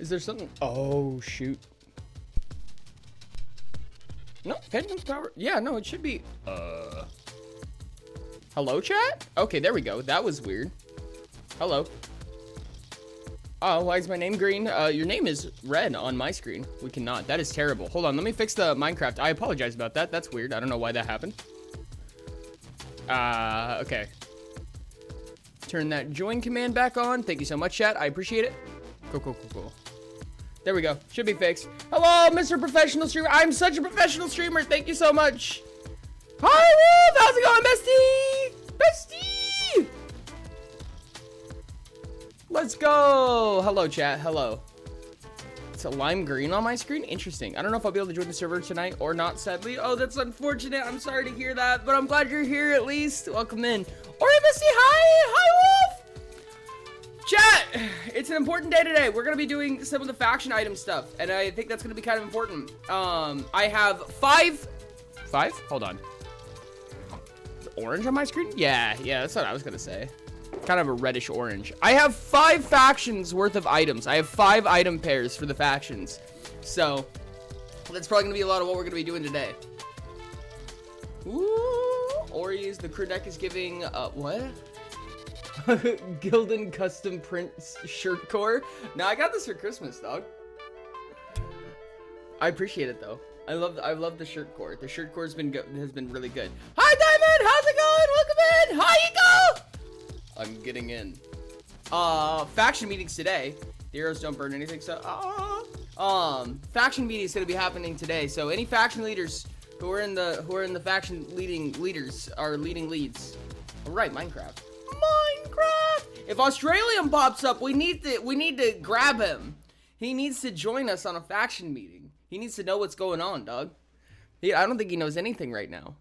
Is there something? Oh, shoot. No, Phantom Power. Yeah, no, it should be. Hello, chat? Okay, there we go. That was weird. Hello. Oh, why is my name green? Your name is red on my screen. We cannot. That is terrible. Hold on, let me fix the Minecraft. I apologize about that. That's weird. I don't know why that happened. Okay. Turn that join command back on. Thank you so much, chat. I appreciate it. Cool. There we go. Should be fixed. Hello, Mr. Professional Streamer. I'm such a professional streamer. Thank you so much. Hi, Wolf. How's it going, bestie? Bestie. Let's go. Hello, chat. Hello. It's a lime green on my screen. Interesting. I don't know if I'll be able to join the server tonight or not, sadly. Oh, that's unfortunate. I'm sorry to hear that, but I'm glad you're here at least. Welcome in. Ori, bestie. Hi. Hi, Wolf. Chat, it's an important day today. We're gonna be doing some of the faction item stuff, and I think that's gonna be kind of important. I have five? Hold on. Orange on my screen? Yeah, that's what I was gonna say. Kind of a reddish orange. I have 5 factions worth of items. I have 5 item pairs for the factions. So, that's probably gonna be a lot of what we're gonna be doing today. Ooh, Ori's, the crew deck is giving, what? Gildan custom print shirt core. Now I got this for Christmas, dog. I appreciate it though. I love the shirt core. The shirt core has been really good. Hi Diamond, how's it going? Welcome in. Hi Eagle. I'm getting in. Faction meetings today. The arrows don't burn anything, so faction meeting is gonna be happening today. So any faction leaders who are in the faction leading leads. All right, Minecraft. If Australian pops up, we need to grab him. He needs to join us on a faction meeting. He needs to know what's going on, dog. I don't think he knows anything right now.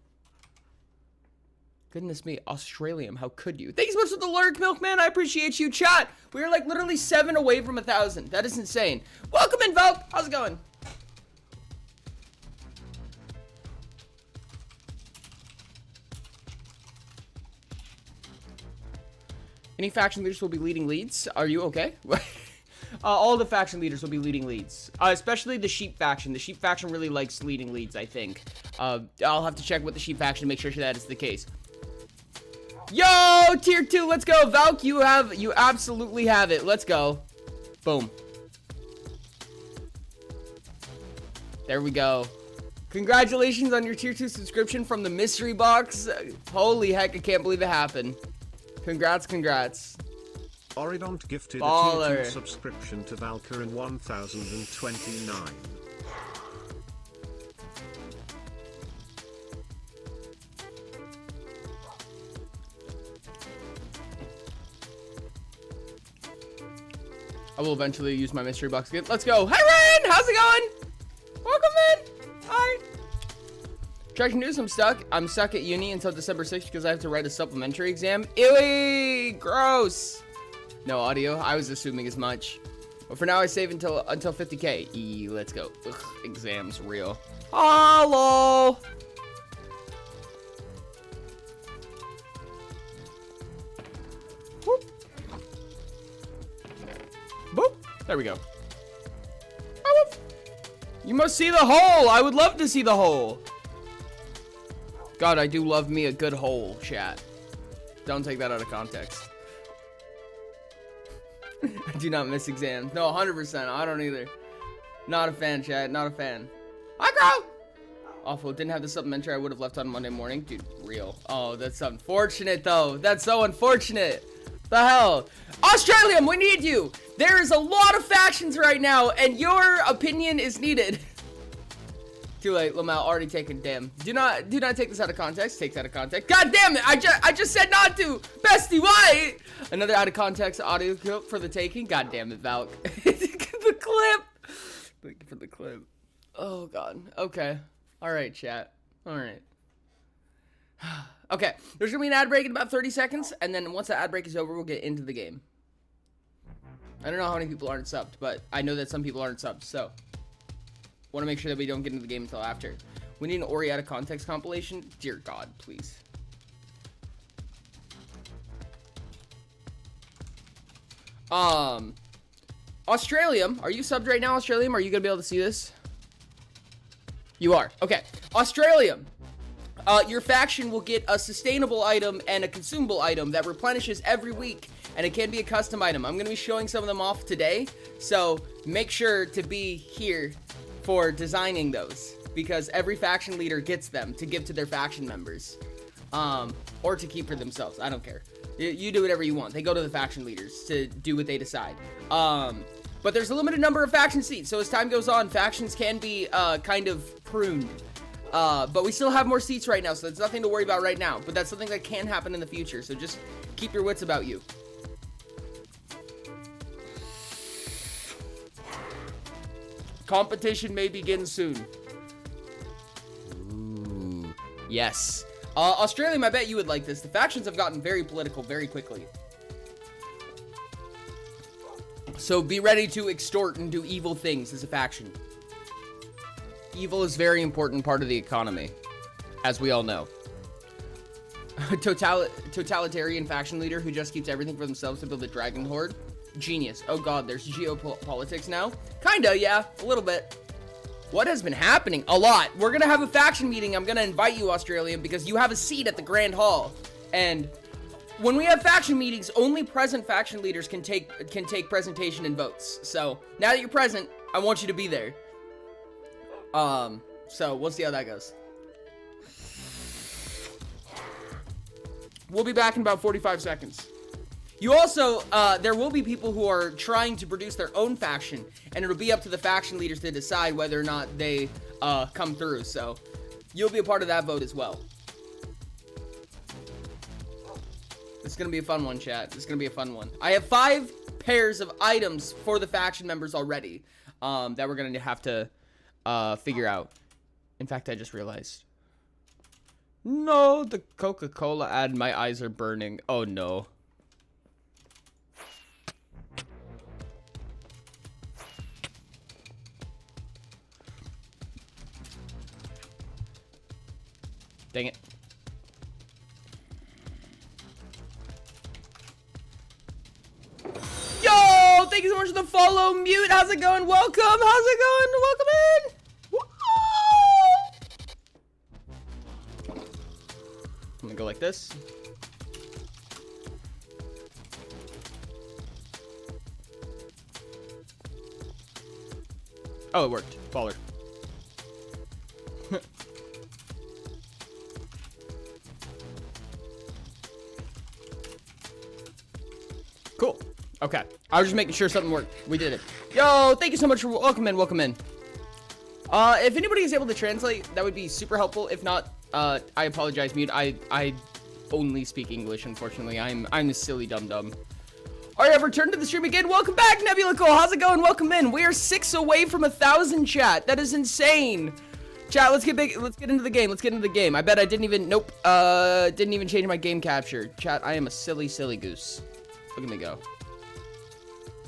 Goodness me, Australian, how could you? Thanks so much for the lurk, Milkman. I appreciate you, chat. We are like literally 7 away from 1,000. That is insane. Welcome in, Valk. How's it going? Any faction leaders will be leading leads. Are you okay? All the faction leaders will be leading leads, especially the sheep faction. The sheep faction really likes leading leads, I think. I'll have to check with the sheep faction to make sure that is the case. Yo, tier 2, let's go. Valk, you absolutely have it. Let's go. Boom. There we go. Congratulations on your tier 2 subscription from the mystery box. Holy heck, I can't believe it happened. Congrats. Oridont gifted Baller. a tier 2 subscription to Valkyr in 1029. I will eventually use my mystery box again. Let's go. Hi, Ryan. How's it going? Welcome in. Hi. Tracking news, I'm stuck at uni until December 6th because I have to write a supplementary exam. Ew, gross. No audio. I was assuming as much. But for now, I save until 50k. Let's go. Ugh, exams real. Hello. Whoop. Boop. There we go. Oh, whoop. You must see the hole. I would love to see the hole. God, I do love me a good hole, chat. Don't take that out of context. I do not miss exams. No, 100%. I don't either. Not a fan, chat. Not a fan. Hi, Crow! Awful. Didn't have the supplementary I would have left on Monday morning. Dude, real. Oh, that's unfortunate, though. That's so unfortunate. The hell? Australian, we need you. There is a lot of factions right now, and your opinion is needed. Too late, Lamau already taken. Damn. Do not take this out of context. Take that out of context. God damn it! I just said not to. Bestie, why? Another out of context audio clip for the taking. God damn it, Valk. The clip. Thank you for the clip. Oh god. Okay. All right, chat. All right. Okay. There's gonna be an ad break in about 30 seconds, and then once the ad break is over, we'll get into the game. I don't know how many people aren't subbed, but I know that some people aren't subbed, so. Want to make sure that we don't get into the game until after. We need an Ori out of context compilation. Dear God, please. Australium, are you subbed right now, Australium? Are you gonna be able to see this? You are. Okay. Australium. Your faction will get a sustainable item and a consumable item that replenishes every week, and it can be a custom item. I'm gonna be showing some of them off today, so make sure to be here for designing those, because every faction leader gets them to give to their faction members, or to keep for themselves. I don't care. You do whatever you want. They go to the faction leaders to do what they decide. But there's a limited number of faction seats, so as time goes on, factions can be kind of pruned. But we still have more seats right now, so it's nothing to worry about right now. But that's something that can happen in the future, so just keep your wits about you. Competition may begin soon. Ooh, yes. Australium, I bet you would like this. The factions have gotten very political very quickly. So be ready to extort and do evil things as a faction. Evil is a very important part of the economy, as we all know. Totalitarian faction leader who just keeps everything for themselves to build a dragon horde. Genius. Oh god, there's geopolitics now? Kinda, yeah, a little bit. What has been happening? A lot. We're gonna have a faction meeting. I'm gonna invite you, Australian, because you have a seat at the Grand Hall. And when we have faction meetings, only present faction leaders can take presentation and votes. So now that you're present, I want you to be there. So we'll see how that goes. We'll be back in about 45 seconds. You also, there will be people who are trying to produce their own faction, and it'll be up to the faction leaders to decide whether or not they, come through. So you'll be a part of that vote as well. It's gonna be a fun one, chat. It's gonna be a fun one. I have 5 pairs of items for the faction members already, that we're gonna have to, figure out. In fact, I just realized. No, the Coca-Cola ad, my eyes are burning. Oh no. Dang it. Yo, thank you so much for the follow, Mute. How's it going? Welcome. How's it going? Welcome in. Whoa. I'm gonna go like this. Oh, it worked. Baller. Cool. Okay. I was just making sure something worked. We did it. Yo, thank you so much for welcome in. Welcome in. If anybody is able to translate, that would be super helpful. If not, I apologize, Mute. I only speak English, unfortunately. I'm a silly dum-dum. All right, I've returned to the stream again. Welcome back, Nebula Cole. How's it going? Welcome in. We are 6 away from 1,000, chat. That is insane. Chat, let's get into the game. Let's get into the game. I bet I didn't even, nope, didn't even change my game capture. Chat, I am a silly, silly goose. Look at me go.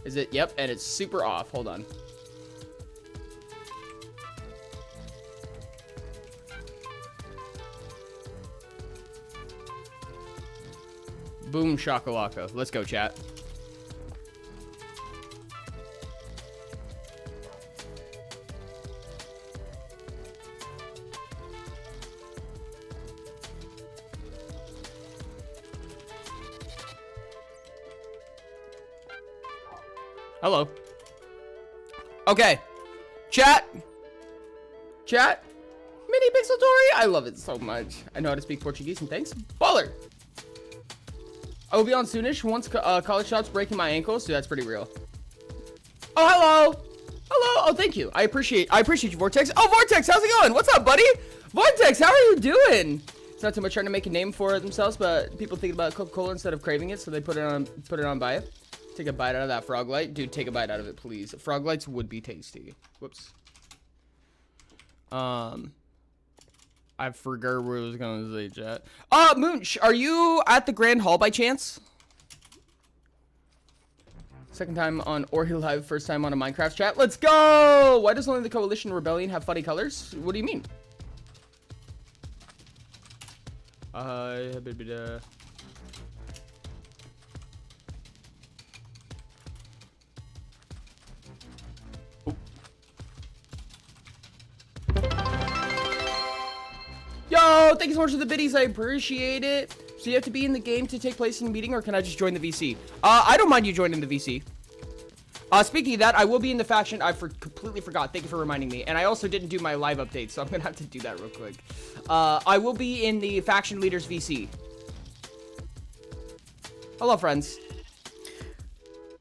Is it? Yep, and it's super off. Hold on. Boom shakalaka. Let's go, chat. Hello. Okay. Chat. Chat. Mini Pixel Tori. I love it so much. I know how to speak Portuguese, and thanks. Baller. I will be on soonish once college shop's breaking my ankles, so that's pretty real. Oh, hello. Hello. Oh, thank you. I appreciate you, Vortex. Oh, Vortex, how's it going? What's up, buddy? Vortex, how are you doing? It's not too much trying to make a name for themselves, but people think about Coca-Cola instead of craving it, so they put it on by it. Take a bite out of that frog light. Dude, take a bite out of it, please. Frog lights would be tasty. Whoops. I forgot what I was gonna say, chat. Moonch, are you at the Grand Hall by chance? Second time on Orhi Live, first time on a Minecraft chat. Let's go! Why does only the Coalition Rebellion have funny colors? What do you mean? Yo, thank you so much for the biddies. I appreciate it. So you have to be in the game to take place in the meeting, or can I just join the VC? I don't mind you joining the VC. Speaking of that, I will be in the faction. I completely forgot. Thank you for reminding me. And I also didn't do my live update, so I'm going to have to do that real quick. I will be in the faction leaders VC. Hello, friends.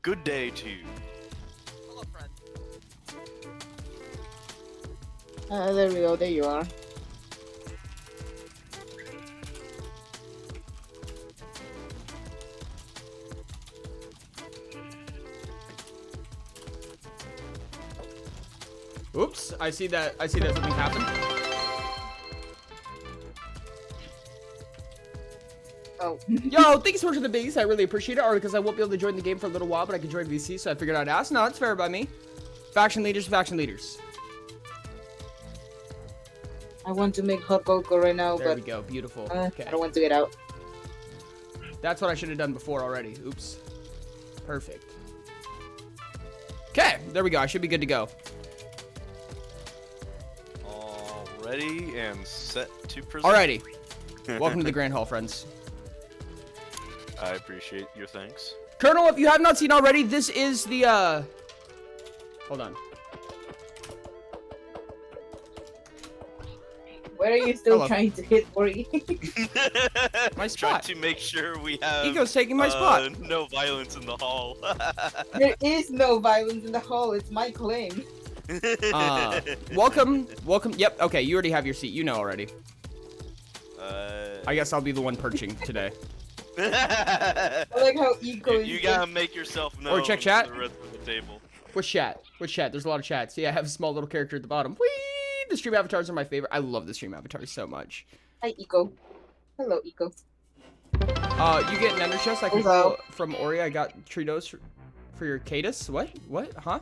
Good day to you. Hello, friends. There we go. There you are. Oops, I see that something happened. Oh. Yo, thank you so much for the base. I really appreciate it. Or because I won't be able to join the game for a little while, but I can join VC, so I figured I'd ask. No, it's fair by me. Faction leaders, faction leaders. I want to make hot cocoa right now, There but we go. Beautiful. I Okay. don't want to get out. That's what I should have done before already. Oops. Perfect. Okay, there we go. I should be good to go. All ready and set to present. Alrighty. Welcome to the Grand Hall, friends. I appreciate your thanks. Colonel, if you have not seen already, this is the, Hold on. Where are you still Hello. trying to hit Ori? My Trying spot. to make sure we have Ego's taking my spot. no violence in the hall. There is no violence in the hall. It's my claim. Welcome. Yep, okay, you already have your seat. You know already. I guess I'll be the one perching today. I like how Eco is. you gotta make yourself known check chat. to the rest of the table. What's chat? There's a lot of chat. See, I have a small little character at the bottom. Whee! The stream avatars are my favorite. I love the stream avatars so much. Hi, Eco. Hello, Eco. You get an ender chest I can Hello. pull from Ori. I got Tritos for your Cadus. What? What? Huh?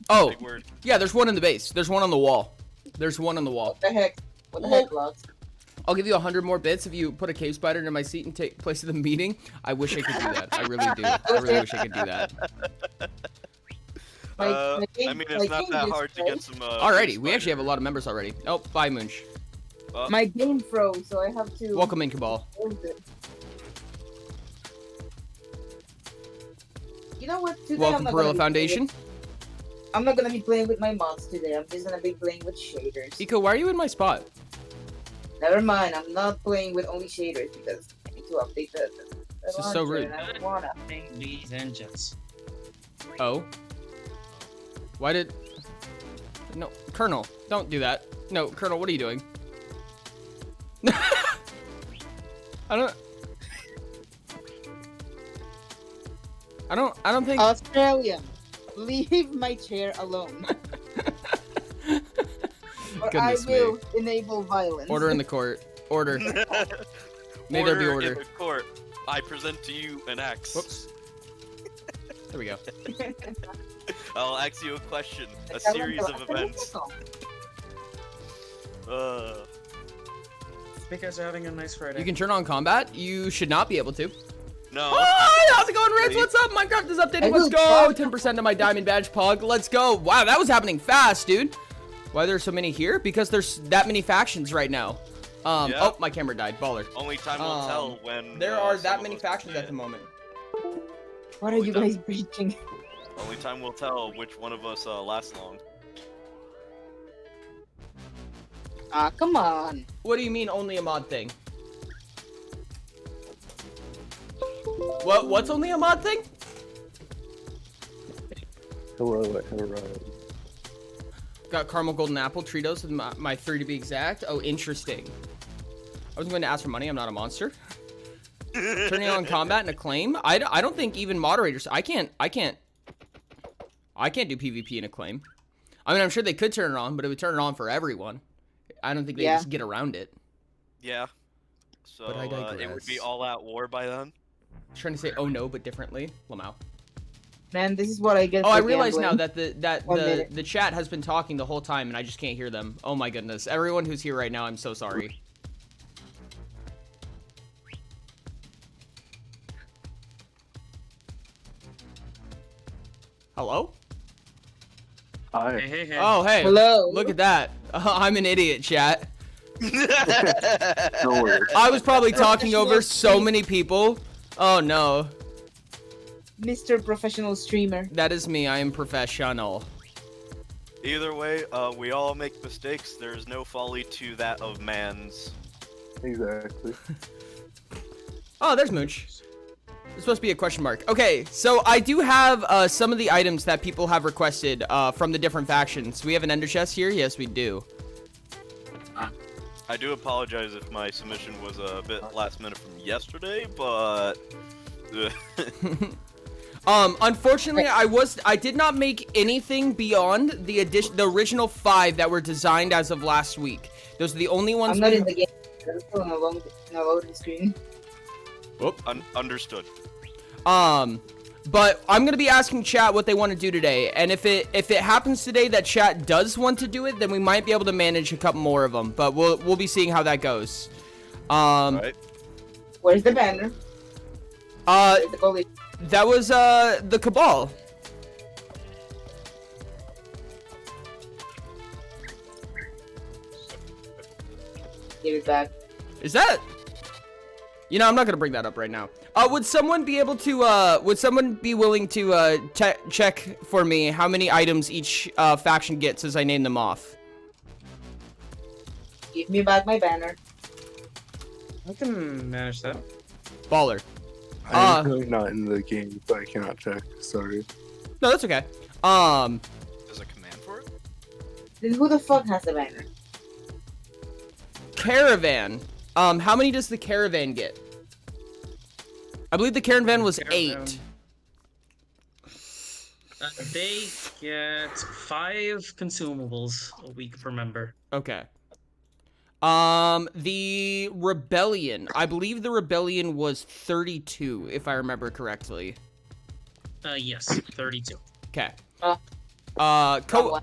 Oh, Big word. yeah, there's one in the base. There's one on the wall. There's one on the wall. What the heck? What the Well- heck, Lots? I'll give you 100 more bits if you put a cave spider in my seat and take place of the meeting. I wish I could do that. I really do. I really wish I could do that. My game- I mean, my it's not game that is hard to froze. get some. Alrighty, we actually have a lot of members already. Oh, bye, Moonch. My game froze, so I have to. Welcome in, Cabal. You know what? Today Welcome, I'm not Perilla gonna be Foundation. I'm not gonna be playing with my mods today. I'm just gonna be playing with shaders. Eco, why are you in my spot? Never mind. I'm not playing with only shaders because I need to update the This is so launcher, rude. and I don't wanna. These engines. Oh. Why did... No, Colonel, don't do that. No, Colonel, what are you doing? I don't think... Australian, leave my chair alone. Or I Goodness will me. enable violence. Order in the court. Order. May there be order. In the court, I present to you an axe. Whoops. There we go. I'll ask you a question, a series of events. Speakers are having a nice Friday. You can turn on combat. You should not be able to. No. Oh, how's it going, Ritz? Please. What's up? Minecraft is updating. I Let's will go. try. 10% of my diamond badge, Pug. Let's go. Wow, that was happening fast, dude. Why there's so many here? Because there's that many factions right now. Yeah. Oh, my camera died. Baller. Only time will tell when. There are some that of many us factions get at the moment. What are you guys preaching? Only time will tell which one of us lasts long. Ah, come on. What do you mean only a mod thing? What's only a mod thing? Hello. Got caramel golden apple, Tritos, and my 3 to be exact. Oh, interesting. I wasn't going to ask for money. I'm not a monster. Turning on combat and acclaim. I don't think even moderators. I can't do PvP and acclaim. I mean, I'm sure they could turn it on, but it would turn it on for everyone. I don't think they just get around it. Yeah. So But I it would digress. be all out war by then. Trying to say oh no, but differently. Lamau. Man, this is what I get Oh, for I realize now gambling. that 1 minute. the chat has been talking the whole time and I just can't hear them. Oh my goodness. Everyone who's here right now, I'm so sorry. Hello? Hey, hey, hey. Oh, hey. Hello. Look at that. I'm an idiot, chat. No worries. I was probably talking over so many people. Oh, no. Mr. Professional Streamer. That is me. I am professional. Either way, we all make mistakes. There's no folly to that of man's. Exactly. Oh, there's Mooch. It's supposed to be a question mark. Okay, so I do have some of the items that people have requested from the different factions. We have an ender chest here? Yes, we do. I do apologize if my submission was a bit last minute from yesterday, but Unfortunately, I did not make anything beyond the original 5 that were designed as of last week. Those are the only ones. I'm not in the game. I'm still on a loading screen. understood. But I'm gonna be asking chat what they want to do today, and if it happens today that chat does want to do it, then we might be able to manage a couple more of them. But we'll be seeing how that goes. Right. Where's the banner? Where's the goalie? That was the Cabal. Give it back. Is that? You know, I'm not gonna bring that up right now. Would someone be able to? Would someone be willing to check for me how many items each faction gets as I name them off? Give me back my banner. I can manage that. Baller. I'm really not in the game, so I cannot check. Sorry. No, that's okay. There's a command for it? Then who the fuck has the banner? Caravan. How many does the caravan get? I believe the caravan was 8. They get 5 consumables a week per member. Okay. The rebellion. I believe the rebellion was 32, if I remember correctly. Yes, 32. Okay. Wrong one.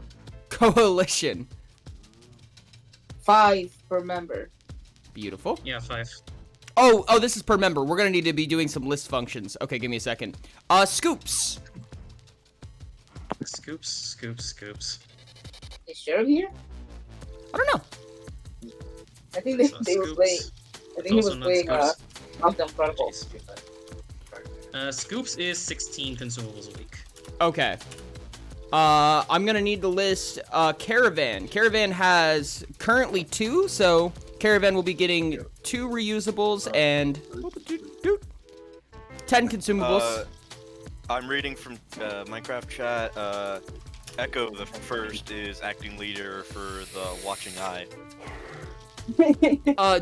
Coalition. 5 per member. Beautiful. Yeah, 5. Oh, this is per member. We're gonna need to be doing some list functions. Okay, give me a second. Scoops. Scoops. Is Sheriff here? I don't know. I think they were playing. I think he was playing Lockdown Protocol. Scoops is 16 consumables a week. Okay. I'm gonna need to list Caravan. Caravan has currently 2, so Caravan will be getting 2 reusables and 10 consumables. I'm reading from Minecraft chat. Echo the First is acting leader for the Watching Eye.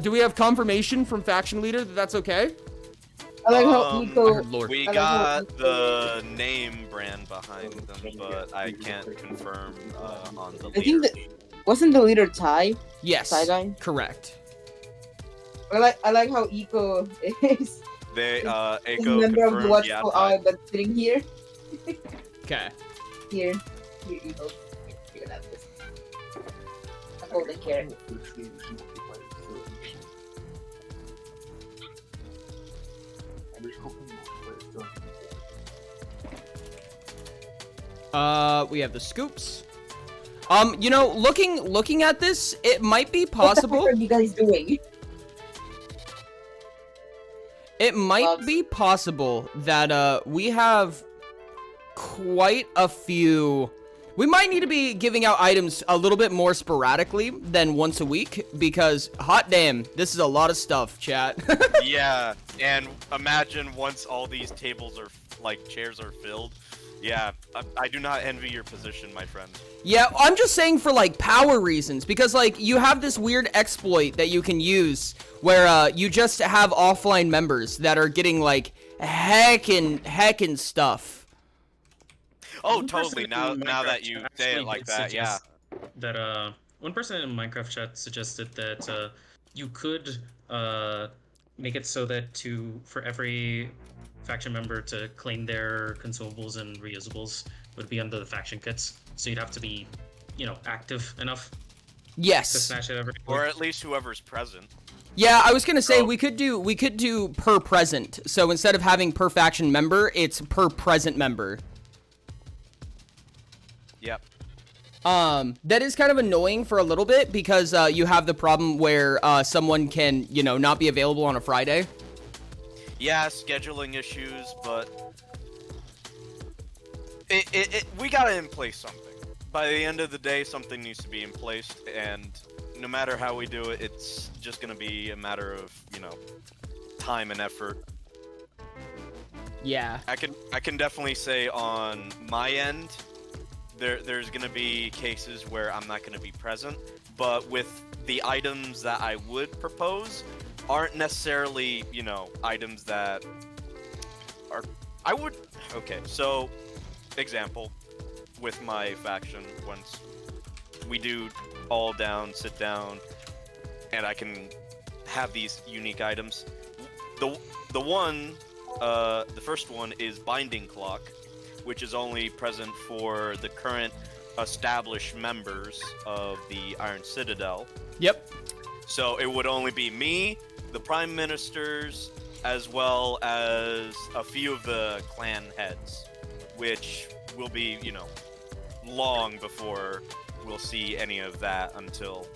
Do we have confirmation from faction leader that that's okay? I like how I Nico. heard Lord. We I like got how- the name brand behind them, but I can't confirm on the I think leader. Wasn't the leader Ty? Yes. Sideline? Correct. I like how Eco is They a Echo member of the confirmed. Watchful Yeah, Eye, but sitting here. Okay. Here, Eco. You can have this. A golden carrot. We have the scoops. You know, looking at this, it might be possible. What the fuck are you guys doing? It might be possible that we have quite a few. We might need to be giving out items a little bit more sporadically than once a week because hot damn, this is a lot of stuff, chat. Yeah, and imagine once all these tables are chairs are filled. Yeah, I do not envy your position, my friend. Yeah, I'm just saying for power reasons because you have this weird exploit that you can use where you just have offline members that are getting heckin' stuff. Oh, One totally. person in Now Minecraft that you chat say it actually like did that, yeah. suggest That one person in Minecraft chat suggested that you could make it so that for every faction member to claim their consumables and reusables would be under the faction kits. So you'd have to be, active enough to Yes. smash it every Or at least whoever's present. Yeah, I was gonna say Oh. we could do per present. So instead of having per faction member, it's per present member. Yep. That is kind of annoying for a little bit because you have the problem where someone can, you know, not be available on a Friday. Yeah, scheduling issues, but we gotta in place something. By the end of the day, something needs to be in place, and no matter how we do it, it's just gonna be a matter of, you know, time and effort. Yeah. I can definitely say on my end, there's gonna be cases where I'm not gonna be present, but with the items that I would propose aren't necessarily, you know, items that are okay, so example with my faction, once we do all down, sit down, and I can have these unique items. The first one is Binding Clock, which is only present for the current established members of the Iron Citadel. Yep. So it would only be me, the Prime Ministers, as well as a few of the clan heads, which will be, you know, long before we'll see any of that until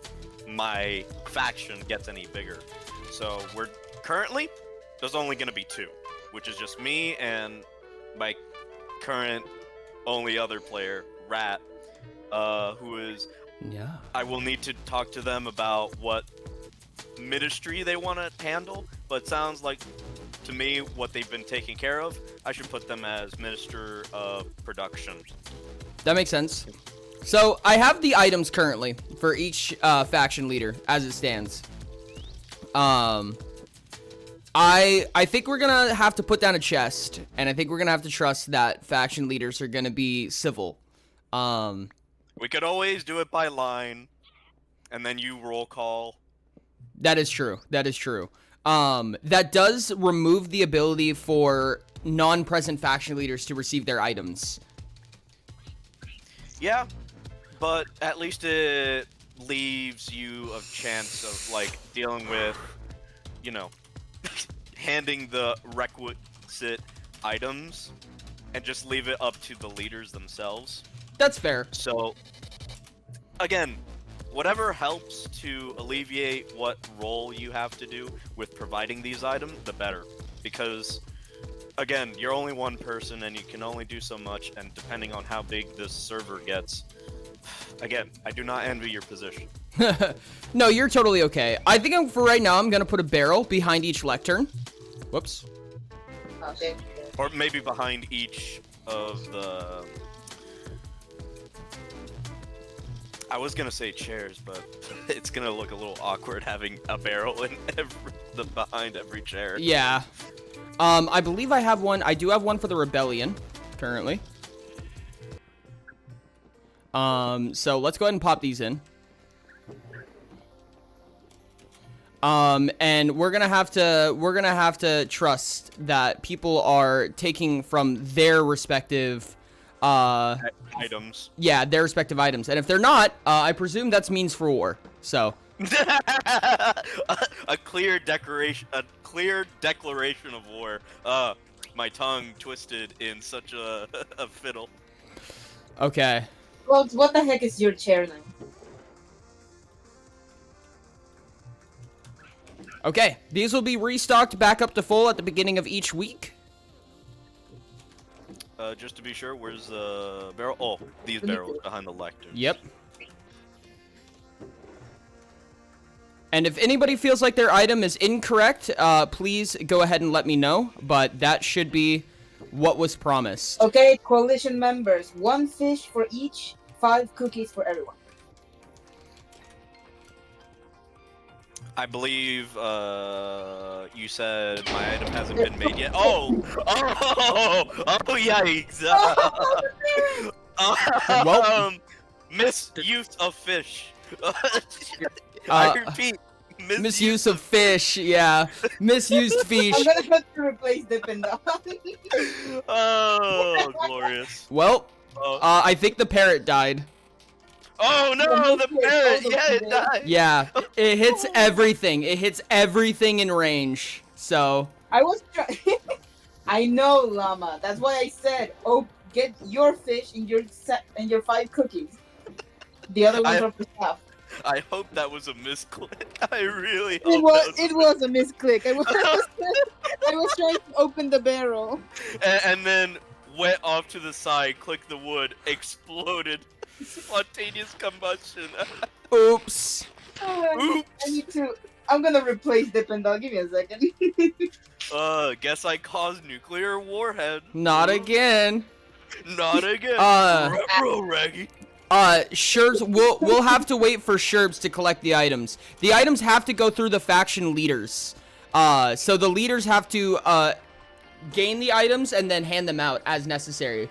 my faction gets any bigger. So currently, there's only going to be 2, which is just me and my current only other player, Rat, who is... Yeah. I will need to talk to them about what ministry they want to handle, but it sounds like, to me, what they've been taking care of, I should put them as Minister of Production. That makes sense. So I have the items currently for each faction leader as it stands. I think we're gonna have to put down a chest, and I think we're gonna have to trust that faction leaders are gonna be civil. We could always do it by line, and then you roll call. That is true. That is true. That does remove the ability for non-present faction leaders to receive their items. Yeah, but at least it leaves you a chance of, like, dealing with, you know, handing the requisite items and just leave it up to the leaders themselves. That's fair. So, again, whatever helps to alleviate what role you have to do with providing these items, the better. Because, again, you're only one person and you can only do so much, and depending on how big this server gets, again, I do not envy your position. No, you're totally okay. I think for right now, I'm going to put a barrel behind each lectern. Whoops. Okay. Or maybe behind each of the... I was gonna say chairs, but it's gonna look a little awkward having a barrel in behind every chair. Yeah. I believe I have one. I do have one for the rebellion, currently. So let's go ahead and pop these in. And we're gonna have to trust that people are taking from their respective items. Yeah, their respective items. And if they're not, I presume that's means for war. So a clear declaration of war. My tongue twisted in such a fiddle. okay. Well, what the heck is your chair then? Okay, these will be restocked back up to full at the beginning of each week. Just to be sure, where's the barrel? Oh, these barrels behind the lectern. Yep. And if anybody feels like their item is incorrect, please go ahead and let me know. But that should be what was promised. Okay, coalition members, 1 fish for each, 5 cookies for everyone. I believe you said my item hasn't been made yet. Oh, yikes! Well, Misuse of fish. I repeat, misuse of fish. Yeah, misused fish. I'm gonna have to replace Dippin' Dog. Oh, glorious. Well, I think the parrot died. Oh no, the parrot! Yeah, it died. Yeah, it hits everything. It hits everything in range. So I was trying. I know, Llama. That's why I said, "Oh, get your fish and your 5 cookies." The other ones I- are for staff. I hope that was a misclick. I really It hope was. that It was a misclick. I was trying to open the barrel. and then went off to the side, clicked the wood, exploded. Spontaneous combustion. Oops. I need to. I'm gonna replace Dip and Dog. Give me a second. Guess I caused nuclear warhead. Not Oops. again. Not again. Bro, Raggy. Sherbs, we'll have to wait for Sherbs to collect the items. The items have to go through the faction leaders. So the leaders have to, gain the items and then hand them out as necessary.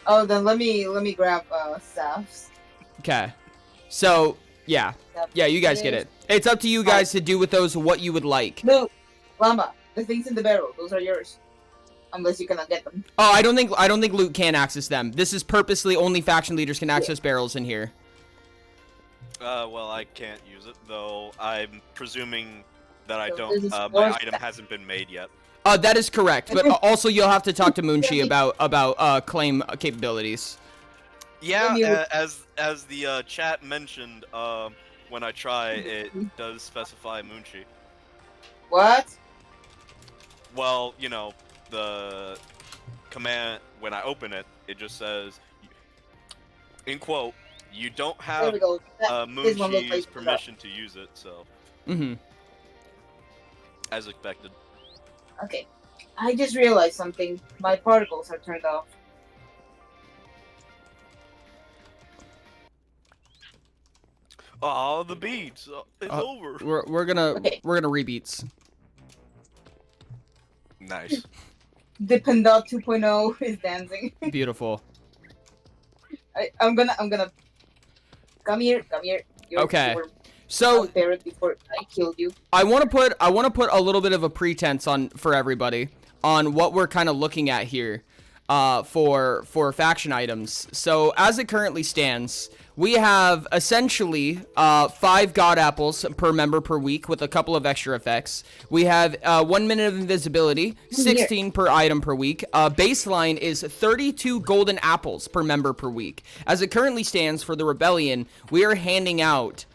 Oh, then let me grab staffs. Okay. So, yeah. Yeah, you guys get it. It's up to you guys to do with those what you would like. No, Llama, the things in the barrel, those are yours. Unless you cannot get them. Oh, I don't think loot can access them. This is purposely only faction leaders can access barrels in here. Well, I can't use it, though I'm presuming that I So don't, this is my more item stuff. hasn't been made yet. That is correct, but also you'll have to talk to Moonchi about claim capabilities. Yeah, me- as the chat mentioned, when I try, it does specify Moonchi. What? Well, you know, the command, when I open it, it just says, in quote, you don't There have we go. This one looks Moonchi's like permission to use it, so, Mm-hmm. as expected. Okay. I just realized something. My particles are turned off. Oh, the beads! It's over. We're gonna Okay. rebeats. Nice. The Pendant 2.0 is dancing. Beautiful. I'm gonna. Come here. Okay. You were So out there before I killed you. I want to put a little bit of a pretense on for everybody on what we're kind of looking at here for faction items. So as it currently stands, we have essentially 5 god apples per member per week with a couple of extra effects. We have 1 minute of invisibility, 16 per item per week. Baseline is 32 golden apples per member per week. As it currently stands for the Rebellion, we are handing out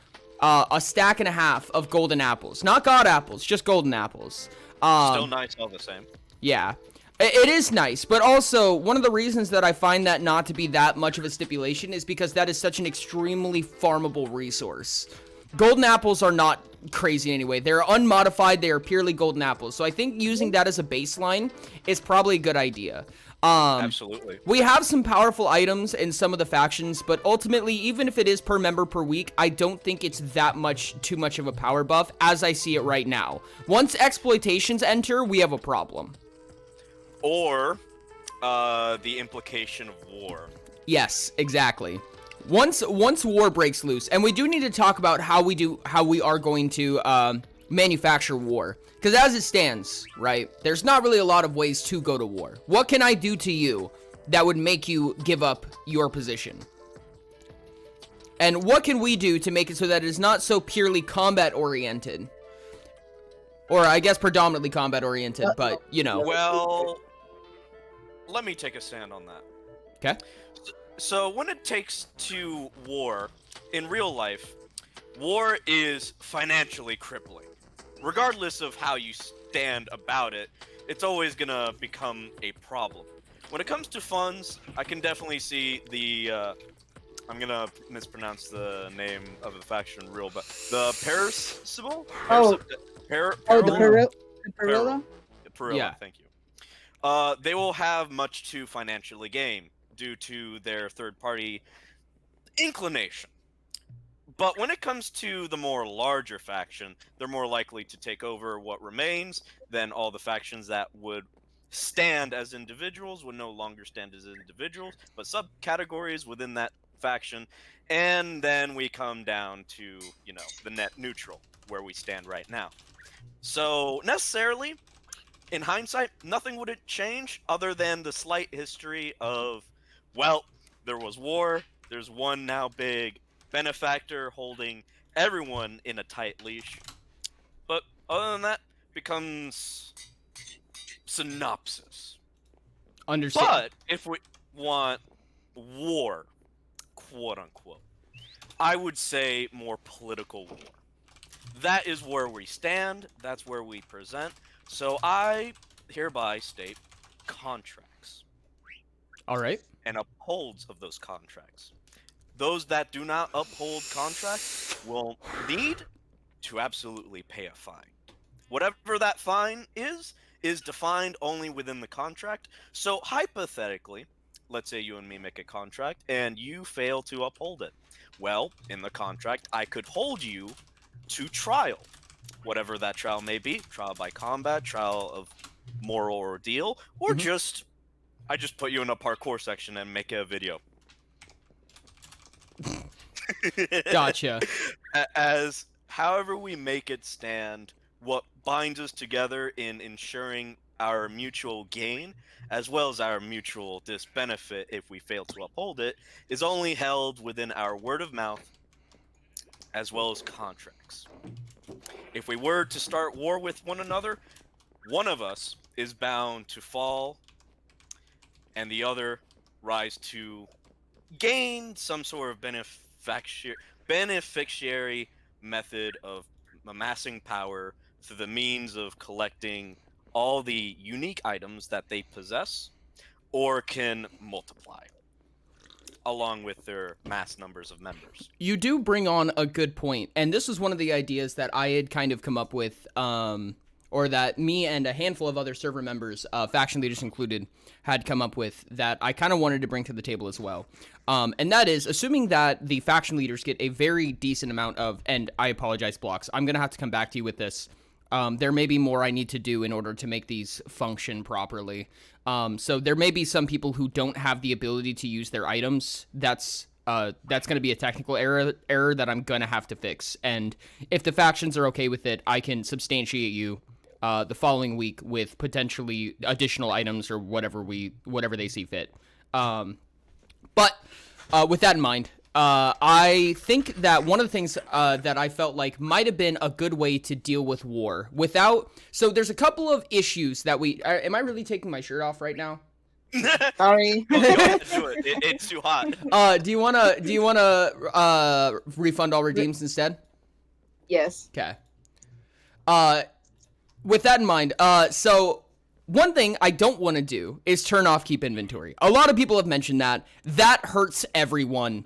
a stack and a half of golden apples. Not god apples, just golden apples. Still nice all the same. Yeah. It is nice, but also one of the reasons that I find that not to be that much of a stipulation is because that is such an extremely farmable resource. Golden apples are not crazy anyway. They're unmodified. They are purely golden apples. So I think using that as a baseline is probably a good idea. Absolutely. We have some powerful items in some of the factions, but ultimately, even if it is per member per week, I don't think it's that too much of a power buff as I see it right now. Once exploitations enter, we have a problem. Or the implication of war. Yes, exactly. Once war breaks loose, and we do need to talk about how we are going to manufacture war. Because as it stands, right, there's not really a lot of ways to go to war. What can I do to you that would make you give up your position? And what can we do to make it so that it is not so purely combat oriented? Or I guess predominantly combat oriented, but you know. Well, let me take a stand on that. Okay. So when it takes to war, in real life, war is financially crippling. Regardless of how you stand about it, it's always gonna become a problem. When it comes to funds, I can definitely see the, I'm gonna mispronounce the name of the faction real, but the Paris symbol? Oh. Perilla? The Perilla? Perilla, Yeah. thank you. They will have much to financially gain due to their third-party inclination. But when it comes to the more larger faction, they're more likely to take over what remains than all the factions that would stand as individuals would no longer stand as individuals, but subcategories within that faction. And then we come down to, you know, the net neutral, where we stand right now. So necessarily, in hindsight, nothing would change other than the slight history of, well, there was war, there's one now big benefactor holding everyone in a tight leash. But other than that, becomes synopsis. Understand. But if we want war, quote unquote. I would say more political war. That is where we stand. That's where we present. So I hereby state contracts All right. and upholds of those contracts. Those that do not uphold contracts will need to absolutely pay a fine. Whatever that fine is defined only within the contract. So hypothetically, let's say you and me make a contract and you fail to uphold it. Well, in the contract, I could hold you to trial. Whatever that trial may be, trial by combat, trial of moral ordeal, or I just put you in a parkour section and make a video. Gotcha. As however we make it stand, what binds us together in ensuring our mutual gain, as well as our mutual disbenefit if we fail to uphold it, is only held within our word of mouth, as well as contracts. If we were to start war with one another, one of us is bound to fall, and the other rise to gain some sort of beneficiary method of amassing power through the means of collecting all the unique items that they possess or can multiply along with their mass numbers of members. You do bring on a good point, and this was one of the ideas that I had kind of come up with, or that me and a handful of other server members, faction leaders included, had come up with that I kind of wanted to bring to the table as well. And that is, assuming that the faction leaders get a very decent amount of, and I apologize, Blocks, I'm going to have to come back to you with this. There may be more I need to do in order to make these function properly. So there may be some people who don't have the ability to use their items. That's going to be a technical error that I'm going to have to fix. And if the factions are okay with it, I can substantiate you the following week with potentially additional items or whatever they see fit. But with that in mind, I think that one of the things that I felt like might have been a good way to deal with war so there's a couple of issues that am I really taking my shirt off right now? Sorry. Do it. It's too hot. Do you wanna refund all redeems instead? Yes. Okay. With that in mind, so one thing I don't want to do is turn off keep inventory. A lot of people have mentioned that. That hurts everyone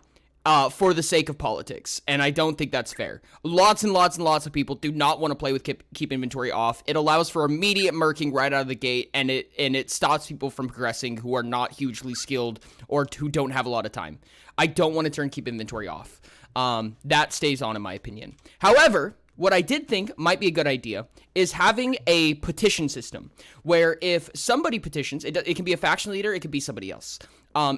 for the sake of politics, and I don't think that's fair. Lots and lots and lots of people do not want to play with keep inventory off. It allows for immediate murking right out of the gate, and it stops people from progressing who are not hugely skilled or who don't have a lot of time. I don't want to turn keep inventory off. That stays on in my opinion. However, what I did think might be a good idea is having a petition system where if somebody petitions, it can be a faction leader, it could be somebody else.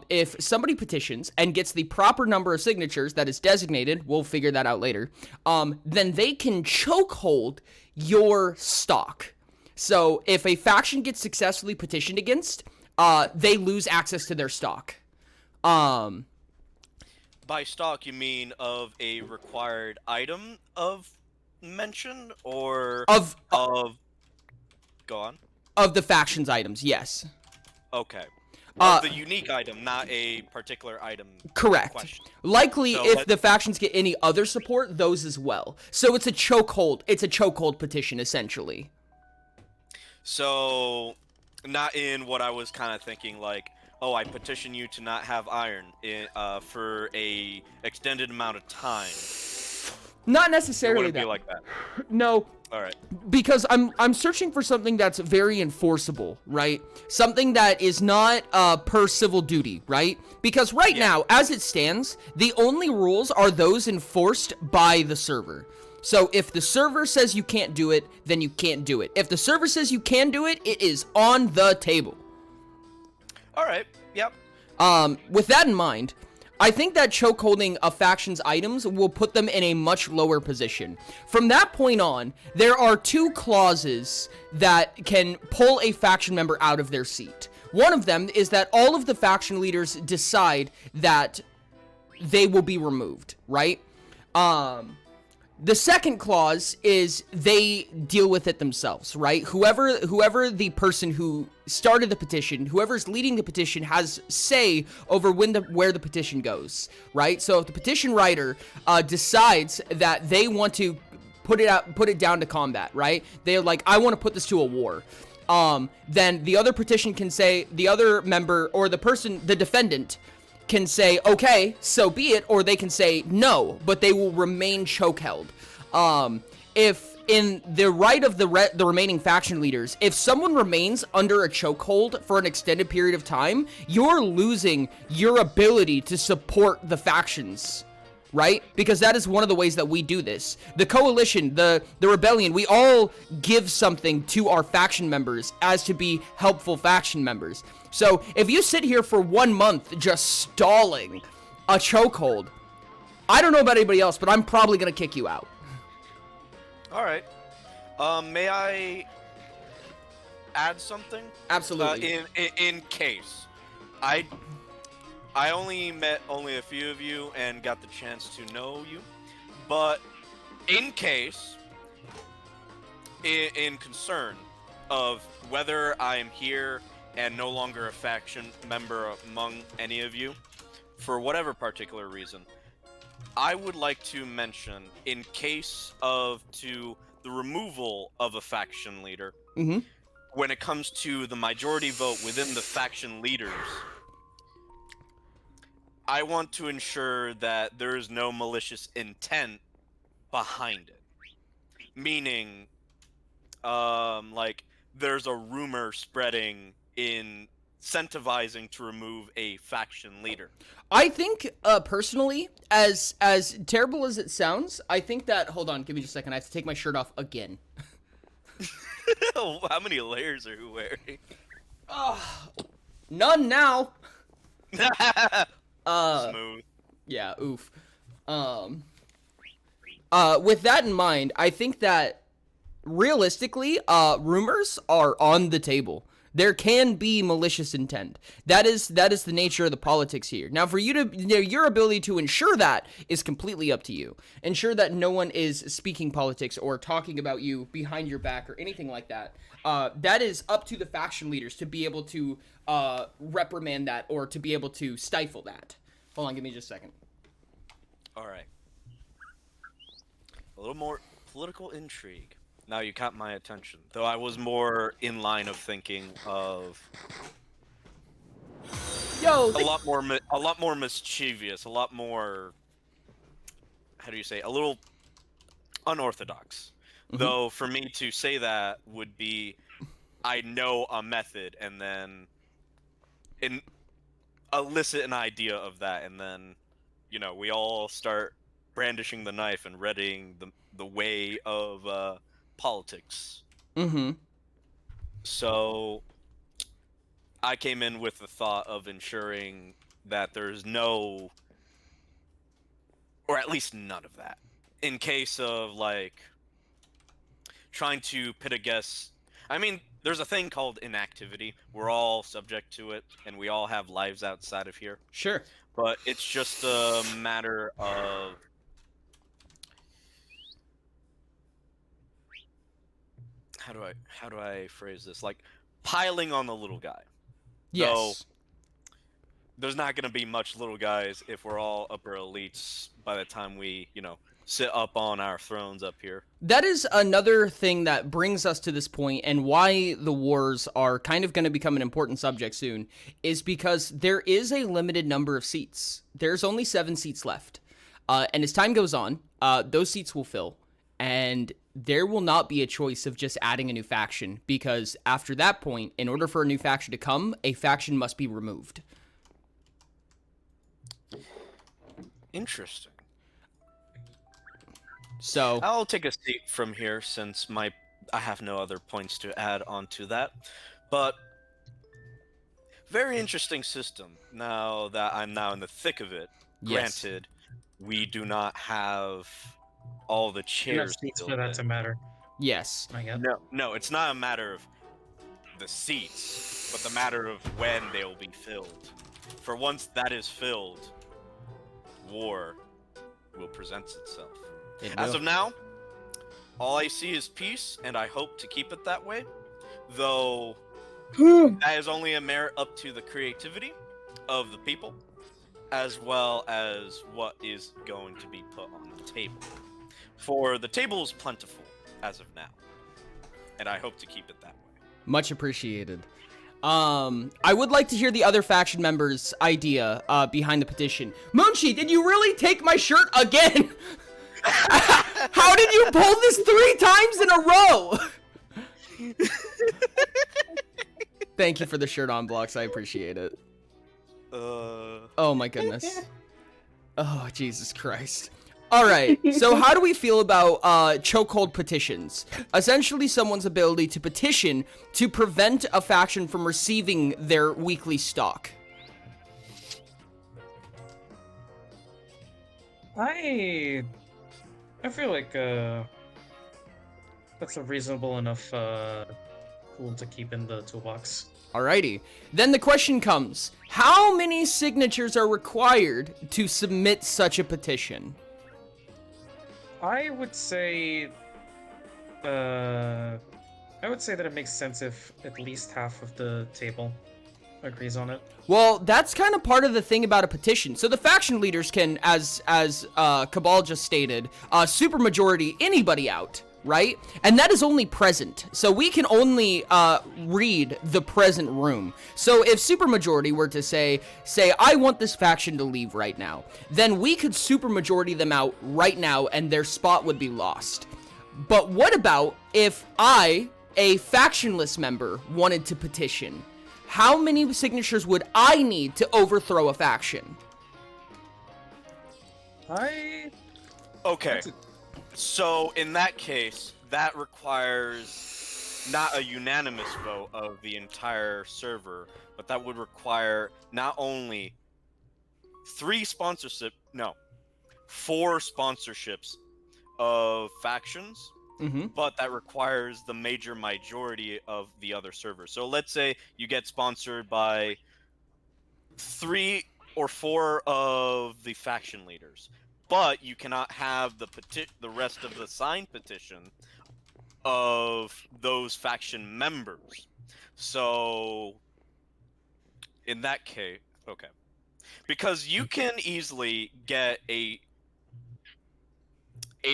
If somebody petitions and gets the proper number of signatures that is designated, we'll figure that out later, then they can chokehold your stock. So if a faction gets successfully petitioned against, they lose access to their stock. By stock, you mean of a required item of mention or of go on? Of the faction's items, yes. Okay. Well, the unique item, not a particular item. Correct. Question. Likely, so if the factions get any other support, those as well. So it's a chokehold. It's a chokehold petition, essentially. So, not in what I was kind of thinking, like, oh, I petition you to not have iron for a extended amount of time. Not necessarily it wouldn't be like that. No. All right. Because I'm searching for something that's very enforceable, right? Something that is not per civil duty, right? Because right now, as it stands, the only rules are those enforced by the server. So if the server says you can't do it, then you can't do it. If the server says you can do it, it is on the table. All right. Yep. With that in mind, I think that chokeholding a faction's items will put them in a much lower position. From that point on, there are two clauses that can pull a faction member out of their seat. One of them is that all of the faction leaders decide that they will be removed, right? The second clause is they deal with it themselves, right? Whoever the person who started the petition, whoever's leading the petition has say over where the petition goes, right? So if the petition writer decides that they want to put it down to combat, right? They're like, I want to put this to a war. Then the other petition can say, the other member or the defendant can say, okay, so be it, or they can say no, but they will remain choke-held. If in the right of the remaining faction leaders, if someone remains under a chokehold for an extended period of time, you're losing your ability to support the factions, right? Because that is one of the ways that we do this. The coalition, the rebellion, we all give something to our faction members as to be helpful faction members. So if you sit here for 1 month just stalling a chokehold, I don't know about anybody else, but I'm probably gonna kick you out. All right. May I add something? Absolutely. In case, I only met a few of you and got the chance to know you, but in case, in concern of whether I am here and no longer a faction member among any of you, for whatever particular reason, I would like to mention, in case of the removal of a faction leader, when it comes to the majority vote within the faction leaders, I want to ensure that there is no malicious intent behind it. Meaning, like, there's a rumor spreading incentivizing to remove a faction leader. I think, personally, as terrible as it sounds, I think that... Hold on, give me just a second. I have to take my shirt off again. How many layers are you wearing? None now. Smooth. Yeah, oof. With that in mind, I think that, realistically, rumors are on the table. There can be malicious intent. That is the nature of the politics here. Now, for you to, your ability to ensure that is completely up to you. Ensure that no one is speaking politics or talking about you behind your back or anything like that. That is up to the faction leaders to be able to reprimand that or to be able to stifle that. Hold on, give me just a second. All right. A little more political intrigue. Now you caught my attention, though I was more in line of thinking of Yo, a lot more mischievous, a lot more, how do you say, a little unorthodox. Though for me to say that would be, I know a method and then elicit an idea of that, and then, we all start brandishing the knife and readying the way of politics. So I came in with the thought of ensuring that there's no, or at least none of that, in case of, like, trying to pit a guess. I mean, there's a thing called inactivity. We're all subject to it, and we all have lives outside of here. Sure. But it's just a matter of how do I phrase this? Like, piling on the little guy. Yes. So, there's not going to be much little guys if we're all upper elites by the time we, sit up on our thrones up here. That is another thing that brings us to this point, and why the wars are kind of going to become an important subject soon, is because there is a limited number of seats. There's only 7 seats left. And as time goes on, those seats will fill. And there will not be a choice of just adding a new faction, because after that point, in order for a new faction to come, a faction must be removed. Interesting. So I'll take a seat from here since I have no other points to add onto that. But very interesting system. Now that I'm now in the thick of it. Yes. Granted, we do not have all the chairs seats filled for that in. to matter. yes. I guess. No, it's not a matter of the seats, but the matter of when they'll be filled. For once that is filled, war will present itself. As of now, all I see is peace, and I hope to keep it that way. Though that is only a merit up to the creativity of the people, as well as what is going to be put on the table. For the table is plentiful as of now, and I hope to keep it that way. Much appreciated. I would like to hear the other faction members' idea behind the petition. Munchie, did you really take my shirt again? How did you pull this 3 times in a row? Thank you for the shirt on blocks. I appreciate it. Oh my goodness. Oh, Jesus Christ. All right, so how do we feel about chokehold petitions? Essentially someone's ability to petition to prevent a faction from receiving their weekly stock. I feel like that's a reasonable enough tool to keep in the toolbox. Alrighty. Then the question comes, how many signatures are required to submit such a petition? I would say that it makes sense if at least half of the table agrees on it. Well, that's kind of part of the thing about a petition. So the faction leaders can, as Cabal just stated, supermajority anybody out, right? And that is only present. So we can only read the present room. So if supermajority were to say, I want this faction to leave right now, then we could supermajority them out right now and their spot would be lost. But what about if I, a factionless member, wanted to petition? How many signatures would I need to overthrow a faction? Okay. So, in that case, that requires not a unanimous vote of the entire server, but that would require not only 4 sponsorships of factions, but that requires the majority of the other servers. So let's say you get sponsored by 3 or 4 of the faction leaders, but you cannot have the rest of the signed petition of those faction members. So in that case, okay, because you can easily get a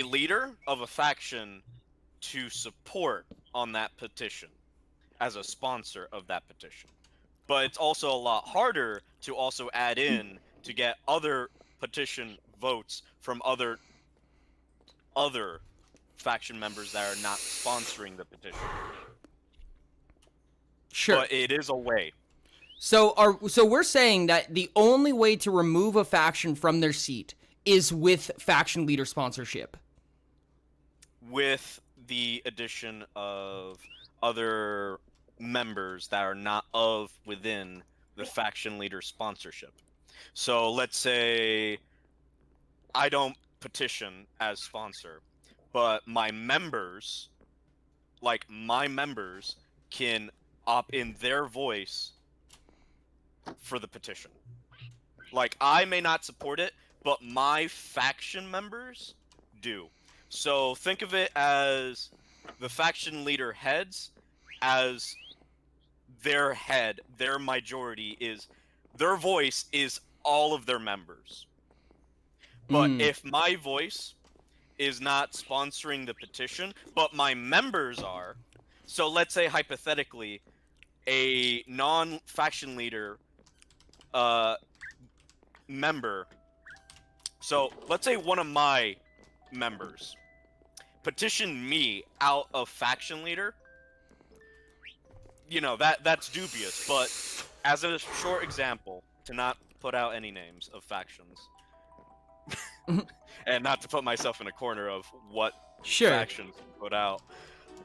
leader of a faction to support on that petition as a sponsor of that petition. But it's also a lot harder to also add in to get other petition votes from other faction members that are not sponsoring the petition. Sure. But it is a way. So we're saying that the only way to remove a faction from their seat is with faction leader sponsorship. With the addition of other members that are not within the faction leader sponsorship. So let's say I don't petition as sponsor, but my members can opt in their voice for the petition. Like, I may not support it, but my faction members do. So think of it as the faction leader heads as their head, their majority is, their voice is all of their members. But if my voice is not sponsoring the petition, but my members are, so let's say hypothetically, a non-faction leader member, so let's say one of my members petition me out of faction leader, you know, that's dubious, but as a short example, to not put out any names of factions, and not to put myself in a corner of what factions put out,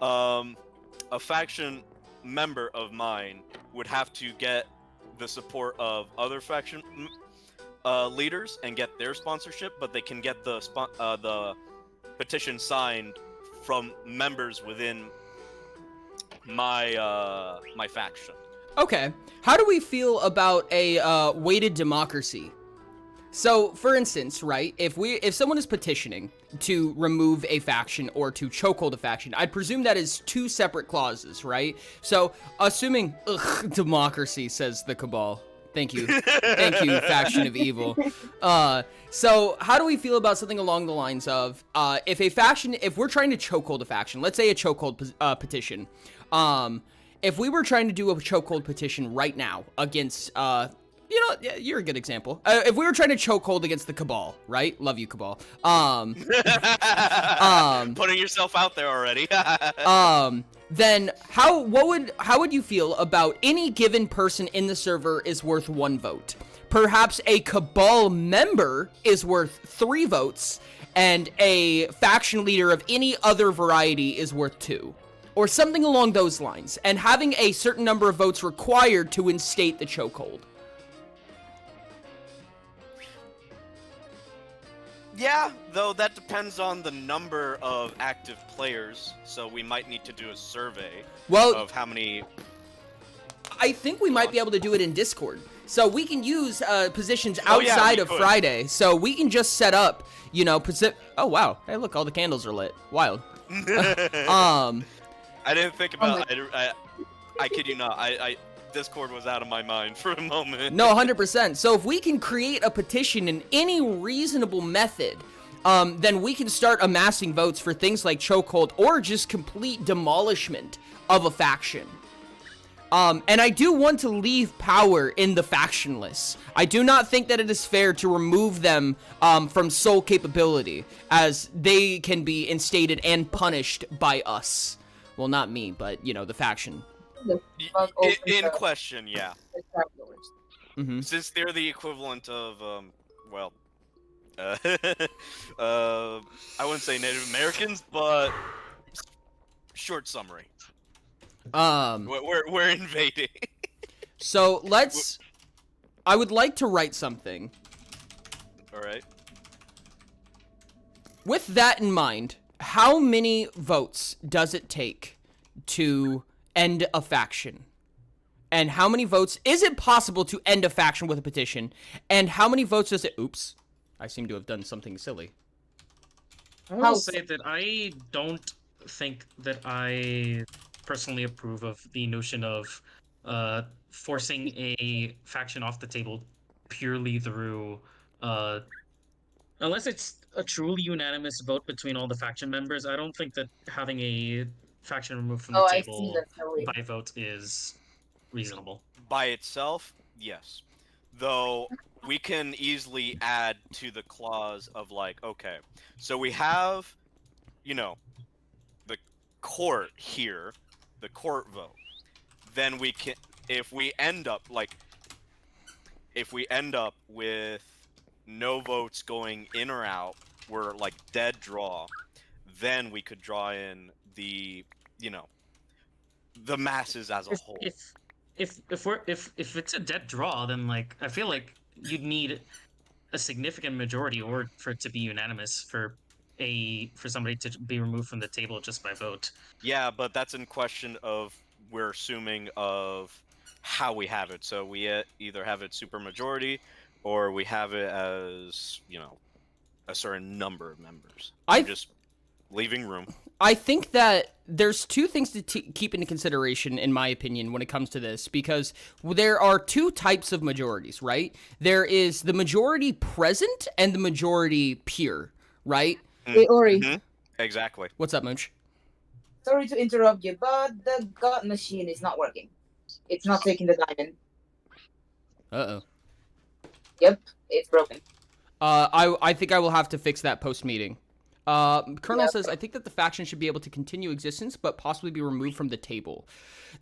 a faction member of mine would have to get the support of other faction leaders and get their sponsorship, but they can get the petition signed from members within my my faction. Okay. How do we feel about a weighted democracy? So, for instance, right, if someone is petitioning to remove a faction or to chokehold a faction, I'd presume that is 2 separate clauses, right? So, assuming, democracy, says the Cabal. Thank you. Thank you, faction of evil. So how do we feel about something along the lines of, if we're trying to chokehold a faction, let's say a chokehold petition, if we were trying to do a chokehold petition right now against, you're a good example. If we were trying to chokehold against the Cabal, right? Love you, Cabal. Putting yourself out there already. Then how would you feel about any given person in the server is worth 1 vote? Perhaps a Cabal member is worth 3 votes, and a faction leader of any other variety is worth 2. Or something along those lines, and having a certain number of votes required to instate the chokehold. Yeah, though that depends on the number of active players, so we might need to do a survey of how many... I think we might be able to do it in Discord. So we can use positions outside of Friday. So we can just set up, oh wow, hey look, all the candles are lit. Wild. I didn't think about I kid you not, Discord was out of my mind for a moment. No, 100%. So if we can create a petition in any reasonable method, then we can start amassing votes for things like chokehold or just complete demolishment of a faction. And I do want to leave power in the factionless. I do not think that it is fair to remove them from sole capability, as they can be instated and punished by us. Well, not me, but, the faction. In question, yeah. Mm-hmm. Since they're the equivalent of, I wouldn't say Native Americans, but short summary. We're invading. So I would like to write something. All right. With that in mind, how many votes does it take to end a faction? And how many votes is it possible to end a faction with a petition? And how many votes does it... Oops. I seem to have done something silly. I will say that I don't think that I personally approve of the notion of forcing a faction off the table purely through... unless it's a truly unanimous vote between all the faction members, I don't think that having a faction removed from the table by vote is reasonable. By itself, yes. Though we can easily add to the clause of okay, so we have, the court here, the court vote. Then we can, if we end up with no votes going in or out, we're dead draw, then we could draw in the the masses as a whole. If it's a dead draw, then I feel like you'd need a significant majority or for it to be unanimous for somebody to be removed from the table just by vote. Yeah, but that's in question of we're assuming of how we have it. So we either have it super majority or we have it as, a certain number of members. I'm just leaving room. I think that there's 2 things to keep into consideration, in my opinion, when it comes to this, because there are 2 types of majorities, right? There is the majority present and the majority peer, right? Hey, Ori. Mm-hmm. Exactly. What's up, Mooch? Sorry to interrupt you, but the god machine is not working. It's not taking the diamond. Uh-oh. Yep, it's broken. I think I will have to fix that post-meeting. Colonel says, I think that the faction should be able to continue existence, but possibly be removed from the table.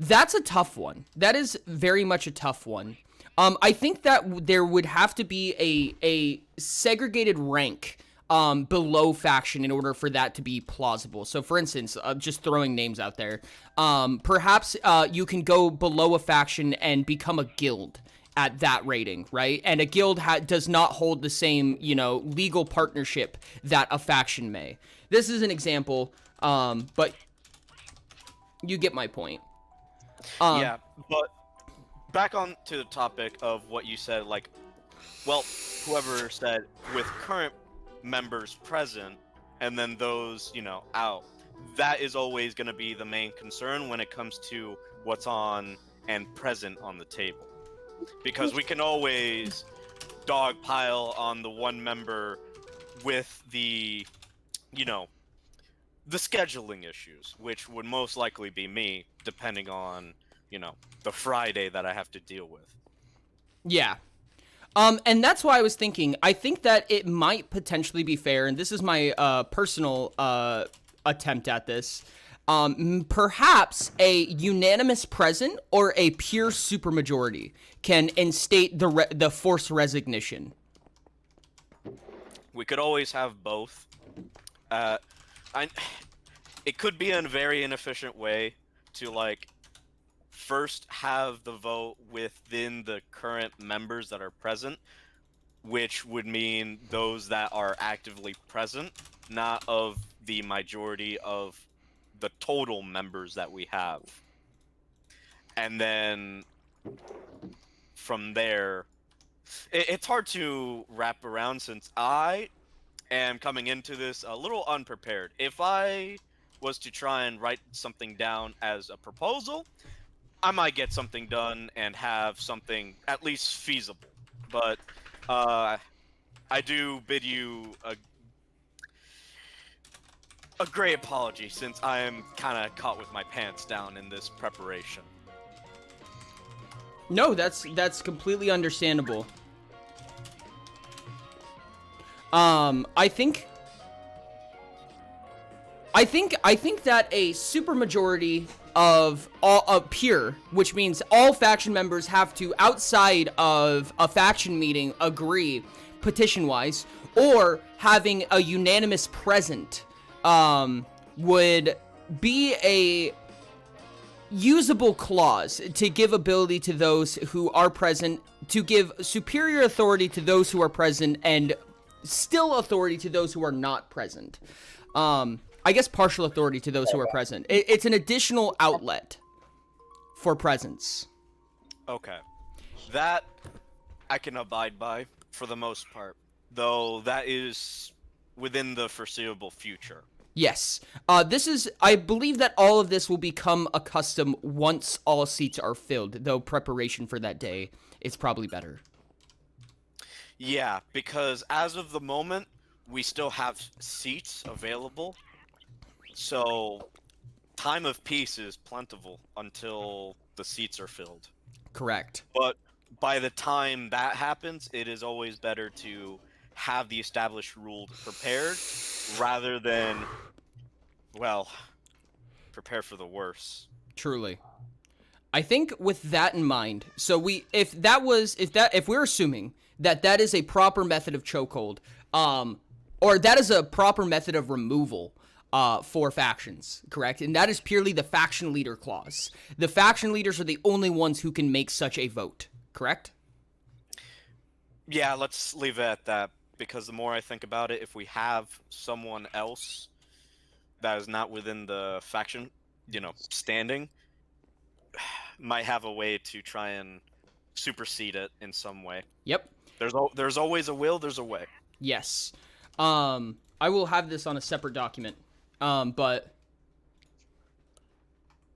That's a tough one. That is very much a tough one. I think that there would have to be a segregated rank below faction in order for that to be plausible. So, for instance, just throwing names out there, perhaps you can go below a faction and become a guild at that rating, right? And a guild does not hold the same, legal partnership that a faction may. This is an example, but you get my point. Yeah, but back on to the topic of what you said, well, whoever said with current members present and then those, out. That is always going to be the main concern when it comes to what's on and present on the table. Because we can always dogpile on the one member with the scheduling issues, which would most likely be me, depending on, the Friday that I have to deal with. Yeah. And that's why I was thinking, I think that it might potentially be fair, and this is my personal attempt at this, perhaps a unanimous present or a pure supermajority can instate the forced resignation. We could always have both. It could be a very inefficient way to, first have the vote within the current members that are present, which would mean those that are actively present, not of the majority of the total members that we have. And then from there, it's hard to wrap around since I am coming into this a little unprepared. If I was to try and write something down as a proposal, I might get something done and have something at least feasible. But I do bid you a great apology since I am kind of caught with my pants down in this preparation. No, that's completely understandable. I think that a supermajority of all pure, which means all faction members have to, outside of a faction meeting, agree petition-wise, or having a unanimous present, would be a usable clause to give ability to those who are present, to give superior authority to those who are present, and still authority to those who are not present. I guess partial authority to those who are present. It's an additional outlet for presence. Okay. That I can abide by for the most part, though that is within the foreseeable future. Yes. I believe that all of this will become a custom once all seats are filled, though preparation for that day is probably better. Yeah, because as of the moment, we still have seats available. So, time of peace is plentiful until the seats are filled. Correct. But by the time that happens, it is always better to have the established rules prepared rather than, well, prepare for the worst. Truly. I think with that in mind, so if we're assuming that that is a proper method of chokehold, or that is a proper method of removal, for factions, correct? And that is purely the faction leader clause. The faction leaders are the only ones who can make such a vote, correct? Yeah, let's leave it at that, because the more I think about it, if we have someone else that is not within the faction, standing, might have a way to try and supersede it in some way. Yep. There's always a will, there's a way. Yes. I will have this on a separate document. But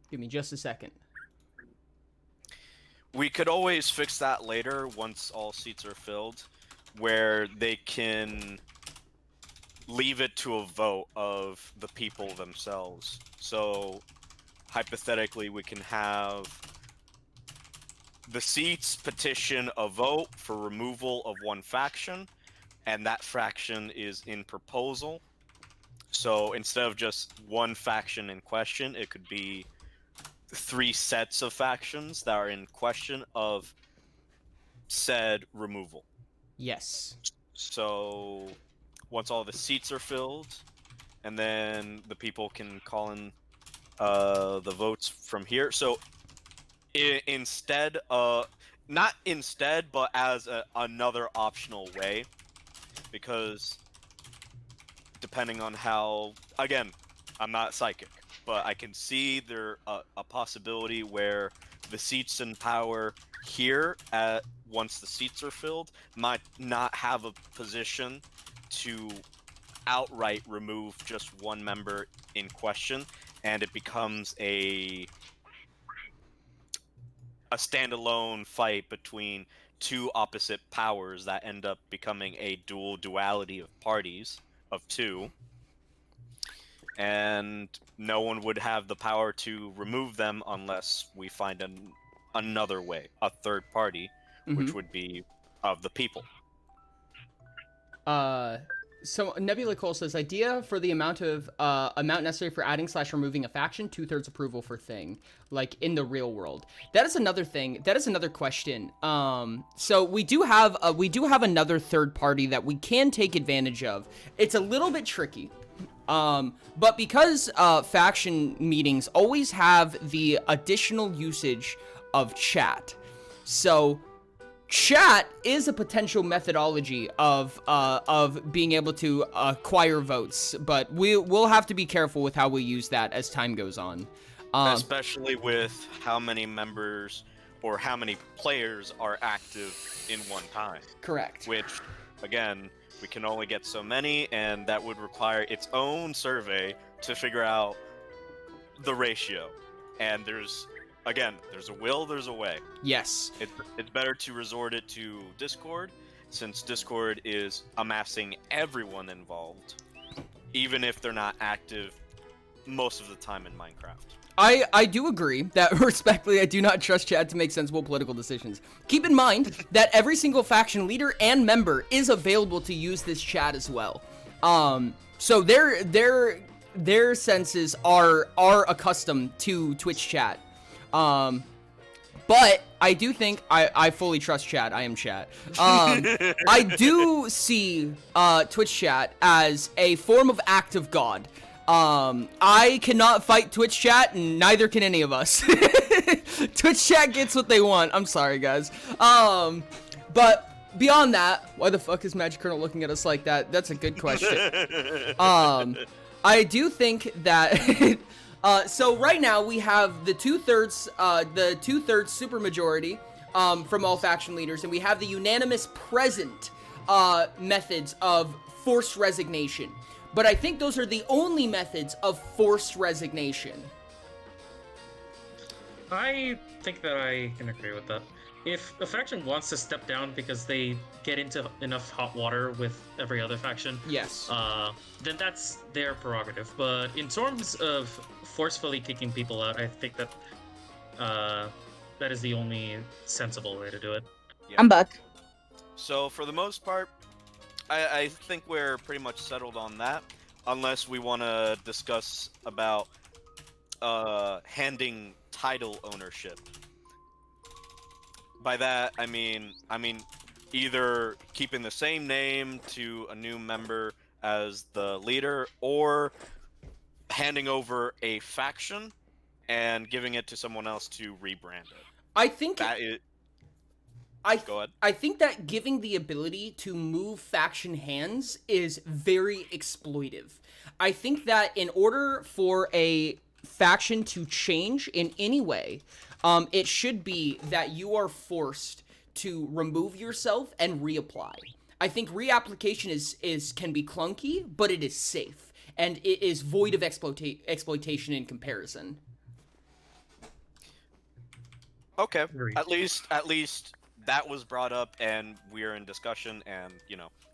give me just a second. We could always fix that later once all seats are filled, where they can leave it to a vote of the people themselves. So, hypothetically, we can have the seats petition a vote for removal of one faction, and that faction is in proposal. So instead of just one faction in question, it could be 3 sets of factions that are in question of said removal. Yes. So once all the seats are filled, and then the people can call in the votes from here. So not instead, but as another optional way, because depending on how, again, I'm not psychic, but I can see there a possibility where the seats in power here, once the seats are filled, might not have a position to outright remove just one member in question, and it becomes a standalone fight between two opposite powers that end up becoming a duality of parties of two, and no one would have the power to remove them unless we find another way, a third party, which would be of the people. So Nebula Cole says, idea for the amount necessary for adding / removing a faction, 2/3 approval for thing, like in the real world. That is another thing. That is another question. So we do have another third party that we can take advantage of. It's a little bit tricky. But because faction meetings always have the additional usage of chat, so chat is a potential methodology of being able to acquire votes, but we'll have to be careful with how we use that as time goes on. Especially with how many members or how many players are active in one time. Correct. Which, again, we can only get so many, and that would require its own survey to figure out the ratio. And there's a will, there's a way. Yes. It's better to resort it to Discord, since Discord is amassing everyone involved, even if they're not active most of the time in Minecraft. I do agree that, respectfully, I do not trust chat to make sensible political decisions. Keep in mind that every single faction leader and member is available to use this chat as well. So their senses are accustomed to Twitch chat. But I do think I fully trust chat. I am chat. I do see Twitch chat as a form of act of God. I cannot fight Twitch chat, and neither can any of us. Twitch chat gets what they want. I'm sorry, guys. But beyond that, why the fuck is Magic Colonel looking at us like that? That's a good question. I do think that so right now we have the two-thirds supermajority from all faction leaders, and we have the unanimous present methods of forced resignation. But I think those are the only methods of forced resignation. I think that I can agree with that. If a faction wants to step down because they get into enough hot water with every other faction, yes, then that's their prerogative. But in terms of forcefully kicking people out, I think that that is the only sensible way to do it. Yeah. I'm back. So for the most part, I think we're pretty much settled on that, unless we want to discuss about handing title ownership. By that, I mean either keeping the same name to a new member as the leader, or handing over a faction and giving it to someone else to rebrand it. I think that is. Go ahead. I think that giving the ability to move faction hands is very exploitive. I think that in order for a faction to change in any way, it should be that you are forced to remove yourself and reapply. I think reapplication can be clunky, but it is safe, and it is void of exploitation in comparison. Okay, Agreed. at least that was brought up, and we're in discussion, and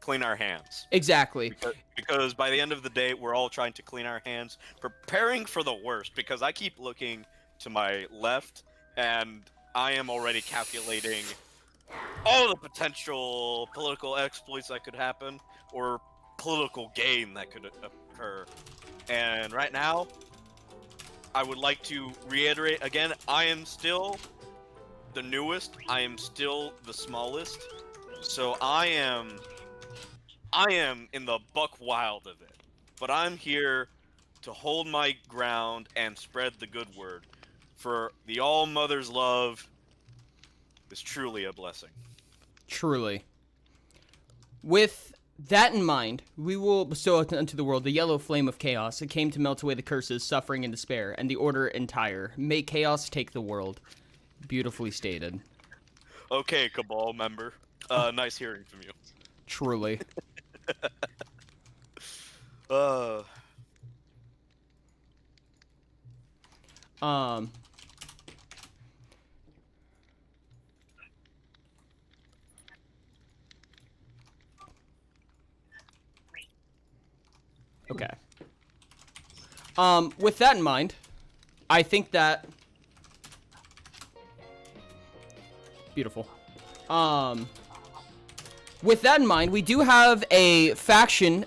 clean our hands. Exactly. Because by the end of the day, we're all trying to clean our hands, preparing for the worst. Because I keep looking to my left, and I am already calculating all the potential political exploits that could happen, or political gain that could occur. And right now, I would like to reiterate again, I am still the newest, I am still the smallest, so I am in the buck wild of it. But I'm here to hold my ground and spread the good word. For the All Mother's love is truly a blessing. Truly. With that in mind, we will bestow unto the world the yellow flame of chaos. It came to melt away the curses, suffering, and despair, and the order entire. May chaos take the world. Beautifully stated. Okay, Cabal member. Nice hearing from you. Truly. Uh, Um. Okay. With that in mind, I think that... Beautiful. With that in mind, we do have a faction,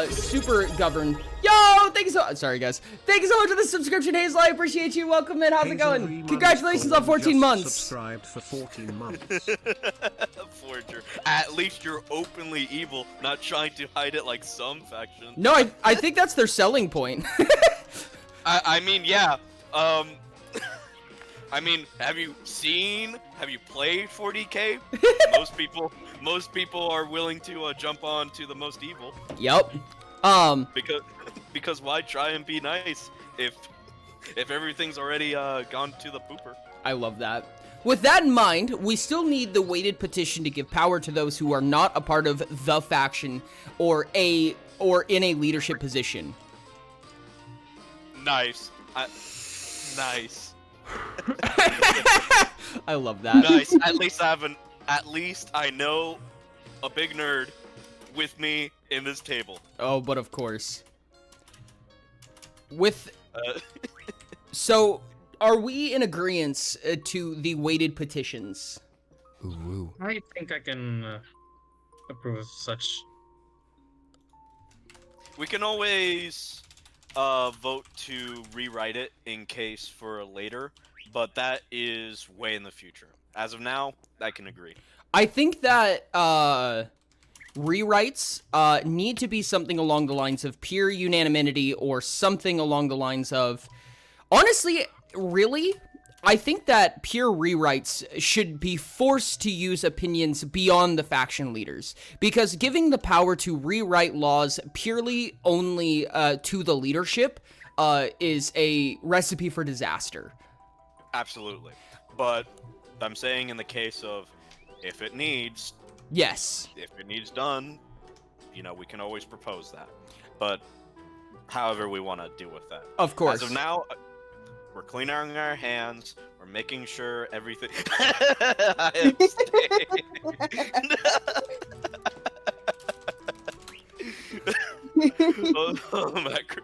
super governed. Yo, thank you so... Sorry, guys. Thank you so much for the subscription, Hazel. I appreciate you. Welcome in. How's it Hazel going? Reman Congratulations on 14 just months. Subscribed for 14 months. Forger. At least you're openly evil, not trying to hide it like some factions. No, I think that's their selling point. I mean, yeah. I mean, have you played 40K? most people are willing to jump on to the most evil. Yep. Because why try and be nice if everything's already gone to the pooper? I love that. With that in mind, we still need the weighted petition to give power to those who are not a part of the faction or in a leadership position. Nice. Nice. I love that. Nice. At least I know a big nerd with me in this table. Oh, but of course. With Uh, so, are we in agreement to the weighted petitions? Ooh. I think I can approve of such. we can always vote to rewrite it in case for later, but that is way in the future. As of now, I can agree. I think that rewrites need to be something along the lines of pure unanimity or something along the lines of... Honestly, really, I think that pure rewrites should be forced to use opinions beyond the faction leaders. Because giving the power to rewrite laws purely only to the leadership is a recipe for disaster. Absolutely. But I'm saying in the case of if it needs done, we can always propose that. But however we want to deal with that. Of course. As of now, we're cleaning our hands. We're making sure everything. I am macro.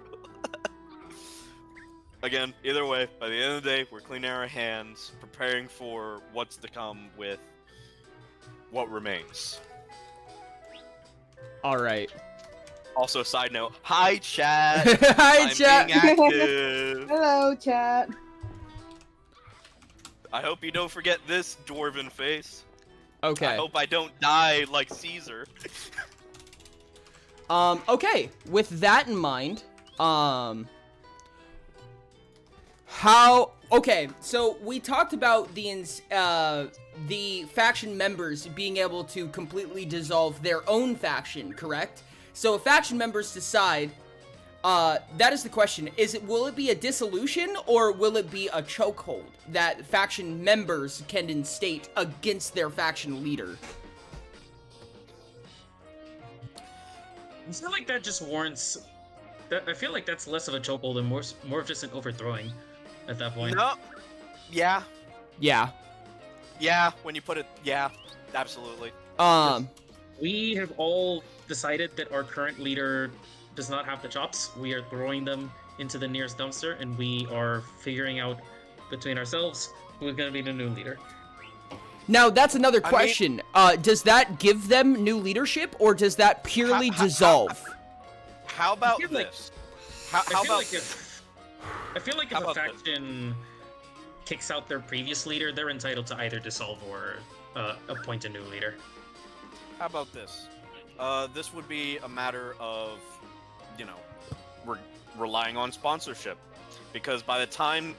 Again, either way, by the end of the day, we're cleaning our hands, preparing for what's to come with what remains. All right. Also, side note, hi chat. Hi, chat. Being active. Hello, chat. I hope you don't forget this dwarven face. Okay. I hope I don't die like Caesar. Okay. With that in mind, okay, so we talked about the faction members being able to completely dissolve their own faction, correct? So if faction members decide, that is the question. Will it be a dissolution or will it be a chokehold that faction members can instate against their faction leader? I feel like that just warrants. I feel like that's less of a chokehold and more of just an overthrowing at that point. No. Yeah. Yeah. Yeah. When you put it, yeah, absolutely. We have all decided that our current leader does not have the chops. We are throwing them into the nearest dumpster, and we are figuring out between ourselves who's going to be the new leader. Now, that's another question. Does that give them new leadership, or does that purely dissolve? How about I feel like- this? I How feel about like if a faction kicks out their previous leader, they're entitled to either dissolve or appoint a new leader. How about this? This would be a matter of, relying on sponsorship. Because by the time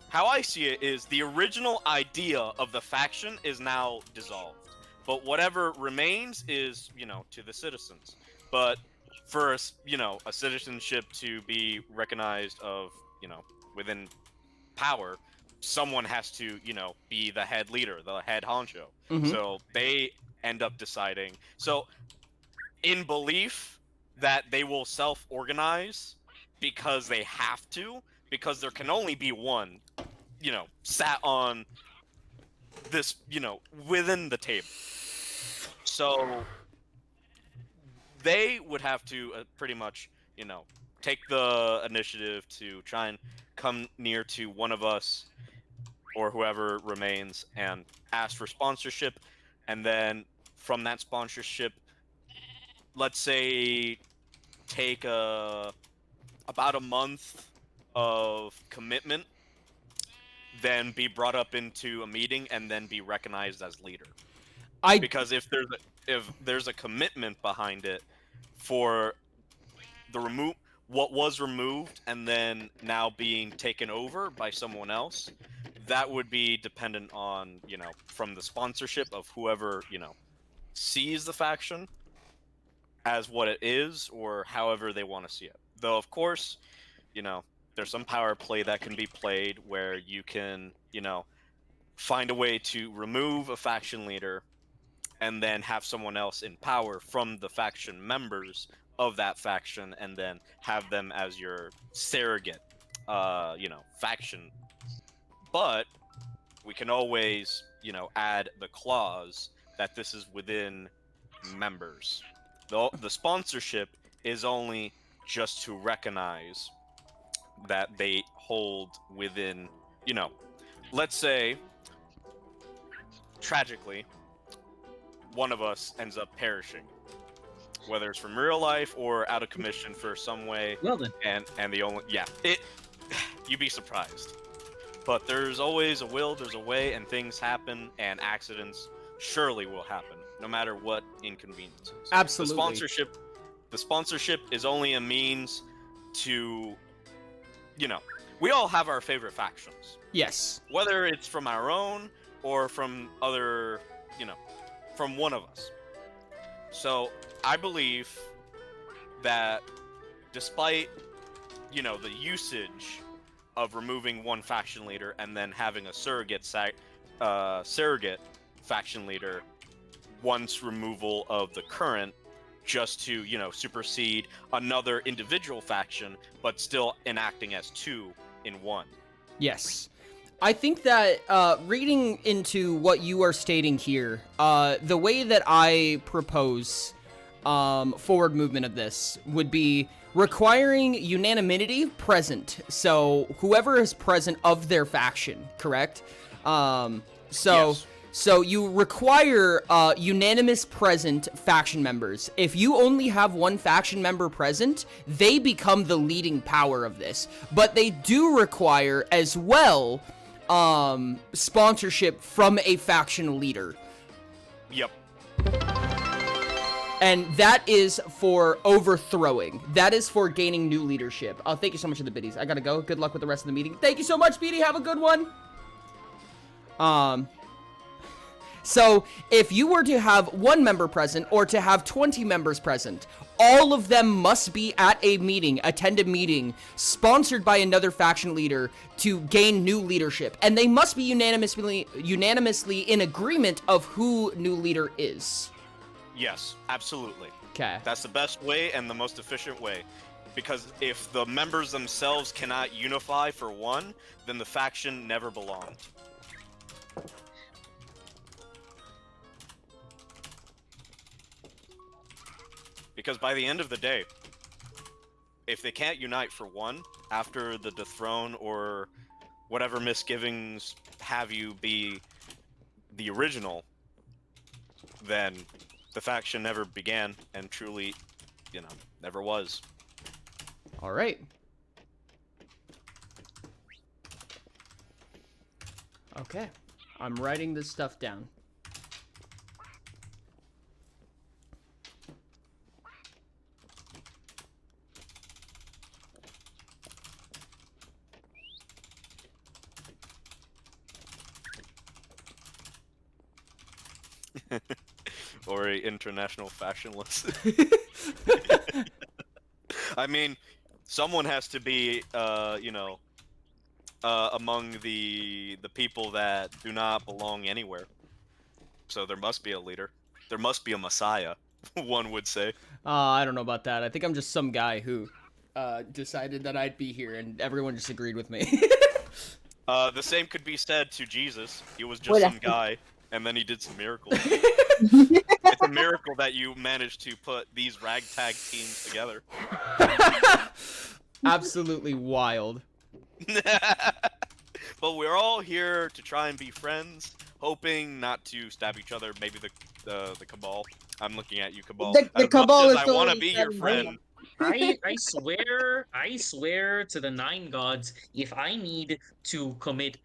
how I see it is the original idea of the faction is now dissolved. But whatever remains is, to the citizens. But for, a citizenship to be recognized of, within power, someone has to, be the head leader, the head honcho. Mhm. So they end up deciding. So in belief that they will self-organize because they have to, because there can only be one, sat on this, within the table. So they would have to pretty much, take the initiative to try and come near to one of us or whoever remains and ask for sponsorship. And then from that sponsorship, let's say take about a month of commitment, then be brought up into a meeting and then be recognized as leader. I Because if there's a commitment behind it for the what was removed and then now being taken over by someone else, that would be dependent on, from the sponsorship of whoever, sees the faction as what it is or however they want to see it. Though of course, there's some power play that can be played where you can, find a way to remove a faction leader and then have someone else in power from the faction members of that faction and then have them as your surrogate faction. But we can always, add the clause that this is within members. The sponsorship is only just to recognize that they hold within, let's say, tragically, one of us ends up perishing, whether it's from real life or out of commission for some way. Well then. And the only you'd be surprised. But there's always a will, there's a way, and things happen, and accidents surely will happen, no matter what inconveniences. Absolutely. The sponsorship is only a means to, we all have our favorite factions, yes. whether it's from our own or from other, from one of us. So I believe that despite, the usage of removing one faction leader and then having a surrogate faction leader once removal of the current, just to, supersede another individual faction, but still enacting as two in one. Yes. I think that reading into what you are stating here, the way that I propose forward movement of this would be requiring unanimity present. So whoever is present of their faction, correct? Yes. So you require unanimous present faction members. If you only have one faction member present, they become the leading power of this. But they do require as well sponsorship from a faction leader. Yep. And that is for overthrowing. That is for gaining new leadership. Oh, thank you so much for the biddies. I gotta go. Good luck with the rest of the meeting. Thank you so much, Beatty. Have a good one. So if you were to have one member present or to have 20 members present, all of them must be at a meeting, attend a meeting, sponsored by another faction leader to gain new leadership. And they must be unanimously in agreement of who new leader is. Yes, absolutely. Okay. That's the best way and the most efficient way. Because if the members themselves cannot unify for one, then the faction never belonged. Because by the end of the day, if they can't unite for one, after the dethrone or whatever misgivings have you be the original, then the faction never began and truly, never was. All right. Okay. I'm writing this stuff down. Or a international fashionless. I mean, someone has to be, among the people that do not belong anywhere. So there must be a leader. There must be a messiah, one would say. I don't know about that. I think I'm just some guy who decided that I'd be here, and everyone just agreed with me. The same could be said to Jesus. He was just some guy, and then he did some miracles. It's a miracle that you managed to put these ragtag teams together. Absolutely wild. But we're all here to try and be friends, hoping not to stab each other. Maybe the Cabal. I'm looking at you, Cabal. The Cabal is I want to be your friend. I swear to the 9 gods, if I need to commit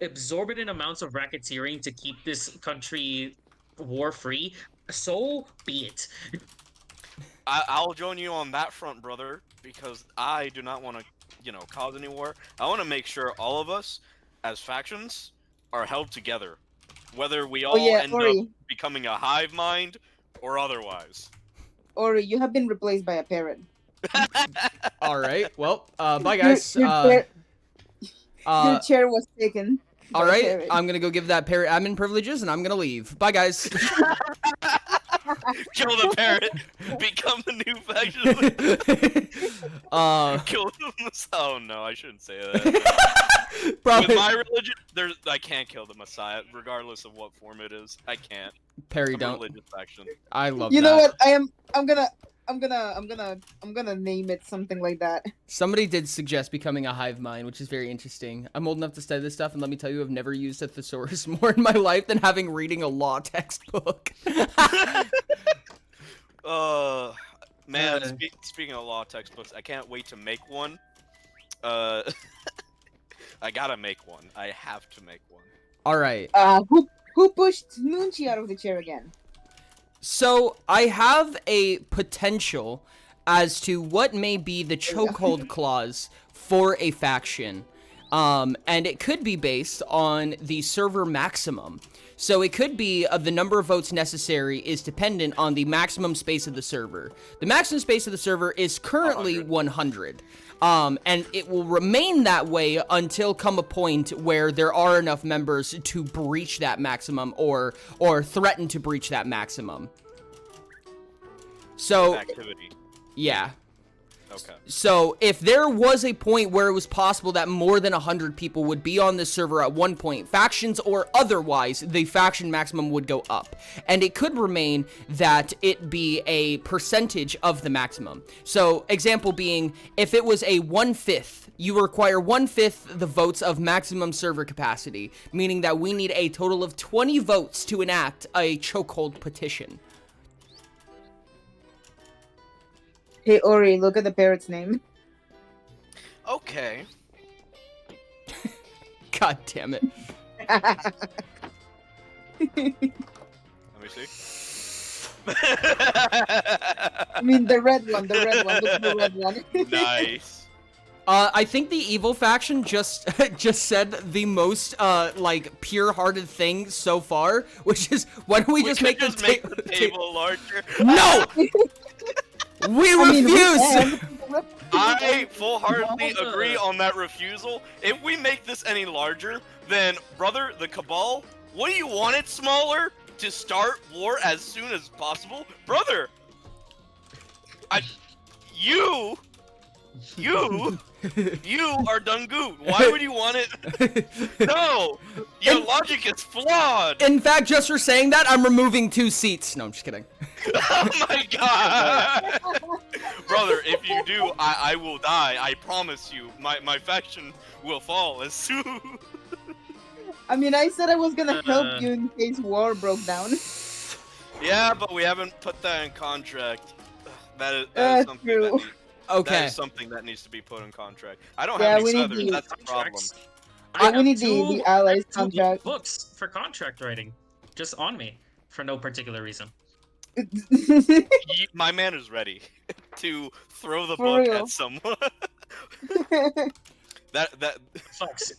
exorbitant amounts of racketeering to keep this country war-free, so be it. I'll join you on that front, brother, because I do not want to, cause any war. I want to make sure all of us, as factions, are held together, whether we all end up becoming a hive mind or otherwise. Ori, you have been replaced by a parrot. All right. Well, bye guys. Your chair was taken. All right. I'm gonna go give that parrot admin privileges, and I'm gonna leave. Bye guys. Kill the parrot. Become the new faction. Kill the Messiah. Oh no, I shouldn't say that. Probably. With my religion, I can't kill the Messiah, regardless of what form it is. I can't. Perry, I'm don't. a religious faction. I love. You that. know what? I'm gonna name it something like that. Somebody did suggest becoming a hive mind, which is very interesting. I'm old enough to study this stuff, and let me tell you, I've never used a thesaurus more in my life than having reading a law textbook. Man, speaking of law textbooks, I can't wait to make one. I gotta make one. I have to make one. All right. Who pushed Nunchi out of the chair again? So I have a potential as to what may be the chokehold clause for a faction. And it could be based on the server maximum. So it could be the number of votes necessary is dependent on the maximum space of the server. The maximum space of the server is currently 100. And it will remain that way until come a point where there are enough members to breach that maximum or threaten to breach that maximum. So, Activity. yeah. Okay. So, if there was a point where it was possible that more than 100 people would be on this server at one point, factions or otherwise, the faction maximum would go up. And it could remain that it be a percentage of the maximum. So, example being, if it was a 1/5, you require 1/5 the votes of maximum server capacity, meaning that we need a total of 20 votes to enact a chokehold petition. Hey Ori, look at the parrot's name. Okay. God damn it. Let me see. I mean the red one. Look at the red one. Nice. I think the evil faction just said the most like pure-hearted thing so far, which is why don't we just make the table larger? No. We refuse. I full-heartedly agree on that refusal. If we make this any larger, then brother, the Cabal, what do you want it smaller to start war as soon as possible, brother? You are Dungoot. Why would you want it? No, your logic is flawed. In fact, just for saying that, I'm removing 2 seats. No, I'm just kidding. Oh my god, brother! If you do, I will die. I promise you. My faction will fall as soon. I mean, I said I was gonna help you in case war broke down. Yeah, but we haven't put that in contract. That is something true. that is something that needs to be put in contract. I don't have any Southern. That's the problem. We need the allies contract. Books for contract writing, just on me for no particular reason. My man is ready to throw the For book real. at someone. that. Fox.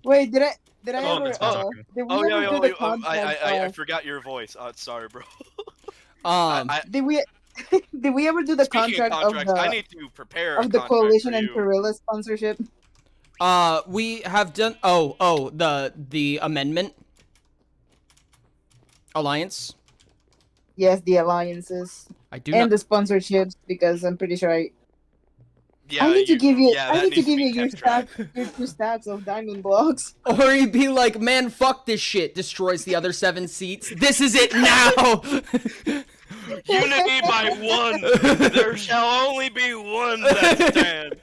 Wait, did I Oh, ever? that's what Did we ever do the contract? I forgot your voice. Sorry, bro. Did we ever do the Speaking contract of contracts, of I the need to prepare of the a contract coalition for and you. Perilla sponsorship? We have done. Oh, the amendment alliance. Yes, the alliances I do and not. the sponsorships, because I'm pretty sure I Yeah, need to give you. Yeah, I that need to needs to give be you your kept track. your 2 stacks of diamond blocks. Or he'd be like, man, fuck this shit. Destroys the other 7 seats. This is it now. Unity by one. There shall only be one that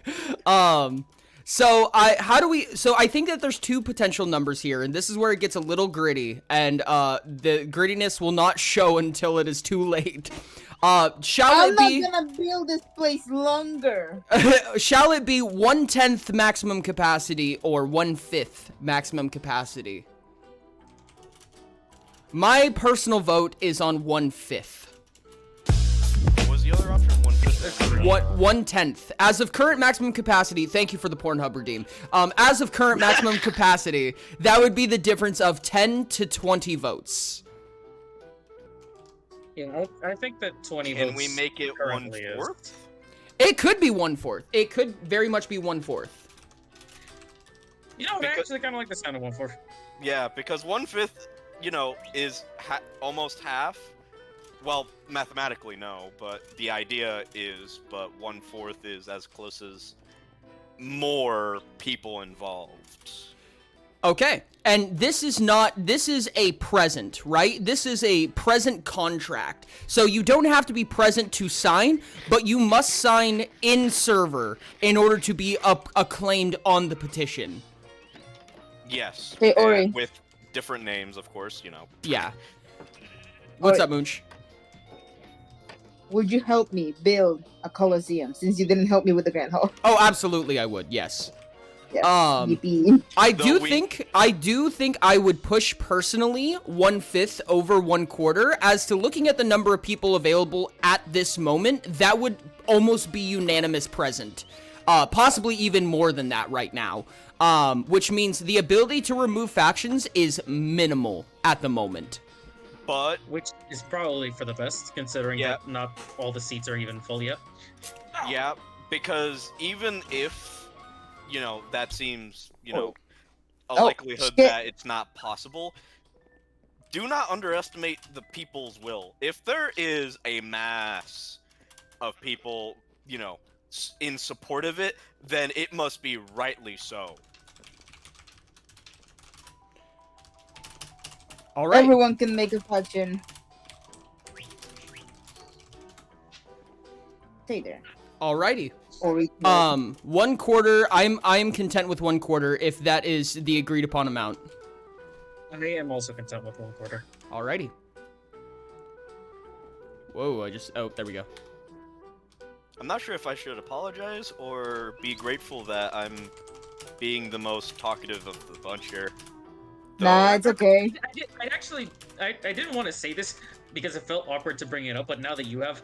stands. So I think that there's 2 potential numbers here, and this is where it gets a little gritty, and the grittiness will not show until it is too late. Shall I'm it be not gonna build this place longer. shall it be 1/10 maximum capacity or 1/5 maximum capacity? My personal vote is on 1/5. What was the other option? 1/5. What 1/10 as of current maximum capacity? Thank you for the Pornhub redeem. As of current maximum capacity, that would be the difference of 10 to 20 votes. Yeah, I think that 20 votes. Can we make it currently is. 1/4? It could be 1/4. It could very much be 1/4. You know, I Because- actually kind of like the sound of 1/4. Yeah, because 1/5, is almost half. Well, mathematically no, but the idea is, but 1/4 is as close as more people involved. Okay. And this is a present, right? This is a present contract. So you don't have to be present to sign, but you must sign in server in order to be acclaimed on the petition. Yes. Hey, Ori. With different names, of course, Yeah. What's Ori. up, Moonch? Would you help me build a coliseum since you didn't help me with the Grand Hall? Oh, absolutely I would. Yes. Yes. Um, Yippee. I Though do think I would push personally 1/5 over 1/4. As to looking at the number of people available at this moment, that would almost be unanimous present. Possibly even more than that right now. Which means the ability to remove factions is minimal at the moment. But Which is probably for the best, considering Yeah. that not all the seats are even full yet. yeah, because even if that seems a Oh, likelihood shit. that it's not possible, do not underestimate the people's will. If there is a mass of people in support of it, then it must be rightly so. All right. Everyone can make a faction. Stay there. Alrighty. Or we can 1/4. I'm content with 1/4 if that is the agreed upon amount. I am also content with 1/4. Alrighty. Whoa, oh, there we go. I'm not sure if I should apologize or be grateful that I'm being the most talkative of the bunch here. Nah, it's okay. I didn't want to say this because it felt awkward to bring it up, but now that you have,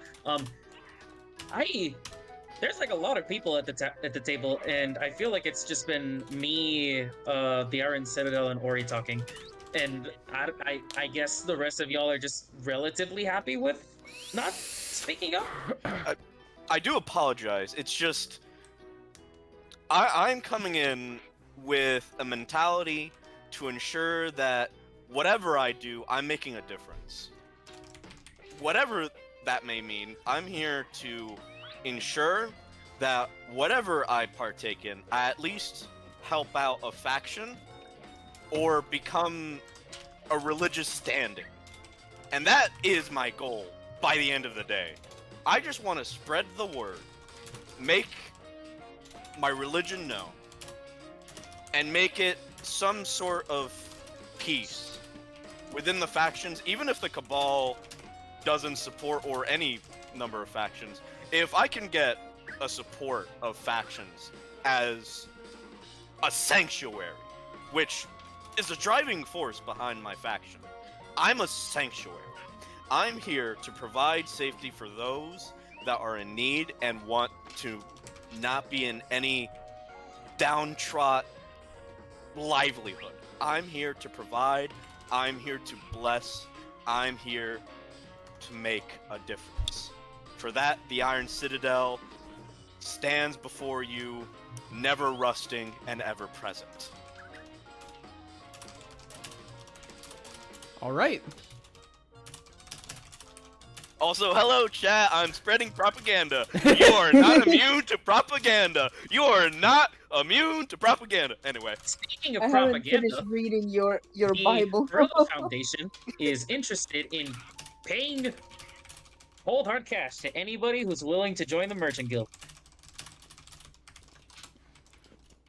there's like a lot of people at the table, and I feel like it's just been me, the Iron Citadel, and Ori talking, and I guess the rest of y'all are just relatively happy with not speaking up. I do apologize. It's just I'm coming in with a mentality to ensure that whatever I do, I'm making a difference. Whatever that may mean, I'm here to ensure that whatever I partake in, I at least help out a faction or become a religious standing. And that is my goal by the end of the day. I just want to spread the word, make my religion known, and make it some sort of peace within the factions, even if the Cabal doesn't support, or any number of factions. If I can get a support of factions as a sanctuary, which is the driving force behind my faction. I'm a sanctuary. I'm here to provide safety for those that are in need and want to not be in any downtrodden livelihood. I'm here to provide. I'm here to bless. I'm here to make a difference. For that, the Iron Citadel stands before you, never rusting and ever present. All right. Also, hello chat, I'm spreading propaganda. You are not immune to propaganda. You are not immune to propaganda. Anyway. Speaking of I haven't finished propaganda, reading your the Bible. Gorilla Foundation is interested in paying cold hard cash to anybody who's willing to join the Merchant Guild.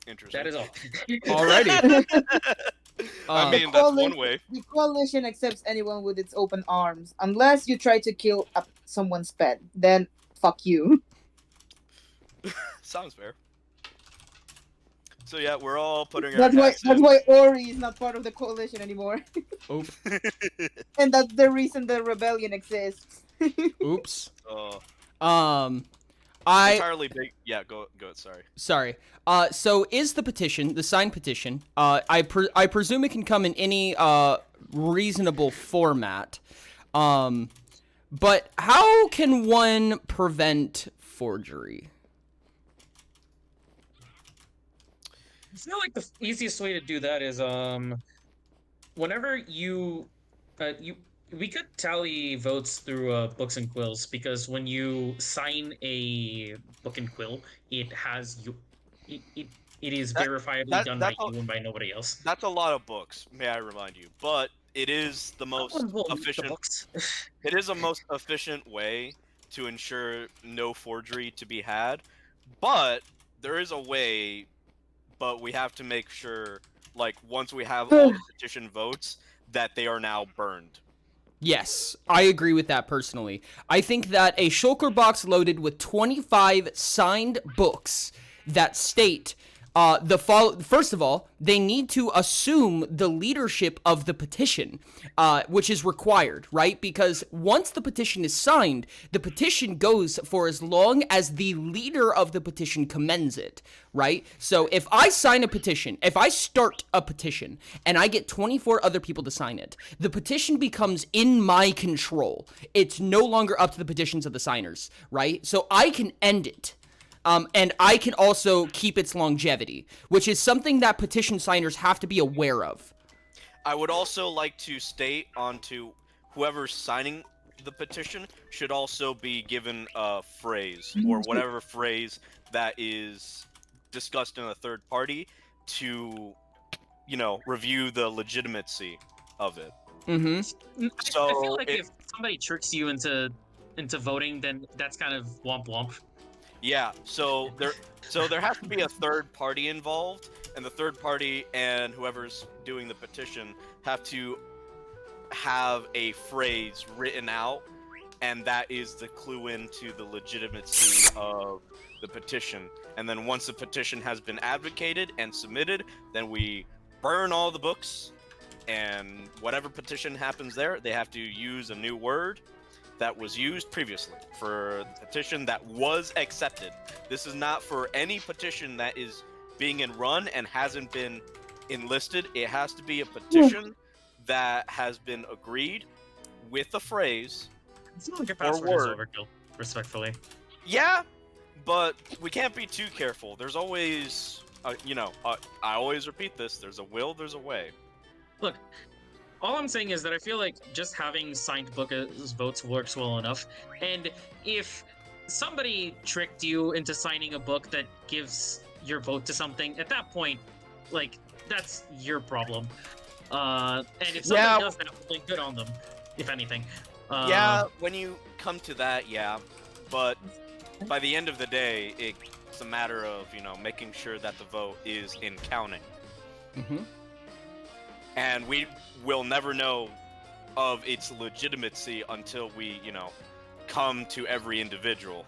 Interesting. That is all. Alrighty. I mean, The that's one way. The coalition accepts anyone with its open arms, unless you try to kill someone's pet. Then, fuck you. Sounds fair. So yeah, we're all putting our That's why. hats That's in. why Ori is not part of the coalition anymore, Oops. and that's the reason the rebellion exists. Oops. Uh, I entirely big. Yeah, go. Sorry. sorry. So is the petition, the signed petition? I presume it can come in any reasonable format. But how can one prevent forgery? I feel like the easiest way to do that is whenever we could tally votes through books and quills, because when you sign a book and quill, it has you it is verifiably done by you and by nobody else. That's a lot of books, may I remind you. But it is the most efficient. It is a most efficient way to ensure no forgery to be had. But there is a way. But we have to make sure, like, once we have all the petition votes, that they are now burned. Yes, I agree with that personally. I think that a shulker box loaded with 25 signed books that state first of all, they need to assume the leadership of the petition, which is required, right? Because once the petition is signed, the petition goes for as long as the leader of the petition commends it, right? So if I sign a petition, if I start a petition and I get 24 other people to sign it, the petition becomes in my control. It's no longer up to the petitions of the signers, right? So I can end it. And I can also keep its longevity, which is something that petition signers have to be aware of. I would also like to state onto whoever's signing the petition should also be given a phrase, or whatever phrase that is discussed in a third party to, review the legitimacy of it. Mm-hmm. So I feel like if somebody tricks you into voting, then that's kind of womp womp. Yeah, so there has to be a third party involved, and the third party and whoever's doing the petition have to have a phrase written out, and that is the clue into the legitimacy of the petition. And then once the petition has been advocated and submitted, then we burn all the books, and whatever petition happens there, they have to use a new word that was used previously for the petition that was accepted. This is not for any petition that is being run and hasn't been enlisted. It has to be a petition that has been agreed with a phrase. It's not like your password is overkill, respectfully. Yeah, but we can't be too careful. There's always, I always repeat this, there's a will, there's a way. Look, all I'm saying is that I feel like just having signed book as votes works well enough. And if somebody tricked you into signing a book that gives your vote to something, at that point, like, that's your problem. And if somebody does that, well, good on them, if anything. Yeah, when you come to that, yeah. But by the end of the day, it's a matter of, making sure that the vote is in counting. Mm-hmm. And we will never know of its legitimacy until we, come to every individual.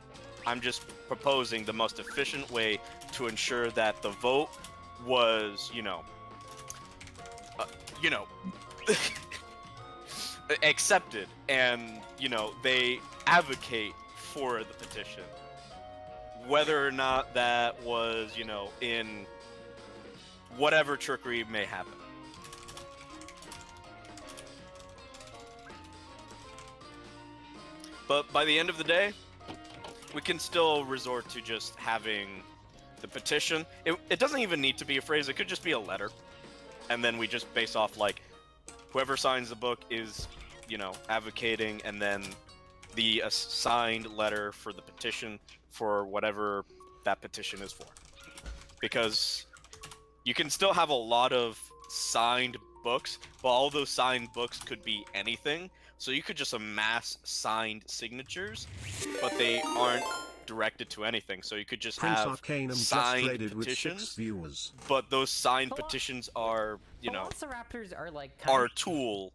I'm just proposing the most efficient way to ensure that the vote was, accepted, and, they advocate for the petition. Whether or not that was, in whatever trickery may happen. But by the end of the day, we can still resort to just having the petition. It doesn't even need to be a phrase. It could just be a letter, and then we just base off like whoever signs the book is, advocating, and then the assigned letter for the petition for whatever that petition is for. Because you can still have a lot of signed books, but all those signed books could be anything. So you could just amass signed signatures, but they aren't directed to anything. So you could just Prince have Arcanum just signed raided with 6 petitions, viewers. but those signed petitions are, Velociraptors are like are a tool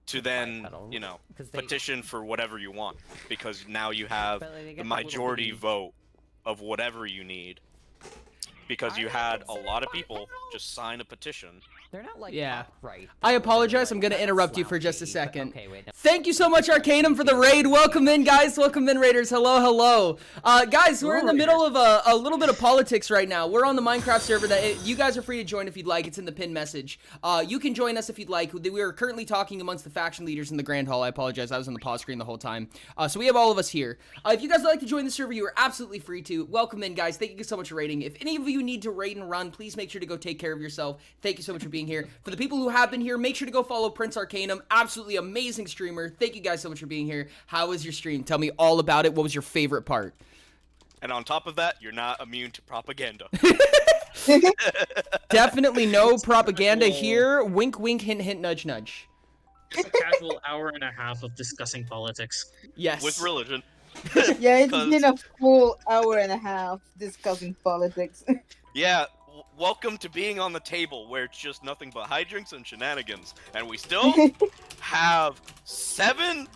to then, bipedal, 'cause they- petition for whatever you want, because now you have But, like, they the get that majority little vote of whatever you need, because you had a lot of people just sign a petition. They're not like Yeah. right. I apologize. I'm going to interrupt you for just a slouchy, but second. okay, wait, no. Thank you so much, Arcanum, for the raid. Welcome in, guys. Welcome in, Raiders. Hello, hello. Guys, we're in the middle of a little bit of politics right now. We're on the Minecraft server. You guys are free to join if you'd like. It's in the pinned message. You can join us if you'd like. We are currently talking amongst the faction leaders in the Grand Hall. I apologize. I was on the pause screen the whole time. So we have all of us here. If you guys would like to join the server, you are absolutely free to. Welcome in, guys. Thank you so much for raiding. If any of you need to raid and run, please make sure to go take care of yourself. Thank you so much for being here. For the people who have been here, make sure to go follow Prince Arcanum. Absolutely amazing streamer. Thank you guys so much for being here. How was your stream? Tell me all about it. What was your favorite part? And on top of that, you're not immune to propaganda. Definitely no propaganda here. Wink, wink, hint, hint, nudge, nudge. Just a casual hour and a half of discussing politics. Yes. With religion. Yeah, it's 'Cause- been a full hour and a half discussing politics. Yeah, welcome to being on the table where it's just nothing but hijinks and shenanigans. And we still have 7,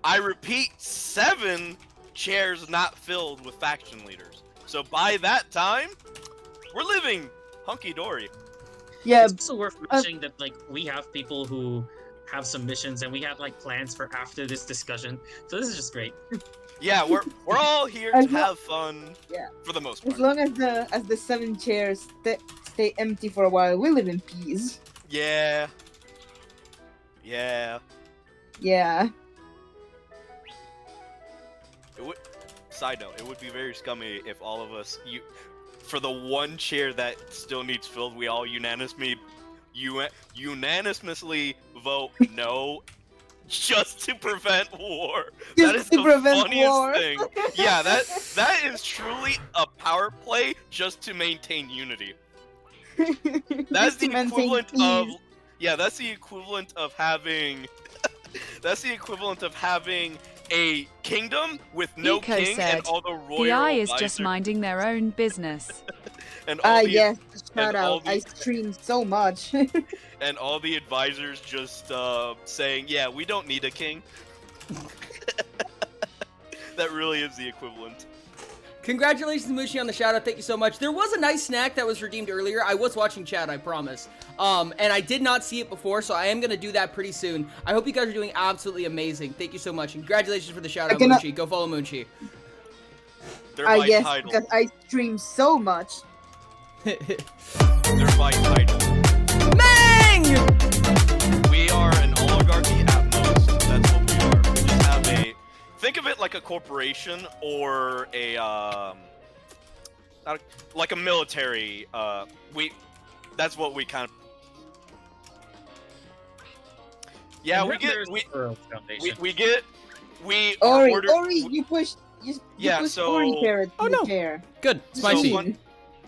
I repeat, 7 chairs not filled with faction leaders. So by that time, we're living hunky-dory. Yeah, It's also worth mentioning that like we have people who have submissions and we have like plans for after this discussion. So this is just great. Yeah, we're all here As to lo- have fun, Yeah. for the most as part. long as the 7 chairs stay empty for a while, we live in peace. Yeah. Yeah. Yeah. It would, side note, it would be very scummy if all of us, for the one chair that still needs filled, we all unanimously vote no, just to prevent war. That is Just to the prevent funniest war. thing. Yeah, that is truly a power play just to maintain unity. That's Just the to maintain equivalent of, peace. yeah, that's the equivalent of having, that's the equivalent of having a kingdom with no Eco king said, and all the royal The eye is just advisors- minding their own business. and all the Yes, shout all out. the- I stream so much. and all the advisors just saying, yeah, we don't need a king. That really is the equivalent. Congratulations, Mushi, on the shout out. Thank you so much. There was a nice snack that was redeemed earlier. I was watching chat, I promise. And I did not see it before, so I am going to do that pretty soon. I hope you guys are doing absolutely amazing. Thank you so much. And congratulations for the shout out, cannot- Mushi. Go follow Mushi. They're by Yes, title. because I stream so much. They're by title. Mang! We are an oligarchy at most. That's what we are. We just have a. Think of it like a corporation or a like a military. That's what we kind of. Yeah, And we then get there's we the Earth Foundation. we Ori, ordered. Ori, you push Yeah, push so- Ori carrot Oh, in the no. chair. Good. Spicy. So,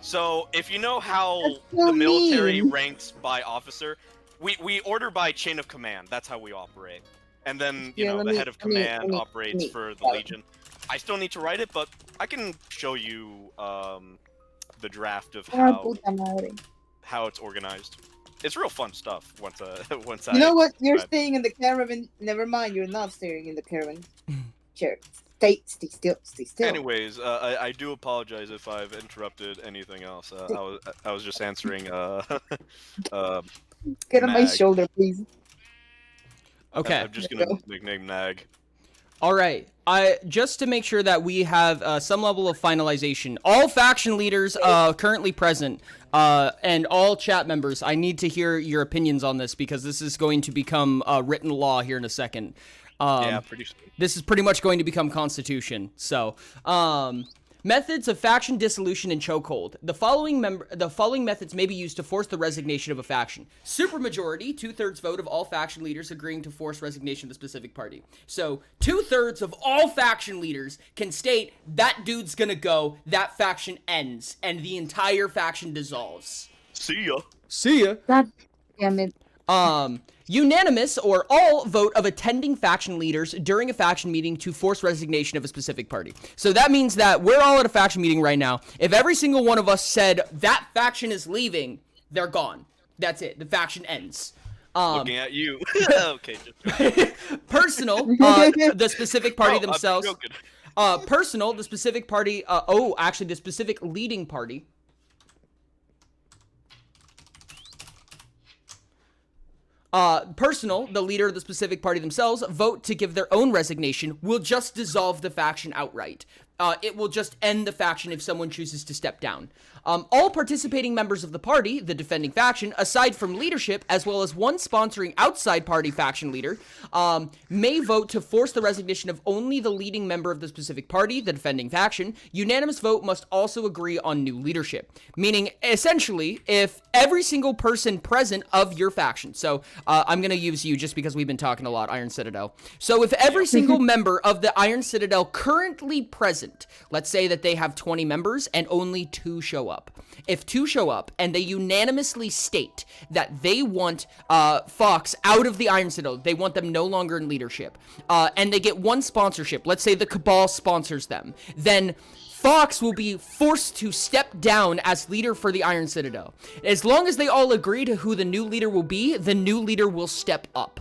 so if you know how That's so the military mean. ranks by officer, we order by chain of command. That's how we operate. And then Yeah, let the me- head of let me- command let me- operates let me- for the got it. legion. I still need to write it, but I can show you the draft of Ah, how puta madre. it's organized. It's real fun stuff. Once I You know what? You're Right. staying in the caravan. Never mind, you're not staying in the caravan. Chair. Stay still. Stay still. Anyways, I do apologize if I've interrupted anything else. I was just answering Get on my Mag. shoulder, please. Okay. I'm just gonna nickname Nag. All right. Just to make sure that we have some level of finalization, all faction leaders currently present and all chat members, I need to hear your opinions on this because this is going to become written law here in a second. Yeah, pretty soon. This is pretty much going to become constitution. So, methods of faction dissolution and chokehold. The following methods may be used to force the resignation of a faction. Supermajority, 2/3 vote of all faction leaders agreeing to force resignation of the specific party. So 2/3 of all faction leaders can state that dude's gonna go, that faction ends, and the entire faction dissolves. See ya. See ya. God damn it. Unanimous or all vote of attending faction leaders during a faction meeting to force resignation of a specific party. So that means that we're all at a faction meeting right now. If every single one of us said that faction is leaving, they're gone. That's it. The faction ends. Looking at you. Okay. Personal, the specific party Oh, I'm themselves. joking. Personal, the specific party. Actually, the specific leading party. Personal, the leader of the specific party themselves, vote to give their own resignation, will just dissolve the faction outright. It will just end the faction if someone chooses to step down. All participating members of the party, the defending faction, aside from leadership, as well as one sponsoring outside party faction leader, may vote to force the resignation of only the leading member of the specific party, the defending faction. Unanimous vote must also agree on new leadership. Meaning, essentially, if every single person present of your faction, so I'm going to use you just because we've been talking a lot, Iron Citadel. So if every single member of the Iron Citadel currently present, let's say that they have 20 members and only 2 show up. If 2 show up and they unanimously state that they want Fox out of the Iron Citadel, they want them no longer in leadership, and they get 1 sponsorship, let's say the Cabal sponsors them, then Fox will be forced to step down as leader for the Iron Citadel. As long as they all agree to who the new leader will be, the new leader will step up.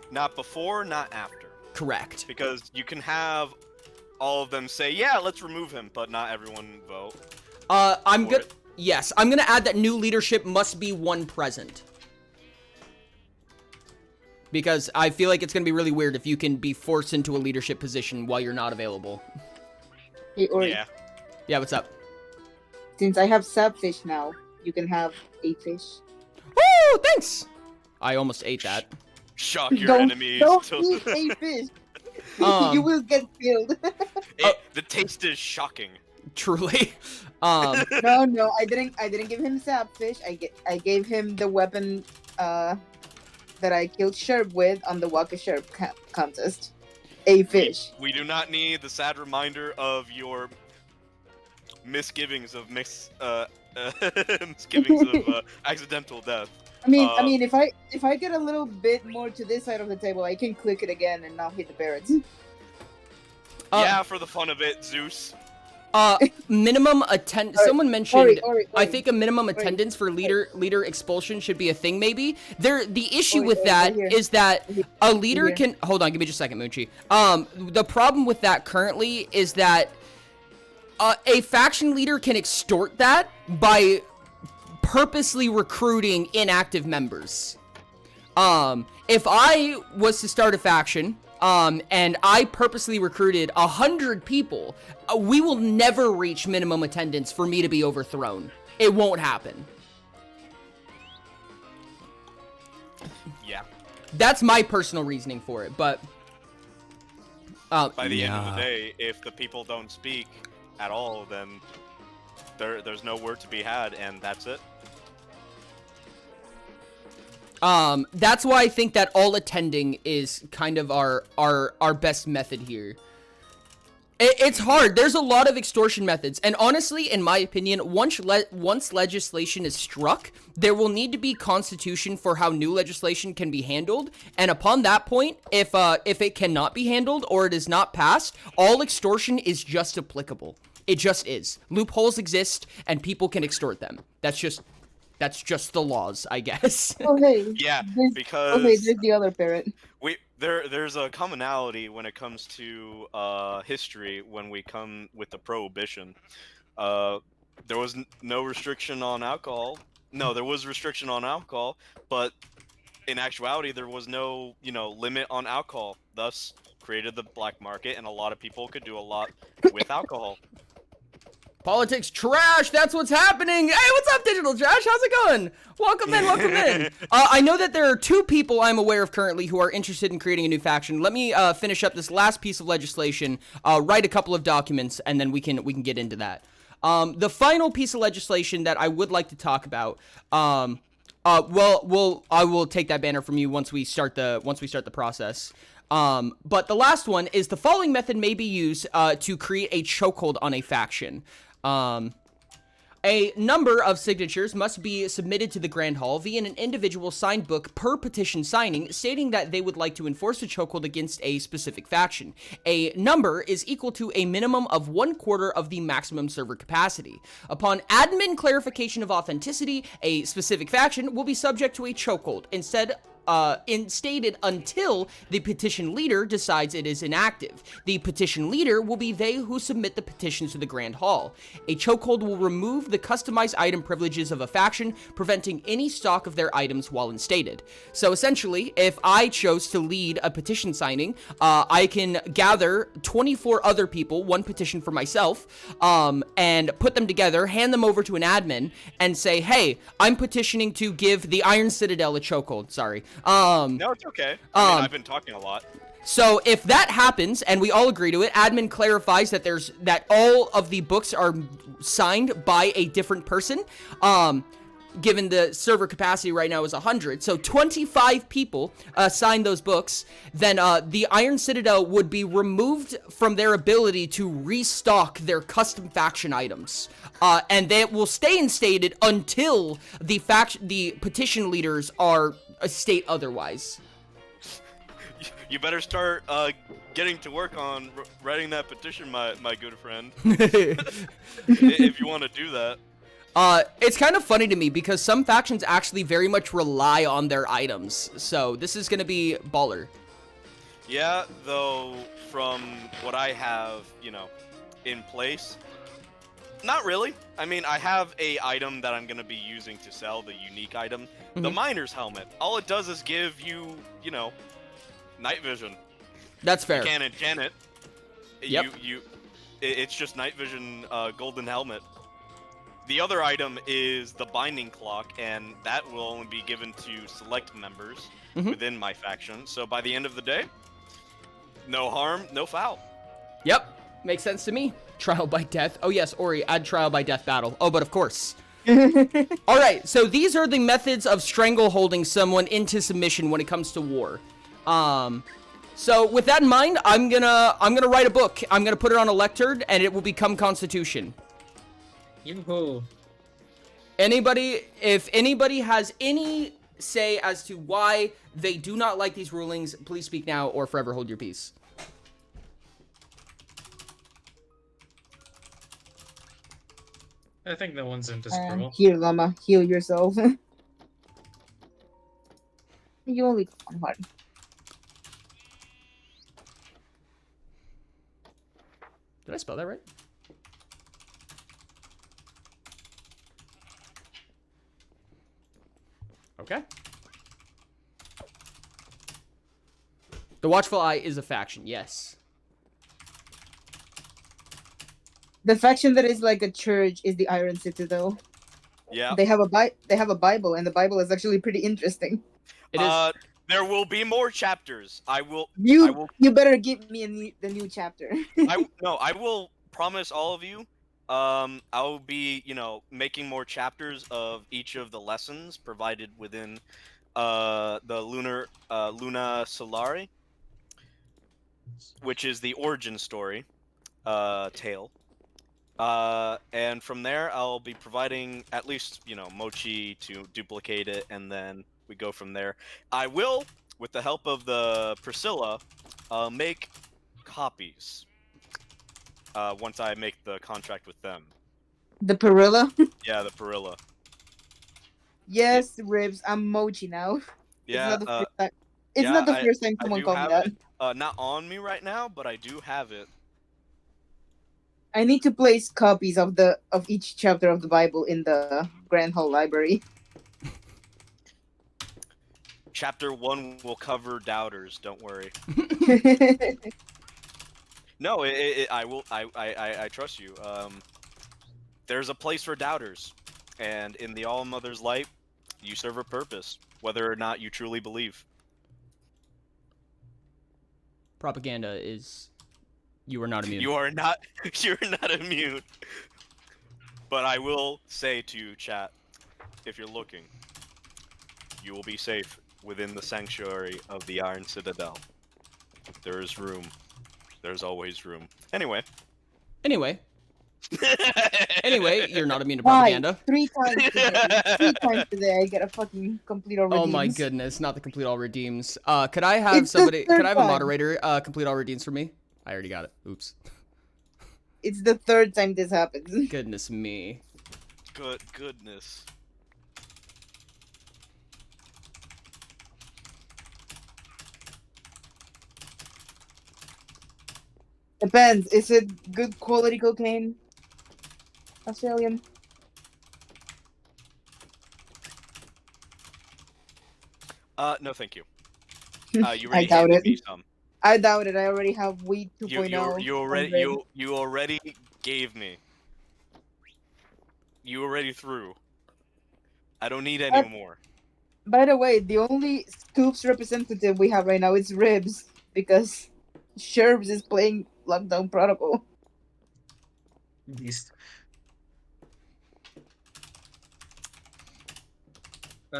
Not before, not after. Correct. Because you can have all of them say, yeah, let's remove him, but not everyone vote. I'm gonna add that new leadership must be 1 present. Because I feel like it's gonna be really weird if you can be forced into a leadership position while you're not available. Hey, Ori, Yeah. Yeah, what's up? since I have Sabfish now, you can have a fish. Woo! Thanks! I almost ate that. Shock your don't enemies. don't till- eat a fish. Um, You will get killed. The taste is shocking. Truly. No, I didn't give him Sabfish. I gave him the weapon that I killed Sherb with on the Waka Sherb contest. A fish. We do not need the sad reminder of your misgivings of accidental death. I mean, if I get a little bit more to this side of the table, I can click it again and not hit the barrels. Yeah, for the fun of it, Zeus. Minimum someone mentioned, Ori. I think a minimum attendance for leader expulsion should be a thing, maybe. The issue with that is that a leader can... Hold on, give me just a second, Moochie. The problem with that currently is that a faction leader can extort that by purposely recruiting inactive members. If I was to start a faction... and I purposely recruited 100 people, we will never reach minimum attendance for me to be overthrown. It won't happen. Yeah. That's my personal reasoning for it, but... By the end of the day, if the people don't speak at all, then there's no word to be had, and that's it. That's why I think that all attending is kind of our best method here. It's hard. There's a lot of extortion methods, and honestly, in my opinion, once legislation is struck, there will need to be constitution for how new legislation can be handled, and upon that point, if it cannot be handled or it is not passed, all extortion is just applicable. It just is. Loopholes exist, and people can extort them. That's just the laws, I guess. Okay. Yeah, because Okay, there's the other parrot. there's a commonality when it comes to history when we come with the prohibition. There was no restriction on alcohol. No, there was restriction on alcohol, but in actuality there was no, limit on alcohol. Thus created the black market, and a lot of people could do a lot with alcohol. Politics trash, that's what's happening. Hey, what's up, Digital Trash? How's it going? Welcome in, welcome in. I know that there are 2 people I'm aware of currently who are interested in creating a new faction. Let me finish up this last piece of legislation, write a couple of documents, and then we can get into that. The final piece of legislation that I would like to talk about, I will take that banner from you once we start the process. But the last one is the following method may be used to create a chokehold on a faction. A number of signatures must be submitted to the Grand Hall via an individual signed book per petition signing, stating that they would like to enforce a chokehold against a specific faction. A number is equal to a minimum of 1/4 of the maximum server capacity. Upon admin clarification of authenticity, a specific faction will be subject to a chokehold, instated until the petition leader decides it is inactive. The petition leader will be they who submit the petitions to the Grand Hall. A chokehold will remove the customized item privileges of a faction, preventing any stock of their items while instated. So essentially, if I chose to lead a petition signing, I can gather 24 other people, 1 petition for myself, and put them together, hand them over to an admin, and say, hey, I'm petitioning to give the Iron Citadel a chokehold. Sorry. No, it's okay. I mean, I've been talking a lot. So if that happens and we all agree to it, admin clarifies that all of the books are signed by a different person. Given the server capacity right now is 100, so 25 people sign those books, then the Iron Citadel would be removed from their ability to restock their custom faction items, and they will stay instated until the petition leaders are state otherwise. You better start getting to work on writing that petition, my good friend. If you want to do that. It's kind of funny to me because some factions actually very much rely on their items, so this is gonna be baller. Yeah, though, from what I have, in place, not really. I mean, I have a item that I'm gonna be using to sell, the unique item, the Miner's Helmet. All it does is give you, night vision. That's fair. You can't enchant it. Yep. It's just night vision, golden helmet. The other item is the Binding Clock, and that will only be given to select members within my faction. So by the end of the day, no harm, no foul. Yep, makes sense to me. Trial by death. Oh yes, Ori, add trial by death battle. Oh, but of course. All right, so these are the methods of strangleholding someone into submission when it comes to war. So with that in mind, I'm gonna write a book. I'm gonna put it on a lectern, and it will become Constitution. Yoo-hoo. If anybody has any say as to why they do not like these rulings, please speak now or forever hold your peace. I think no one's in disapproval. Here, Llama, heal yourself. You only got 1 heart. Did I spell that right? Okay. The Watchful Eye is a faction, yes. The faction that is like a church is the Iron Citadel. Yeah. They have a Bible, and the Bible is actually pretty interesting. It is. There will be more chapters. I will You better give me the new chapter. I will promise all of you. I will be, making more chapters of each of the lessons provided within the Luna Solari, which is the origin story tale. And from there, I'll be providing at least, Mochi to duplicate it, and then we go from there. I will, with the help of the Priscilla, make copies. Once I make the contract with them. The Perilla? Yeah, the Perilla. Yes, Ribs, I'm Mochi now. Yeah, It's not the first time someone called me that. Not on me right now, but I do have it. I need to place copies of each chapter of the Bible in the Grand Hall Library. Chapter 1 will cover doubters. Don't worry. No, I will. I trust you. there's a place for doubters, and in the All Mother's light, you serve a purpose, whether or not you truly believe. Propaganda is... You are not immune. You are not. You're not immune. But I will say to chat, if you're looking, you will be safe within the sanctuary of the Iron Citadel. There is room. There's always room. Anyway. Anyway, you're not immune to Why? propaganda. 3 times today. 3 times today I get a fucking complete all redeems. Oh my goodness, not the complete all redeems. Could I have It's the somebody? Could third I have a time. moderator complete all redeems for me? I already got it. Oops. It's the 3rd time this happens. Goodness me. Goodness. Depends. Is it good quality cocaine? Australian? No, thank you. You I already doubt handed it. me some. I doubt it. I already have weed 2.0. You already gave me. You already threw. I don't need any more. By the way, the only Scoops representative we have right now is Ribs, because Sherbs is playing Lockdown Protocol. Beast.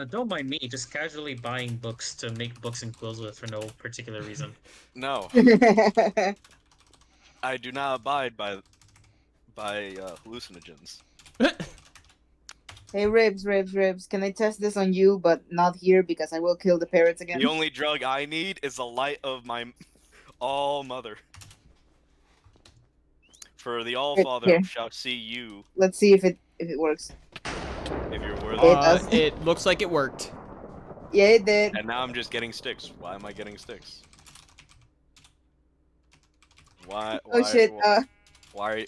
Don't mind me, just casually buying books to make books and quills with for no particular reason. No, I do not abide by hallucinogens. Hey, Ribs, can I test this on you, but not here because I will kill the parrots again? The only drug I need is the light of my All Mother. For the All Father Here. shall see you Let's see if it works. if you're worthy. It does. It looks like it worked. Yeah, it did. And now I'm just getting sticks. Why am I getting sticks? Why? Oh shit. Why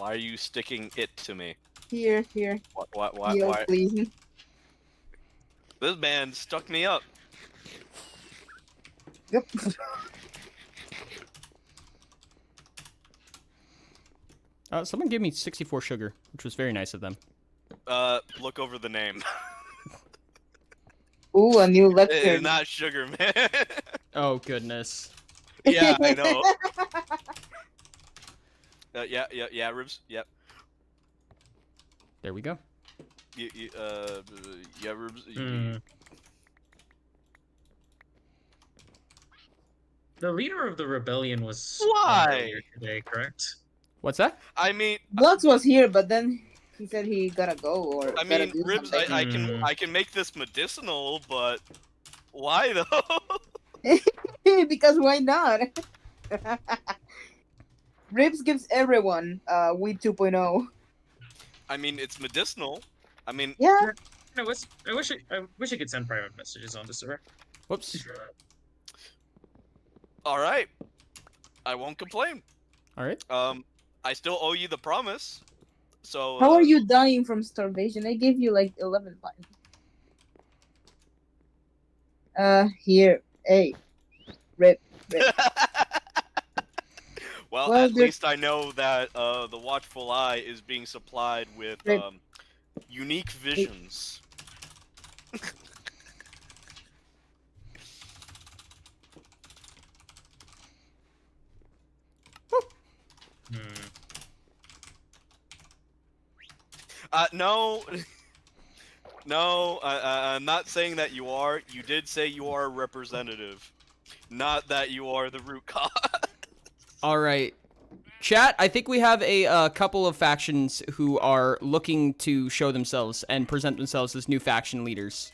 are you sticking it to me? Here. Why? Heal, Why? please. This man stuck me up. Yep. Someone gave me 64 sugar, which was very nice of them. Look over the name. Ooh, a new It's lecture. not sugar, man. Oh goodness. Yeah, I know. Yeah, Ribs. Yep. There we go. Yeah, Ribs. The leader of the rebellion was Why? earlier today, correct? What's that? I mean, Bloods was here, but then he said he gotta go or I gotta mean, do Ribs. something. I can make this medicinal, but why though? Because why not? Ribs gives everyone weed 2.0. I mean, it's medicinal. I mean, Yeah. I wish I could send private messages on this server. Whoops. all right. I won't complain. All right. I still owe you the promise. So. How are you dying from starvation? I gave you like 11 pints. Here. Hey. Rip. Well, at least I know that the Watchful Eye is being supplied with unique visions. No. No, I'm not saying that you are. You did say you are a representative. Not that you are the root cause. All right. Chat, I think we have a couple of factions who are looking to show themselves and present themselves as new faction leaders.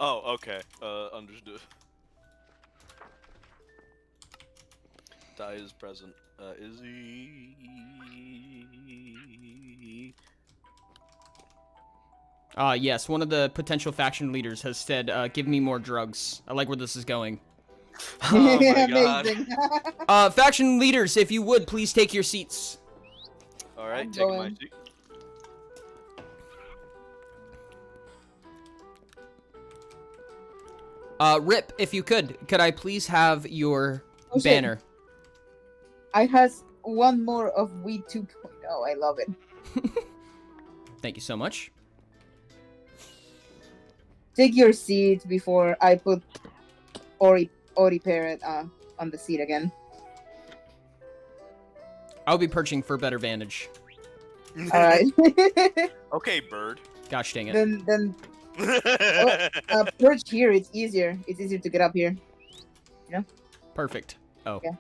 Oh, okay. Understood. Dai is present. Is he? Yes, one of the potential faction leaders has said, give me more drugs. I like where this is going. Oh my god. Amazing. Faction leaders, if you would, please take your seats. Alright, I'm taking my going. seat. Rip, if you could I please have your Oh, shit. banner? I has one more of weed 2.0. I love it. Thank you so much. Take your seat before I put Ori Parrot on the seat again. I'll be perching for better vantage. All right. Okay, bird. Gosh dang it. then perch here. It's easier. It's easier to get up here. Perfect. Oh, Yeah.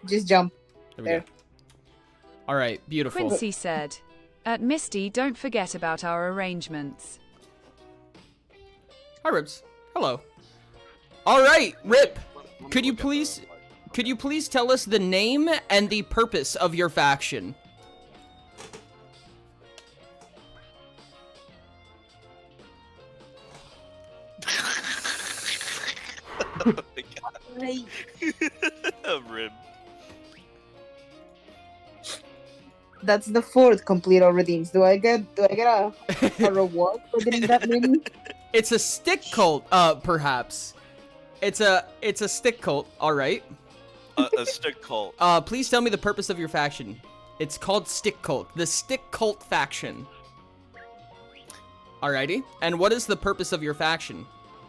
Just jump. there we there. go. All right, beautiful. Quincy said, "At Misty, don't forget about our arrangements." Hi, Ribs. Hello. All right, Rip. Could you please tell us the name and the purpose of your faction? Oh my god. A rib. That's the fourth complete or redeems. Do I get a reward for getting that many? It's a stick cult, perhaps. It's a stick cult. All right. A stick cult. Please tell me the purpose of your faction. It's called Stick Cult. The Stick Cult faction. Alrighty. And what is the purpose of your faction?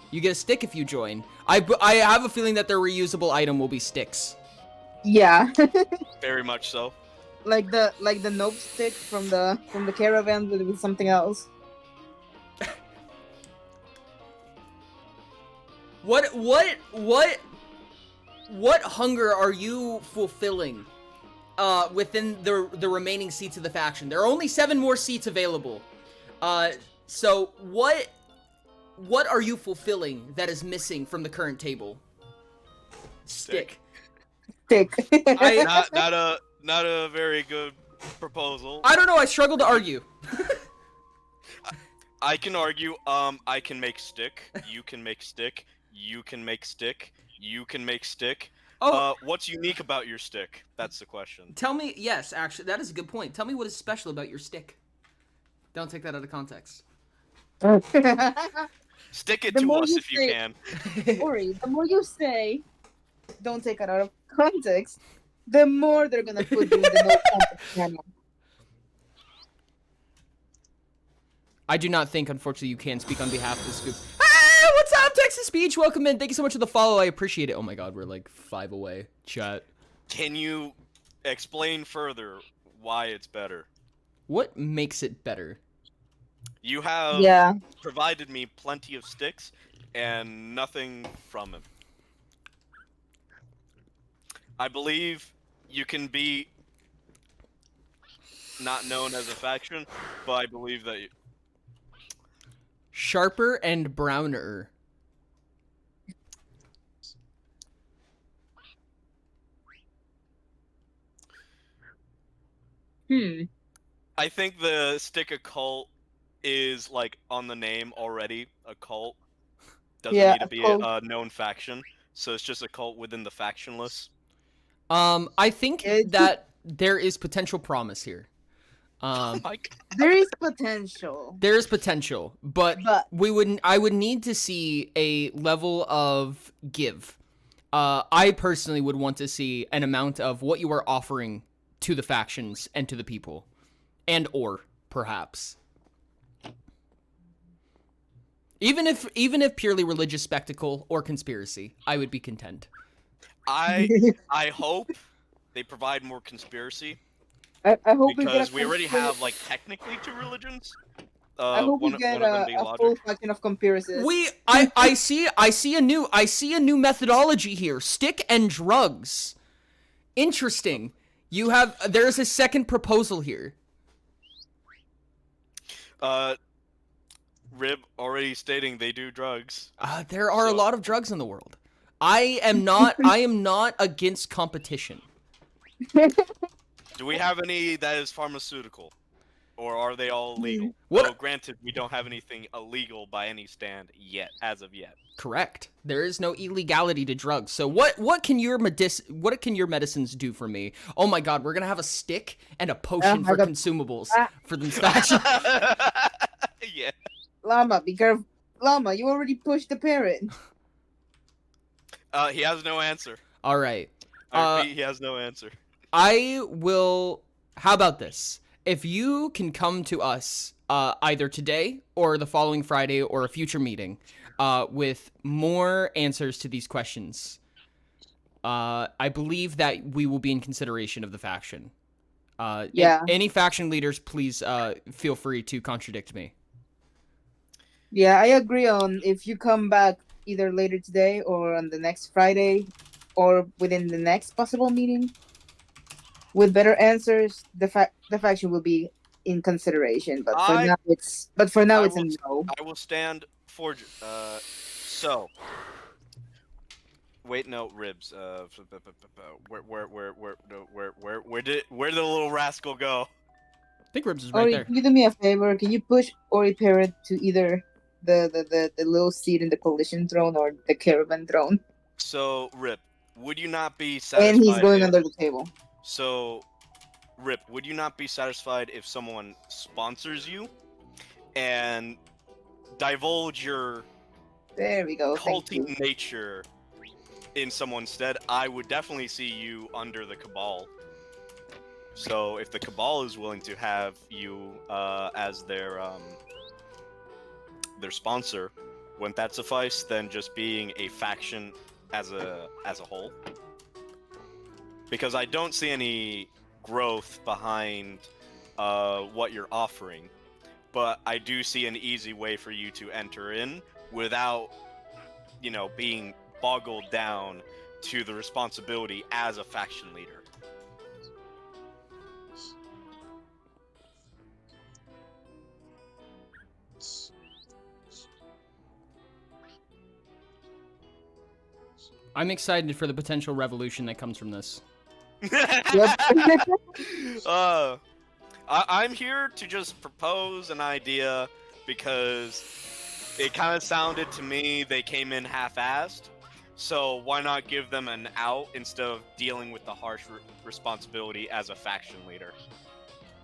You get a stick if you join. I have a feeling that their reusable item will be sticks. Yeah. Very much so. like the nope stick from the caravan with something else. What hunger are you fulfilling within the remaining seats of the faction? There are only 7 more seats available. So what are you fulfilling that is missing from the current table? Stick. Not a very good proposal. I don't know, I struggle to argue. I can argue. I can make stick. You can make stick. You can make stick. You can make stick. Oh. What's unique about your stick? That's the question. Tell me, yes, actually, that is a good point. Tell me what is special about your stick. Don't take that out of context. Stick it The to more us you if you say- can. Ori, the more you say, don't take it out of context, the more they're gonna put you in the no context channel. I do not think, unfortunately, you can speak on behalf of the scoop. Hey, what's up, Texas Beach? Welcome in. Thank you so much for the follow. I appreciate it. Oh my god, we're like 5 away. Chat. Can you explain further why it's better? What makes it better? You have Yeah. provided me plenty of sticks and nothing from him. I believe you can be not known as a faction, but I believe that you... Sharper and browner. I think the stick a cult is like on the name already. A cult doesn't Yeah, need to a be cult. a known faction, so it's just a cult within the factionless. I think It's- that there is potential promise here. Like, There is potential. There is potential, but But- I would need to see a level of give. I personally would want to see an amount of what you are offering to the factions and to the people, and or perhaps even if purely religious spectacle or conspiracy, I would be content. I hope they provide more conspiracy I hope we get because a we already full- have like technically 2 religions. I hope we one get of them a being full logic. faction of conspiracies. I see a new methodology here. Stick and drugs. Interesting. There's a second proposal here. Rib already stating they do drugs. There are a So- lot of drugs in the world. I am not against competition. Do we have any that is pharmaceutical? Or are they all illegal? What- Oh, granted, we don't have anything illegal by any stand yet, as of yet. Correct. There is no illegality to drugs. So what can your medicines do for me? Oh my god, we're gonna have a stick and a potion my for God. consumables Ah. for the faction. Yeah. Llama, be careful. Llama, you already pushed the parrot. He has no answer. All right. I repeat, he has no answer. I will How about this? If you can come to us either today or the following Friday or a future meeting with more answers to these questions, I believe that we will be in consideration of the faction. Yeah. Any faction leaders, please feel free to contradict me. Yeah, I agree on if you come back either later today or on the next Friday or within the next possible meeting with better answers, the faction will be in consideration. But for I now I it's a will no. I will stand for so wait, no, ribs. Where did the little rascal go? I think Ribs is right Ori, there. can you do me a favor? Can you push Ori Parrot to either the little seat in the collision throne or the caravan throne? So, Rip, would you not be And he's satisfied going if under the table. so Rip, would you not be satisfied if someone sponsors you and divulge your There we go. Thank you. culty nature in someone's stead? I would definitely see you under the Cabal. So if the Cabal is willing to have you as their sponsor, wouldn't that suffice? Then just being a faction as a whole, because I don't see any growth behind what you're offering, but I do see an easy way for you to enter in without, being boggled down to the responsibility as a faction leader. I'm excited for the potential revolution that comes from this. Yep. I'm here to just propose an idea because it kind of sounded to me they came in half-assed. So why not give them an out instead of dealing with the harsh responsibility as a faction leader?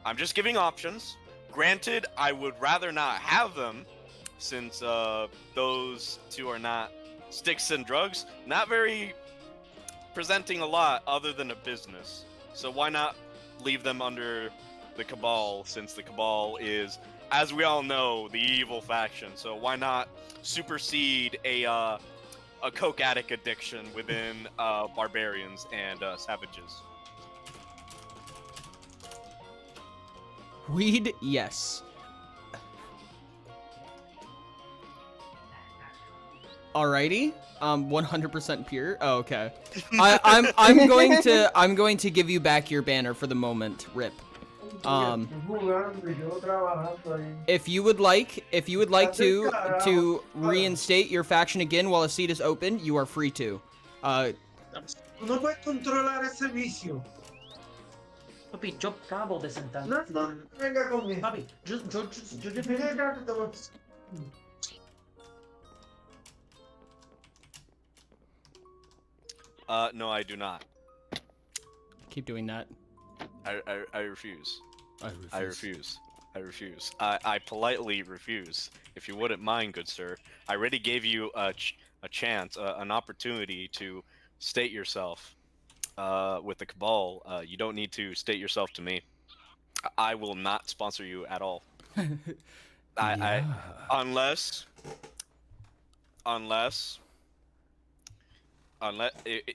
I'm just giving options. Granted, I would rather not have them, since those two are not sticks and drugs. Not very presenting a lot other than a business. So why not leave them under the Cabal, since the Cabal is, as we all know, the evil faction. So why not supersede a coke addict addiction within barbarians and savages? Weed, yes. Alrighty. 100% pure. Oh, okay. I'm going to give you back your banner for the moment, Rip. If you would like to reinstate your faction again while a seat is open, you are free to. No puedes controlar ese vicio. Papi, yo acabo de sentar. No, venga conmigo. Papi, yo No, I do not. Keep doing that. I refuse. I refuse. I politely refuse. If you wouldn't mind, good sir. I already gave you a chance, an opportunity to state yourself with the Cabal. You don't need to state yourself to me. I will not sponsor you at all. Unless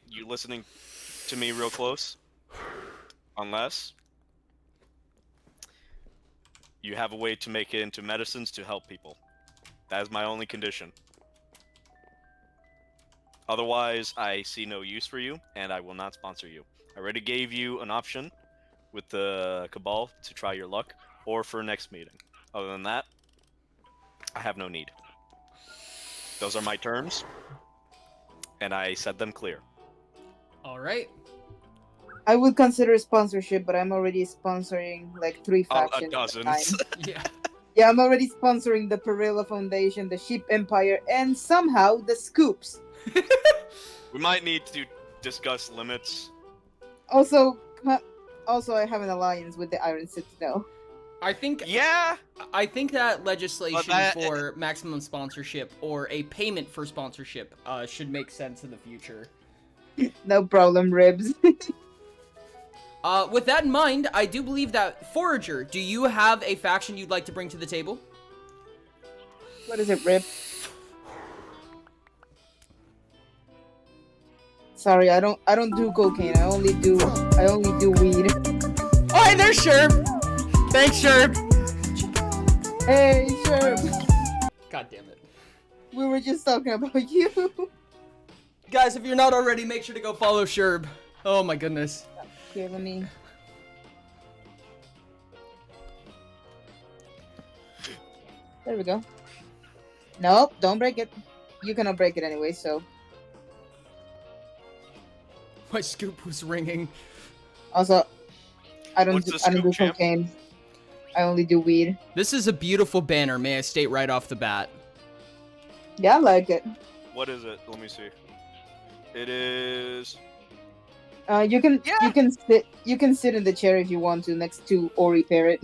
you listening to me real close. Unless you have a way to make it into medicines to help people. That is my only condition. Otherwise, I see no use for you, and I will not sponsor you. I already gave you an option with the Cabal to try your luck, or for next meeting. Other than that, I have no need. Those are my terms, and I said them clear. Alright. I would consider sponsorship, but I'm already sponsoring like 3 factions. Dozens. Yeah. Yeah, I'm already sponsoring the Perilla Foundation, the Sheep Empire, and somehow the Scoops. We might need to discuss limits. Also, I have an alliance with the Iron Citadel. I think that legislation for maximum sponsorship or a payment for sponsorship should make sense in the future. No problem, Ribs. With that in mind, I do believe that Forager, do you have a faction you'd like to bring to the table? What is it, Rip? Sorry, I don't do cocaine. I only do weed. Oh, hey, there's Sherb. Thanks, Sherb. Hey, sure. God damn it. We were just talking about you. Guys, if you're not already, make sure to go follow Sherb. Oh my goodness. Okay, let me. There we go. Nope, don't break it. You cannot break it anyway, so. My scoop was ringing. Also, I don't What's do, the I don't do scoop, champ? cocaine. I only do weed. This is a beautiful banner, may I state right off the bat. Yeah, I like it. What is it? Let me see. It is. You can sit in the chair if you want to next to Ori Parrot.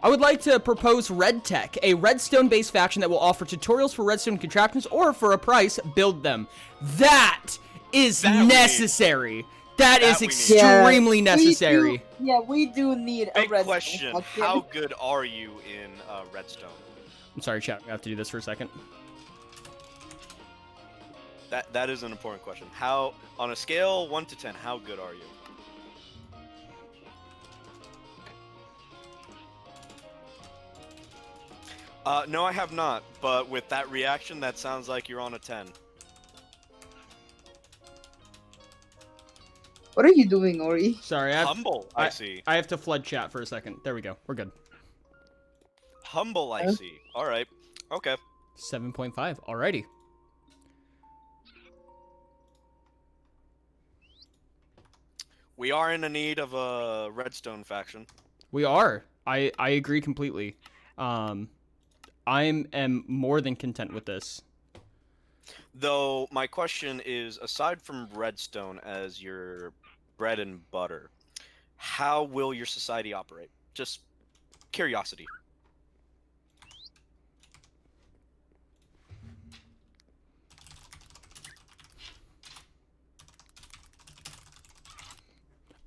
I would like to propose Red Tech, a redstone-based faction that will offer tutorials for redstone contraptions or, for a price, build them. That is necessary. That is extremely necessary. We do need a Big redstone question. faction. How good are you in redstone? I'm sorry, chat. I have to do this for a second. That is an important question. How, on a scale 1 to 10, how good are you? No, I have not. But with that reaction, that sounds like you're on a 10. What are you doing, Ori? Sorry, Humble, I see. I have to flood chat for a second. There we go. We're good. Humble, I see. All right. Okay. 7.5. Alrighty. We are in a need of a redstone faction. We are. I agree completely. I am more than content with this. Though my question is, aside from redstone as your bread and butter, how will your society operate? Just curiosity.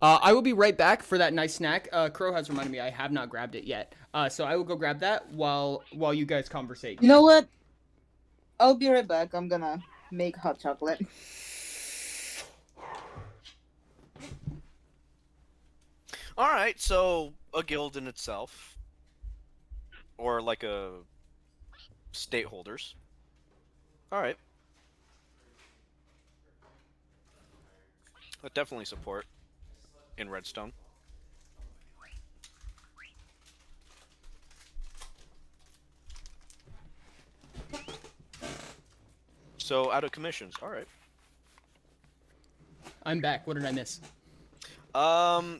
I will be right back for that nice snack. Crow has reminded me I have not grabbed it yet. So I will go grab that while you guys conversate. You know what? I'll be right back. I'm gonna make hot chocolate. Alright, so a guild in itself. Or like a stakeholders. Alright. I definitely support in redstone. So out of commissions, alright. I'm back. What did I miss?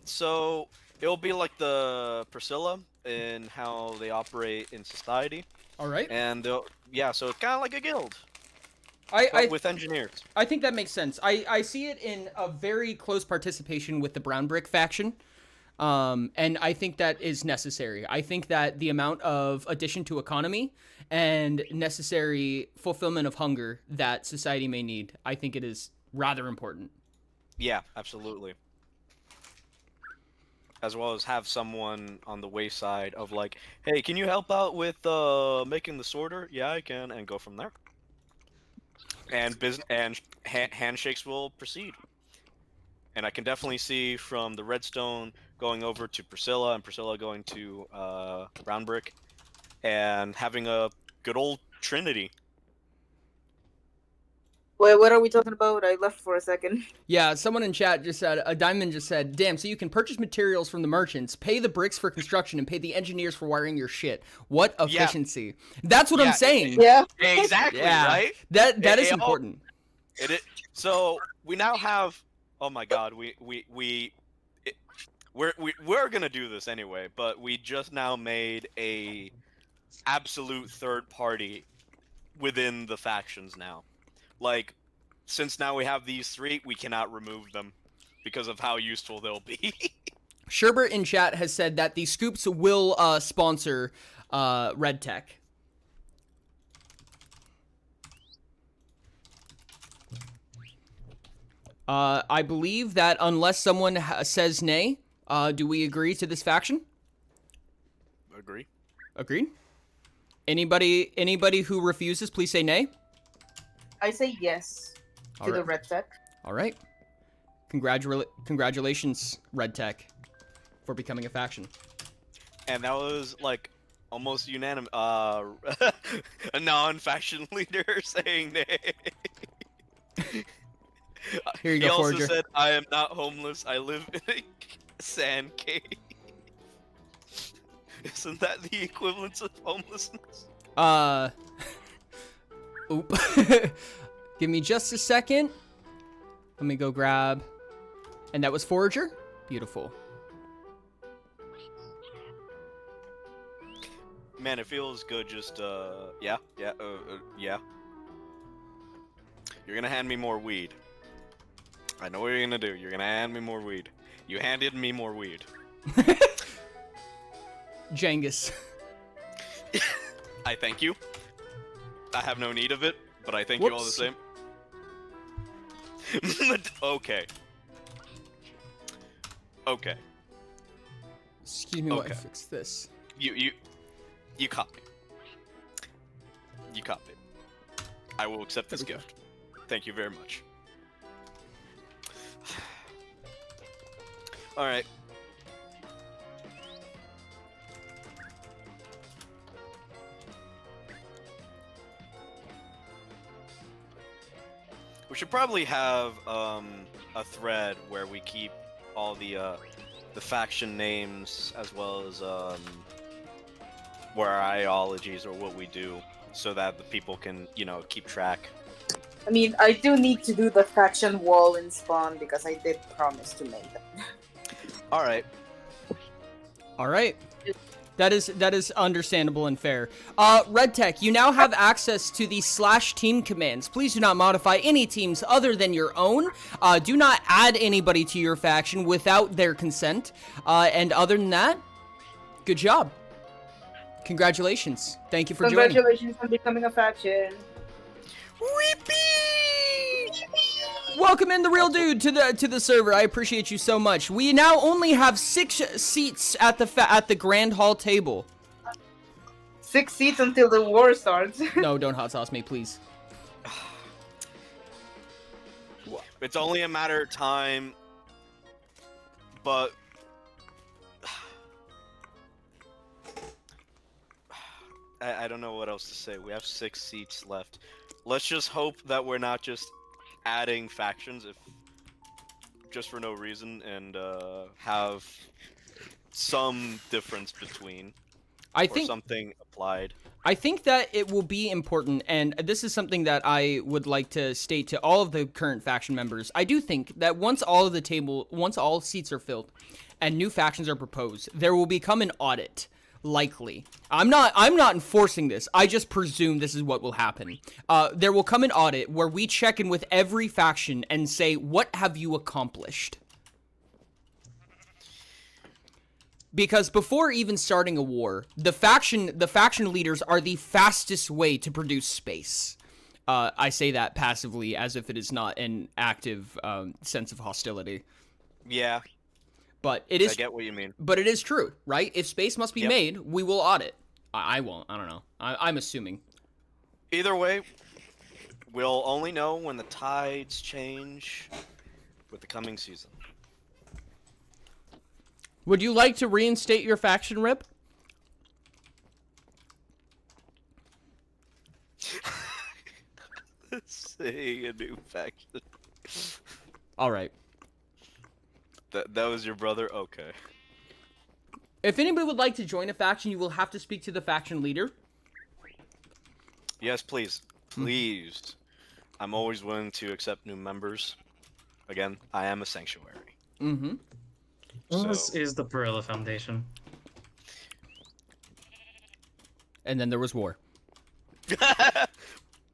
So it'll be like the Priscilla in how they operate in society. All right. And yeah, so it's kind of like a guild. With engineers. I think that makes sense. I see it in a very close participation with the Brown Brick faction. And I think that is necessary. I think that the amount of addition to economy and necessary fulfillment of hunger that society may need, I think it is rather important. Yeah, absolutely. As well as have someone on the wayside of like, hey, can you help out with making the sorter? Yeah, I can, and go from there. And handshakes will proceed. And I can definitely see from the redstone going over to Priscilla and Priscilla going to Brown Brick and having a good old trinity. Wait, what are we talking about? I left for a second. Yeah, someone in chat just said, a diamond just said, damn, so you can purchase materials from the merchants, pay the bricks for construction, and pay the engineers for wiring your shit. What efficiency. Yeah. That's what I'm saying. Yeah. Exactly, right? That is important. So we now have, oh my god, we're gonna do this anyway, but we just now made a absolute third party within the factions now. Like, since now we have these three, we cannot remove them because of how useful they'll be. Sherbert in chat has said that the Scoops will sponsor Red Tech. I believe that unless someone says nay, do we agree to this faction? Agree. Agreed. Anybody who refuses, please say nay. I say yes to All the right. red tech. All right. Congratulations, Red Tech, for becoming a faction. And that was like almost unanimous. A non-faction leader saying nay. Here you He go, also Forager. said, "I am not homeless. I live in a sand cave." Isn't that the equivalent of homelessness? Oop. Give me just a second. Let me go grab. And that was Forager? Beautiful. Man, it feels good just, yeah. You're gonna hand me more weed. I know what you're gonna do. You're gonna hand me more weed. You handed me more weed. Jengus. I thank you. I have no need of it, but I thank you all the Whoops. same. Okay. Okay. Excuse me while I Okay. fix this. You caught me. You caught me. I will accept this There we go. gift. Thank you very much. Alright. We should probably have a thread where we keep all the faction names as well as where our ideologies or what we do, so that the people can, you know, keep track. I mean, I do need to do the faction wall in Spawn because I did promise to make that. All right. All right. That is understandable and fair. Red Tech, you now have access to the /team commands. Please do not modify any teams other than your own. Do not add anybody to your faction without their consent. And other than that, good job. Congratulations. Thank you for joining. Congratulations on becoming a faction. Welcome in the real dude to the server. I appreciate you so much. We now only have 6 seats at the grand hall table. 6 seats until the war starts. No, don't hot sauce me, please. It's only a matter of time, but I don't know what else to say. We have 6 seats left. Let's just hope that we're not just adding factions if just for no reason, and have some difference between I or think something applied. I think that it will be important, and this is something that I would like to state to all of the current faction members. I do think that once all seats are filled and new factions are proposed, there will become an audit. Likely. I'm not enforcing this. I just presume this is what will happen. There will come an audit where we check in with every faction and say, what have you accomplished? Because before even starting a war, the faction leaders are the fastest way to produce space. I say that passively as if it is not an active sense of hostility. Yeah, But it is. I get what you mean. But it is true, right? If space must be Yep. made, we will audit. I won't. I don't know. I'm assuming. Either way, we'll only know when the tides change with the coming season. Would you like to reinstate your faction, Rip? Saying a new faction. All right. That was your brother? Okay. If anybody would like to join a faction, you will have to speak to the faction leader. Yes, please. Please. I'm always willing to accept new members. Again, I am a sanctuary. Mm-hmm. This So- is the Perilla Foundation. And then there was war.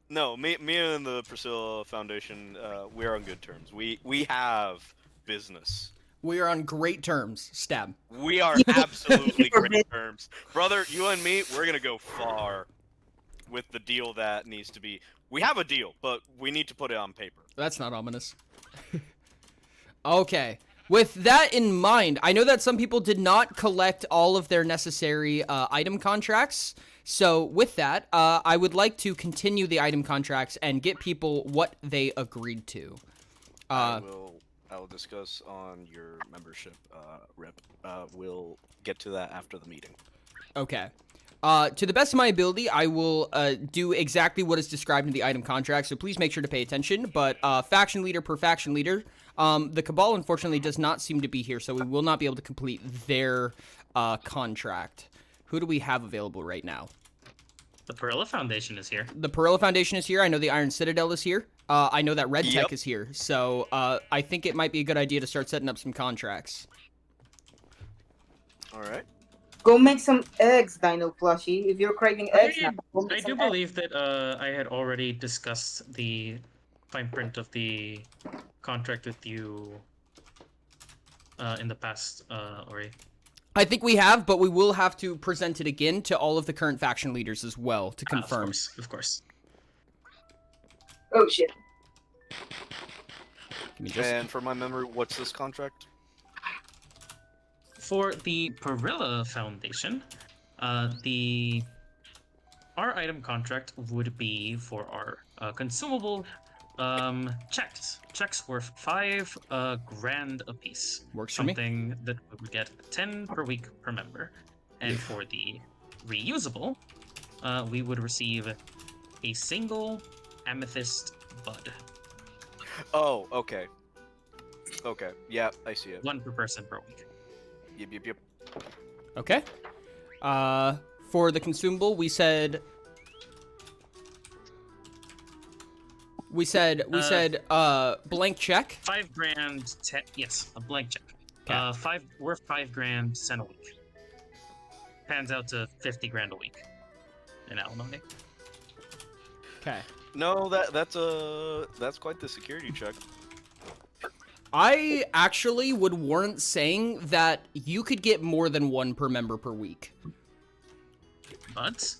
No, me and the Priscilla Foundation, we're on good terms. We have business. We are on great terms. Stab. We are absolutely great terms. Brother, you and me, we're gonna go far with the deal that needs to be. We have a deal, but we need to put it on paper. That's not ominous. Okay. With that in mind, I know that some people did not collect all of their necessary item contracts. So with that, I would like to continue the item contracts and get people what they agreed to. I will discuss on your membership, Rip. We'll get to that after the meeting. Okay. To the best of my ability, I will do exactly what is described in the item contract, so please make sure to pay attention. But faction leader per faction leader, the Cabal unfortunately does not seem to be here, so we will not be able to complete their contract. Who do we have available right now? The Perilla Foundation is here. The Perilla Foundation is here. I know the Iron Citadel is here. I know that Red Yep. Tech is here. So I think it might be a good idea to start setting up some contracts. All right. Go make some eggs, Dino Plushie. If you're craving eggs now, go make I some do eggs. believe that I had already discussed the fine print of the contract with you in the past, Ori. I think we have, but we will have to present it again to all of the current faction leaders as well to confirm. Of course. Oh shit. Give me just... And for my memory, what's this contract? For the Perilla Foundation, our item contract would be for our consumable checks worth 5 grand apiece. Works for me. Something that we would get 10 per week per member. And for the reusable, we would receive a single amethyst bud. Oh, okay. Okay. Yeah, I see it. 1 per person per week. Yep. Okay. For the consumable, we said blank check. 5 grand. Yes, a blank check. Okay. Worth 5 grand, 10 a week. Pans out to 50 grand a week in alimony. Okay. No, that's quite the security check. I actually would warrant saying that you could get more than 1 per member per week. But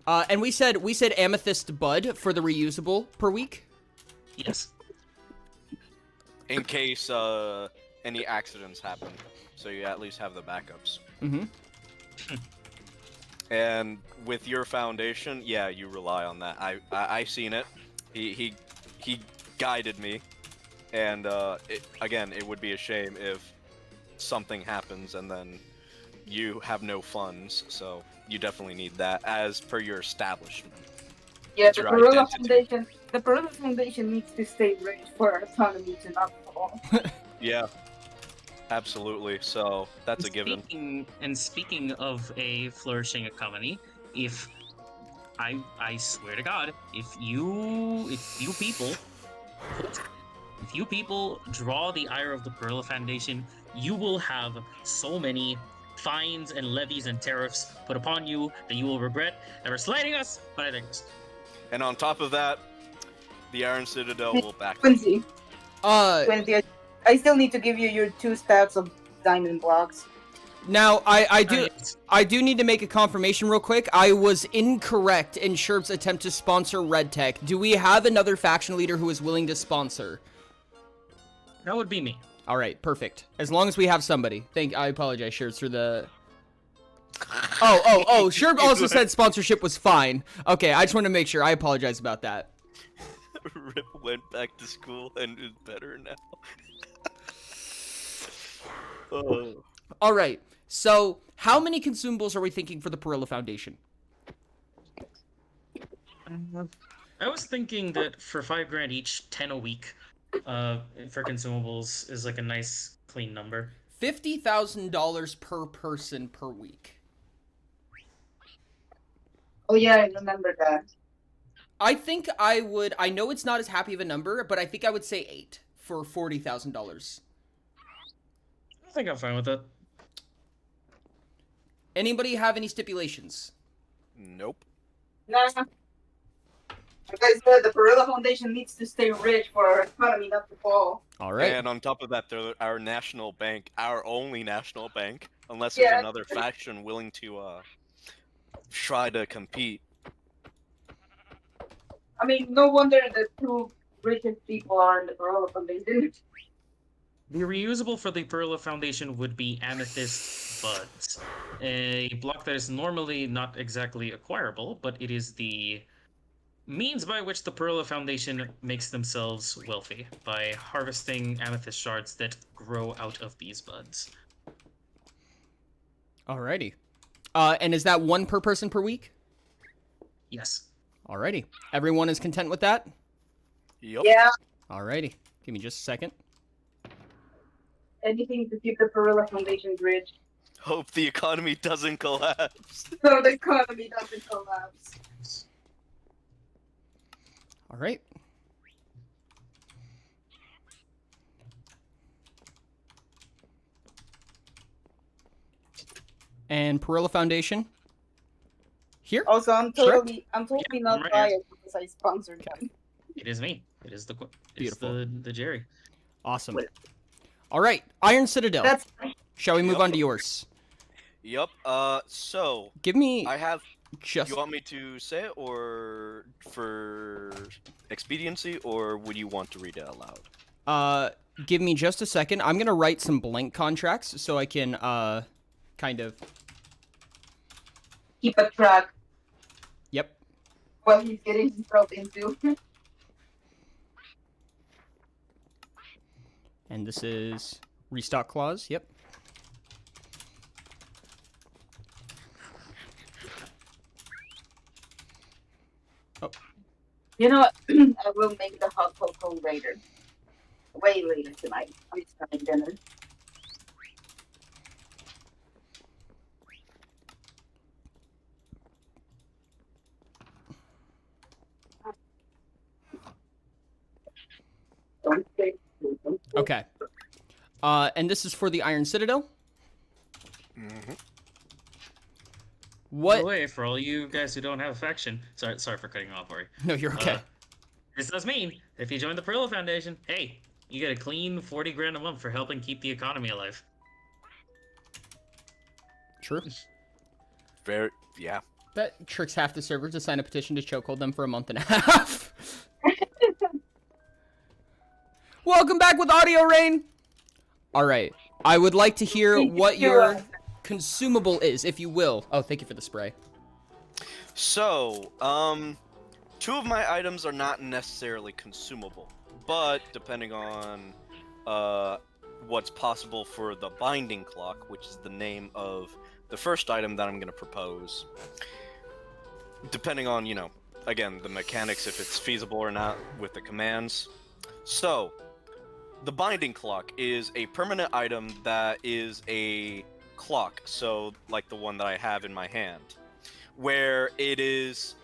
And we said amethyst bud for the reusable per week. yes. In case any accidents happen, so you at least have the backups. Mm-hmm. And with your foundation, yeah, you rely on that. I seen it. He guided me, and it would be a shame if something happens and then you have no funds. So you definitely need that as per your establishment. Yeah, It's the your Perilla identity. Foundation. The Perilla Foundation needs to stay rich for our economy to not fall. Yeah, absolutely. So that's a given. Speaking of a flourishing economy, if I swear to God, if you people draw the ire of the Perilla Foundation, you will have so many fines and levies and tariffs put upon you that you will regret ever slighting us. But I think. And on top of that, the Iron Citadel will back. Quincy, I still need to give you your 2 stacks of diamond blocks. Now, I do need to make a confirmation real quick. I was incorrect in Sherp's attempt to sponsor Red Tech. Do we have another faction leader who is willing to sponsor? That would be me. All right, perfect. As long as we have somebody. I apologize, Sherp, for the... Oh, Sherp also said sponsorship was fine. Okay, I just want to make sure. I apologize about that. Rip went back to school and is better now. Oh. All right, so how many consumables are we thinking for the Perilla Foundation? I was thinking that for 5 grand each, 10 a week, for consumables is like a nice clean number. $50,000 per person per week. Oh yeah, I remember that. I think I would. I know it's not as happy of a number, but I think I would say 8 for $40,000. I think I'm fine with that. Anybody have any stipulations? Nope. Nah. Like I said, the Perilla Foundation needs to stay rich for our economy not to fall. All right. And on top of that, they're our national bank, our only national bank, unless there's another faction willing to try to compete. I mean, no wonder the 2 richest people are in the Perilla Foundation. The reusable for the Perla Foundation would be Amethyst Buds, a block that is normally not exactly acquirable, but it is the means by which the Perla Foundation makes themselves wealthy by harvesting amethyst shards that grow out of these buds. Alrighty. And is that one per person per week? Yes. Alrighty. Everyone is content with that? Yep. Yeah. Alrighty. Give me just a second. Anything to keep the Gorilla Foundation rich, Hope the economy doesn't collapse. so the economy doesn't collapse. Alright. And Perilla Foundation? Here? Also, I'm totally Yeah, not I'm right here. biased because I sponsored them. It is me. It is the Beautiful. the Jerry. Awesome. Alright. Iron Citadel. That's Shall we move Yep. on to yours? Yep. So Give me I have. just... You want me to say it, or for expediency, or would you want to read it out loud? Give me just a second. I'm gonna write some blank contracts so I can, kind of... keep a track Yep. while he's getting himself into. And this is restock clause. Yep. Oh, You know what? I will make the hot cocoa later. Way later tonight. I'm just having dinner. okay. And this is for the Iron Citadel. Mm-hmm. By the What? way, for all you guys who don't have a faction, sorry for cutting you off, Ori. No, you're okay. This does mean if you join the Perla Foundation, hey, you get a clean 40 grand a month for helping keep the economy alive. True. Very. Yeah. That tricks half the servers to sign a petition to chokehold them for a month and a half. Welcome back with Audio Rain. All right. I would like to hear what your consumable is, if you will. Oh, thank you for the spray. So, two of my items are not necessarily consumable, but depending on what's possible for the binding clock, which is the name of the first item that I'm going to propose, depending on, you know, again, the mechanics, if it's feasible or not with the commands. So, the binding clock is a permanent item that is a clock, so like the one that I have in my hand, where it is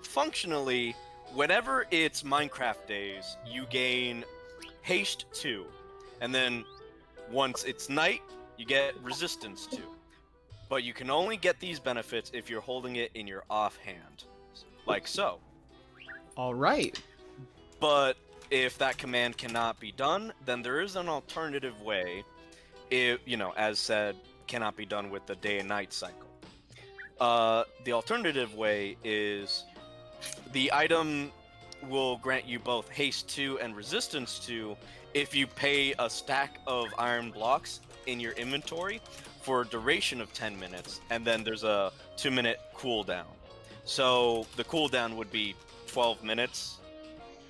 functionally, whenever it's Minecraft days, you gain haste 2, and then once it's night, you get resistance 2. But you can only get these benefits if you're holding it in your offhand, like so. All right. But if that command cannot be done, then there is an alternative way. It, you know, as said, cannot be done with the day and night cycle. The alternative way is the item will grant you both haste 2 and resistance 2 if you pay a stack of iron blocks in your inventory for a duration of 10 minutes, and then there's a 2-minute cooldown. So the cooldown would be 12 minutes,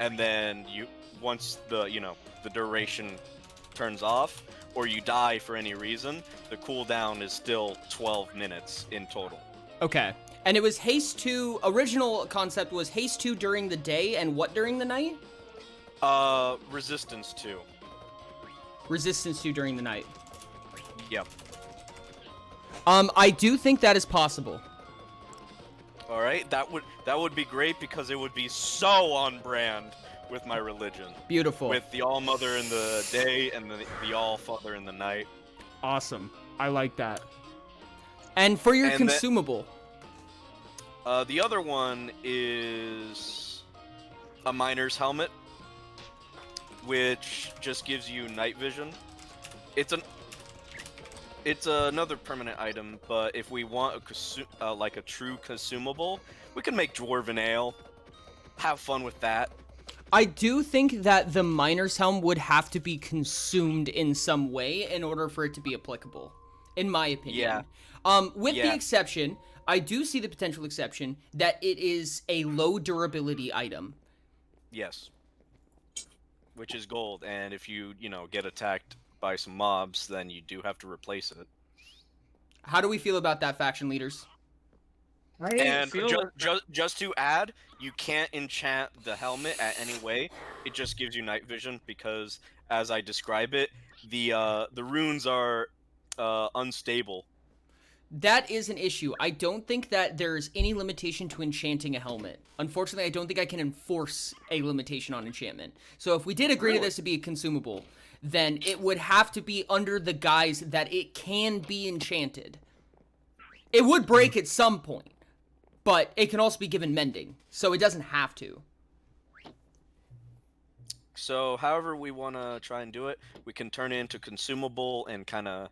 and then you, once the, you know, the duration turns off, or you die for any reason, the cooldown is still 12 minutes in total. Okay. And it was haste 2, original concept was haste 2 during the day and what during the night? Resistance 2. Resistance 2 during the night. Yep. I do think that is possible. All right, that would be great because it would be so on brand with my religion. Beautiful. With the All Mother in the day and the All Father in the night. Awesome. I like that. And for your consumable. The other one is a miner's helmet, which just gives you night vision. It's another permanent item, but if we want a like a true consumable, we can make dwarven ale. Have fun with that. I do think that the miner's helm would have to be consumed in some way in order for it to be applicable, in my opinion. With the exception, I do see the potential exception that it is a low durability item. Yes. Which is gold, and if you get attacked by some mobs, then you do have to replace it. How do we feel about that, faction leaders? And just to add, you can't enchant the helmet at any way. It just gives you night vision because, as I describe it, the runes are unstable. That is an issue. I don't think that there's any limitation to enchanting a helmet. Unfortunately, I don't think I can enforce a limitation on enchantment. So if we did agree to this to be a consumable, then it would have to be under the guise that it can be enchanted. It would break at some point, but it can also be given mending, so it doesn't have to. So however we want to try and do it, we can turn it into consumable and kind of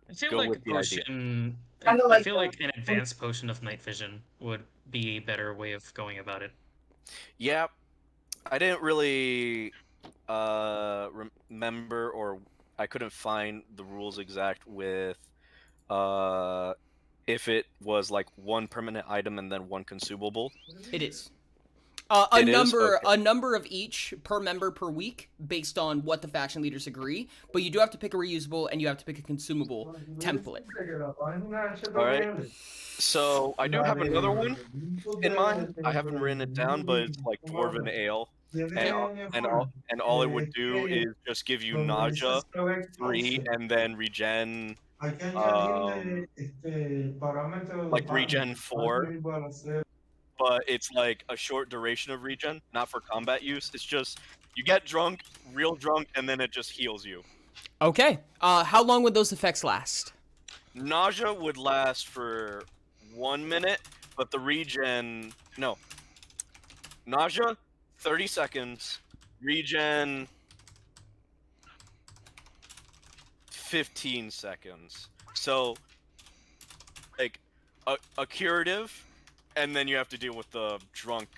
I feel go like with a the idea. potion. Kinda I like feel the- like an advanced potion of night vision would be a better way of going about it. Yeah, I didn't really remember, or I couldn't find the rules exact with if it was like one permanent item and then one consumable. It is. It is? Okay. A number of each per member per week based on what the faction leaders agree, but you do have to pick a reusable and you have to pick a consumable template. Alright. So I do have another one in mind. I haven't written it down, but it's like Dwarven Ale. And all it would do is just give you nausea 3 and then regen like regen 4. But it's like a short duration of regen, not for combat use. It's just you get drunk, real drunk, and then it just heals you. Okay. How long would those effects last? Nausea would last for 1 minute, but the regen nausea 30 seconds, regen 15 seconds. So like a curative, and then you have to deal with the drunkenness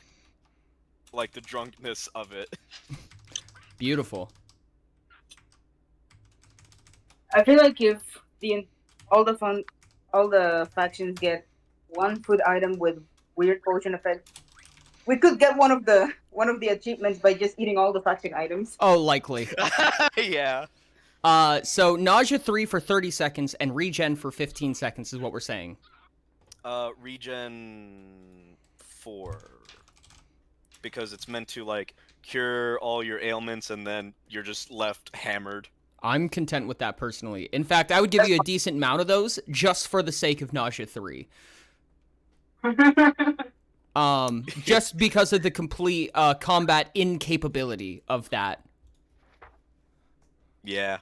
of it. Beautiful. I feel like if all the factions get one food item with weird potion effect, we could get one of the achievements by just eating all the faction items. Oh, likely. Yeah. So nausea 3 for 30 seconds and regen for 15 seconds is what we're saying. Regen 4. Because it's meant to like cure all your ailments and then you're just left hammered. I'm content with that personally. In fact, I would give you a decent amount of those just for the sake of nausea 3. Just because of the complete combat incapability of that. Yeah.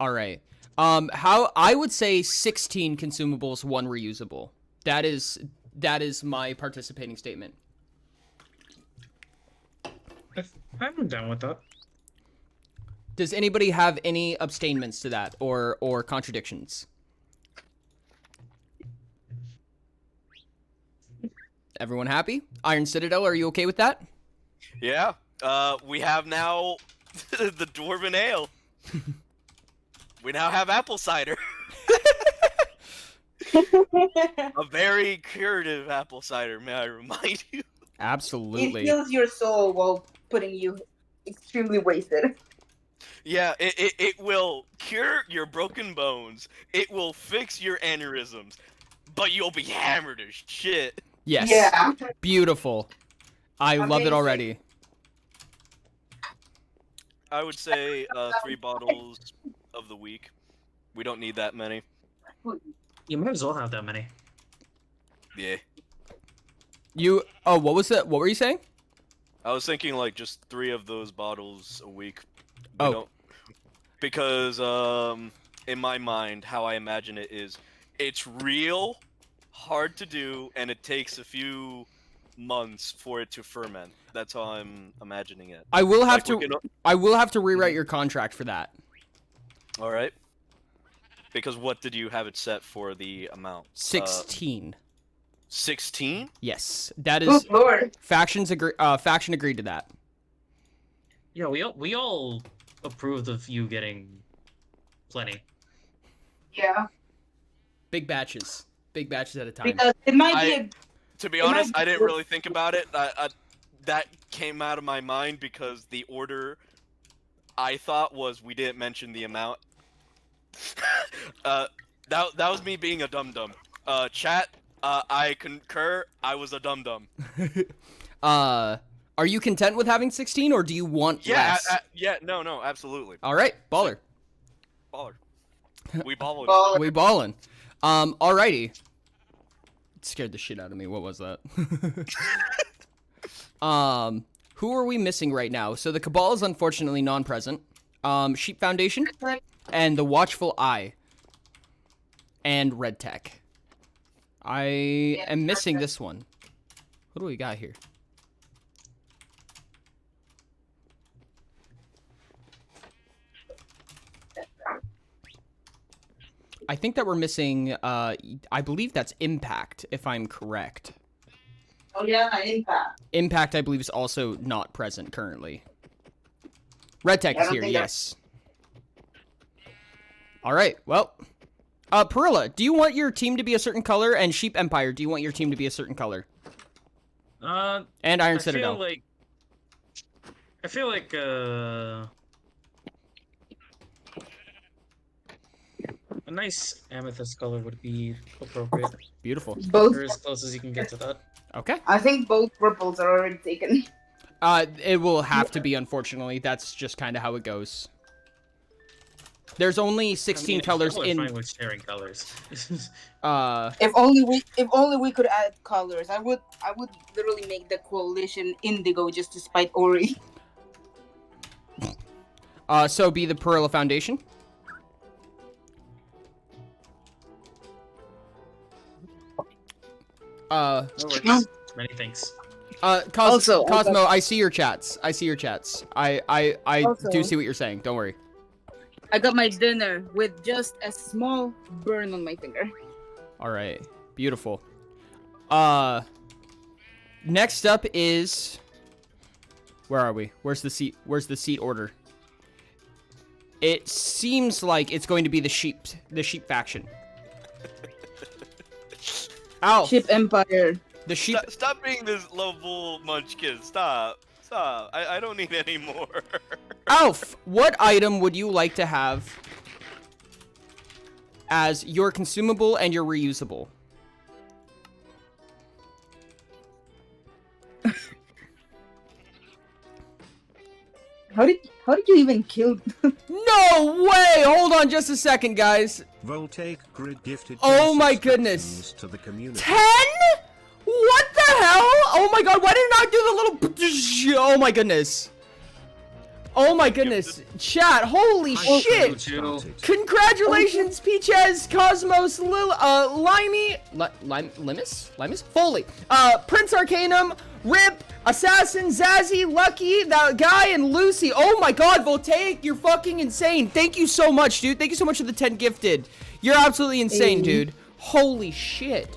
All right. How I would say 16 consumables, 1 reusable. That is my participating statement. I'm down with that. Does anybody have any abstainments to that or contradictions? Everyone happy? Iron Citadel, are you okay with that? Yeah. We have now the Dwarven Ale. We now have apple cider. A very curative apple cider, may I remind you. Absolutely. It heals your soul while putting you extremely wasted. Yeah, it will cure your broken bones. It will fix your aneurysms. But you'll be hammered as shit. Yes. Yeah. Beautiful. I love it Amazing. already. I would say 3 bottles of the week. We don't need that many. You might as well have that many. Yeah. What was that? What were you saying? I was thinking like just 3 of those bottles a week. Oh. Because in my mind, how I imagine it is, it's real hard to do, and it takes a few months for it to ferment. That's how I'm imagining it. I will have Like, I will have to rewrite your contract for that. All right. Because what did you have it set for the amount? 16. 16? Yes, that Good is. lord. Faction agreed to that. Yeah, we all approved of you getting plenty. Yeah. Big batches at a time. Because it might be a To be It might honest, be I didn't good. really think about it. That came out of my mind because the order I thought was we didn't mention the amount. That was me being a dum dum. Chat. I concur. I was a dum dum. Are you content with having 16, or do you want Yeah. less? Yeah. No. Absolutely. All right, baller. Baller. We balling. ball. We ballin'. Alrighty. It scared the shit out of me. What was that? Who are we missing right now? So the Cabal is unfortunately non-present. Sheep Foundation and the Watchful Eye and Red Tech. I am missing this one. What do we got here? I think that we're missing, I believe that's Impact, if I'm correct. Oh yeah, Impact. Impact, I believe, is also not present currently. Red Tech I is don't here, think yes. Alright, well. Perilla, do you want your team to be a certain color? And Sheep Empire, do you want your team to be a certain color? And Iron Citadel. I feel like, a nice amethyst color would be appropriate. Beautiful. Both. Or as close as you can get to that. Okay. I think both purples are already taken. It will have to be, unfortunately. That's just kind of how it goes. There's only 16 colors I'm in. fine with sharing colors. If only we could add colors. I would literally make the coalition indigo just to spite Ori. So be the Perilla Foundation. No worries. Many thanks. Also- Cosmo, I see your chats. I Also- do see what you're saying. Don't worry. I got my dinner with just a small burn on my finger. All right. Beautiful. Next up is, where are we? Where's the seat order? It seems like it's going to be the sheep faction. Ow. Ship Empire. The sheep. Stop being this level munchkin. Stop. I don't need any more. Alf, what item would you like to have as your consumable and your reusable? How did you even kill? No way! Hold on just a second, guys. Voltaic Grid gifted Oh 10 my goodness. subscriptions to the community. 10? What the hell? Oh my god, why didn't I do the little... Oh my goodness. Oh my goodness. Chat, holy shit. Congratulations, Peaches, Cosmos, Limey, Limus? Foley, Prince Arcanum, Rip, Assassin, Zazzy, Lucky, that guy, and Lucy. Oh my god, Voltaic, you're fucking insane. Thank you so much, dude. Thank you so much for the 10 gifted. You're absolutely insane, dude. Holy shit.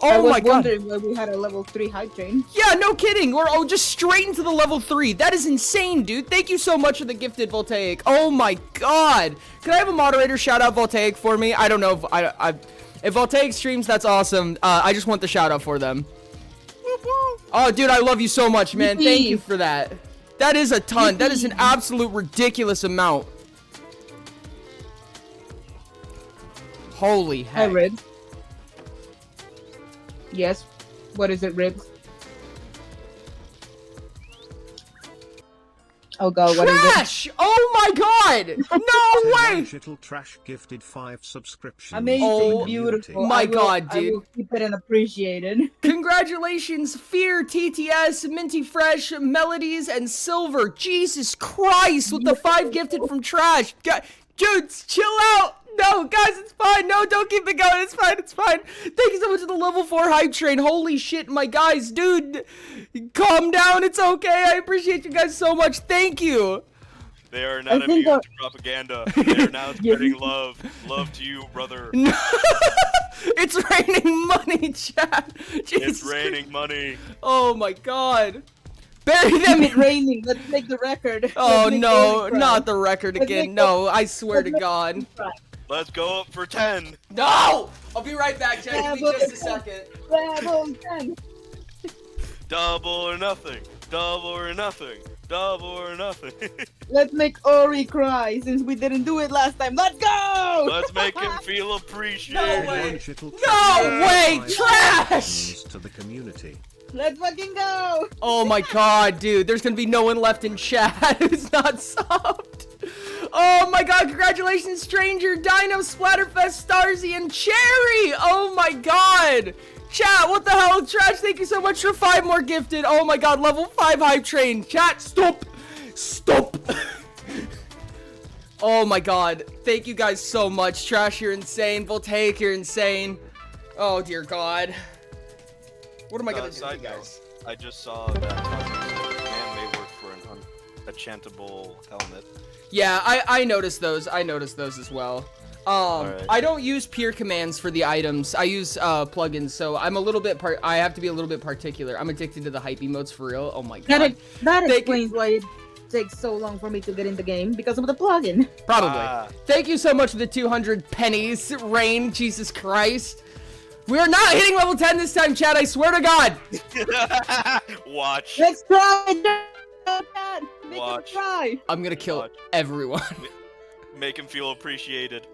Oh my god. I was wondering why we had a level 3 hype train. Yeah, no kidding. We're just straight into the level 3. That is insane, dude. Thank you so much for the gifted, Voltaic. Oh my god. Can I have a moderator shout out Voltaic for me? I don't know if if Voltaic streams, that's awesome. I just want the shout out for them. Oh, dude, I love you so much, man. Thank you for that. That is a ton. That is an absolute ridiculous amount. Holy Hi, heck. Red. Yes. What is it, Ribs? Oh god, what is it? Trash! Oh my god! No way! Digital Trash gifted 5 subscriptions. Amazing, Oh beautiful. my I will- god, I dude. will keep it and appreciate it. Congratulations, Fear, TTS, Minty Fresh, Melodies, and Silver. Jesus Christ, with the 5 gifted from Trash. Dudes, chill out. No, guys, it's fine. No, don't keep it going. It's fine. It's fine. Thank you so much for the level 4 hype train. Holy shit, my guys. Dude, calm down. It's okay. I appreciate you guys so much. Thank you. They are not think immune to propaganda. They are now spreading love. Love to you, brother. No! It's raining money, chat. It's raining money. Oh my god. Bury them. Keep it raining. Let's make the record. Oh Let's make no, Ori cry. not the record Let's again. make No, I swear let's to make God. Ori cry. Let's go up for 10. No! I'll be right back, chat. Give me Yeah, just a but- second. Bravo, 10. Double or nothing. Double or nothing. Double or nothing. Let's make Ori cry since we didn't do it last time. Let's go! Let's make him feel appreciated. No way. One shittle No way, trash trash! to the community. Let's fucking go! Oh my god, dude. There's gonna be no one left in chat who's not subbed. Oh my god, congratulations, Stranger, Dino, Splatterfest, Starsy, and Cherry! Oh my god! Chat, what the hell? Trash, thank you so much for 5 more gifted. Oh my god, level 5 hype train. Chat, stop! Stop! Oh my god. Thank you guys so much. Trash, you're insane. Voltaic, you're insane. Oh dear god. What am I gonna do, Side you guys? note, I just saw that man may work for an enchantable helmet. Yeah, I noticed those. I noticed those as well. Alright. I don't use peer commands for the items. I use plugins, so I'm a little bit I have to be a little bit particular. I'm addicted to the hype emotes for real. Oh my god. That Thank explains why it takes so long for me to get in the game because of the plugin. Probably. Thank you so much for the 200 pennies, Rain. Jesus Christ. We are not hitting level 10 this time, chat. I swear to God. Watch. Let's try. Dad. Make him Watch. try. I'm gonna kill Watch. everyone. Make him feel appreciated.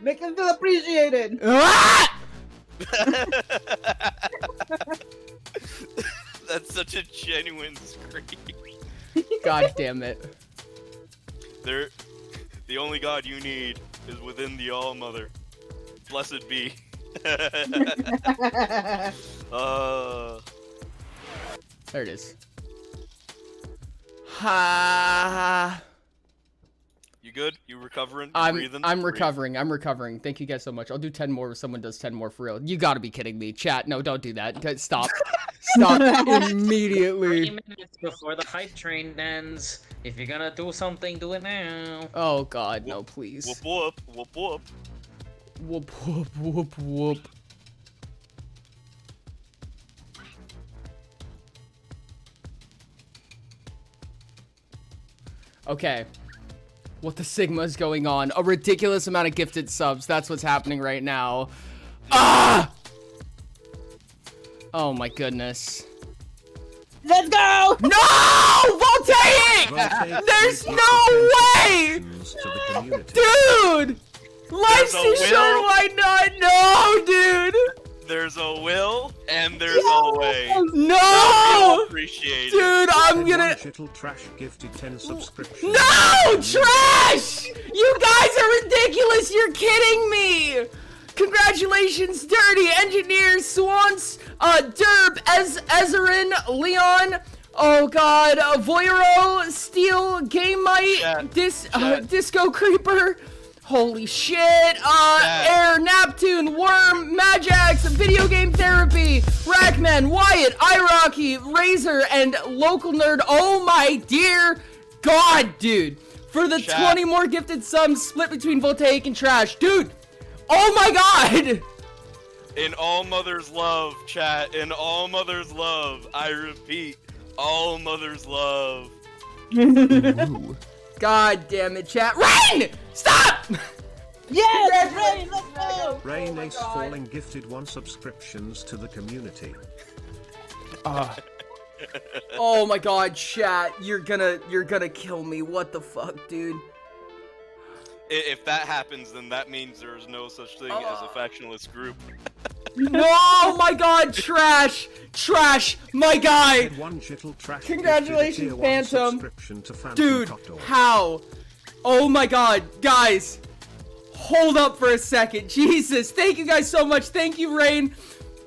Make him feel appreciated. Ah! That's such a genuine scream. God damn it. The only God you need is within the All Mother. Blessed be. There it is. Ha. You good? You recovering? You breathing? I'm Breathe. recovering. I'm recovering. Thank you guys so much. I'll do 10 more if someone does 10 more for real. You gotta be kidding me. Chat, no, don't do that. Stop. Stop immediately. 3 minutes before the hype train ends. If you're gonna do something, do it now. Oh god, no, please. Whoop whoop, whoop whoop. Whoop, whoop, whoop, whoop. Okay. What the Sigma is going on? A ridiculous amount of gifted subs. That's what's happening right now. Ah! Oh my goodness. Let's go! No! Voltaic! There's no way! Dude! Life's too short, why not? No, dude! There's a will and there's a way. No! Appreciate Dude, I'm gonna. Shittle trash gifted 10 subscriptions. No! Trash! You guys are ridiculous! You're kidding me! Congratulations, Dirty, Engineers, Swans, Derb, Ezerin, Leon, oh god, Voyero, Steel, Game Mite, Disco Creeper, holy shit, Air, Naptune, Worm, Majax, Video Game Therapy, Rackman, Wyatt, iRocky, Razor, and Local Nerd. Oh my dear god, dude. For the 20 more gifted subs split between Voltaic and Trash. Dude, oh my god! In all mother's love, chat. In all mother's love. I repeat, all mother's love. God damn it, chat. Rain! Stop! Yes, Rain, let's go! Rain Ace Falling gifted 1 subscriptions to the community. Oh my god, chat. You're gonna kill me. What the fuck, dude? If that happens, then that means there's no such thing as a factionless group. No, my god, Trash! Trash, my guy! One shittle trash Congratulations, gifted a tier 1 Phantom. subscription to Phantom Dude, Cocktail. how? Oh my god, guys. Hold up for a second. Jesus, thank you guys so much. Thank you, Rain.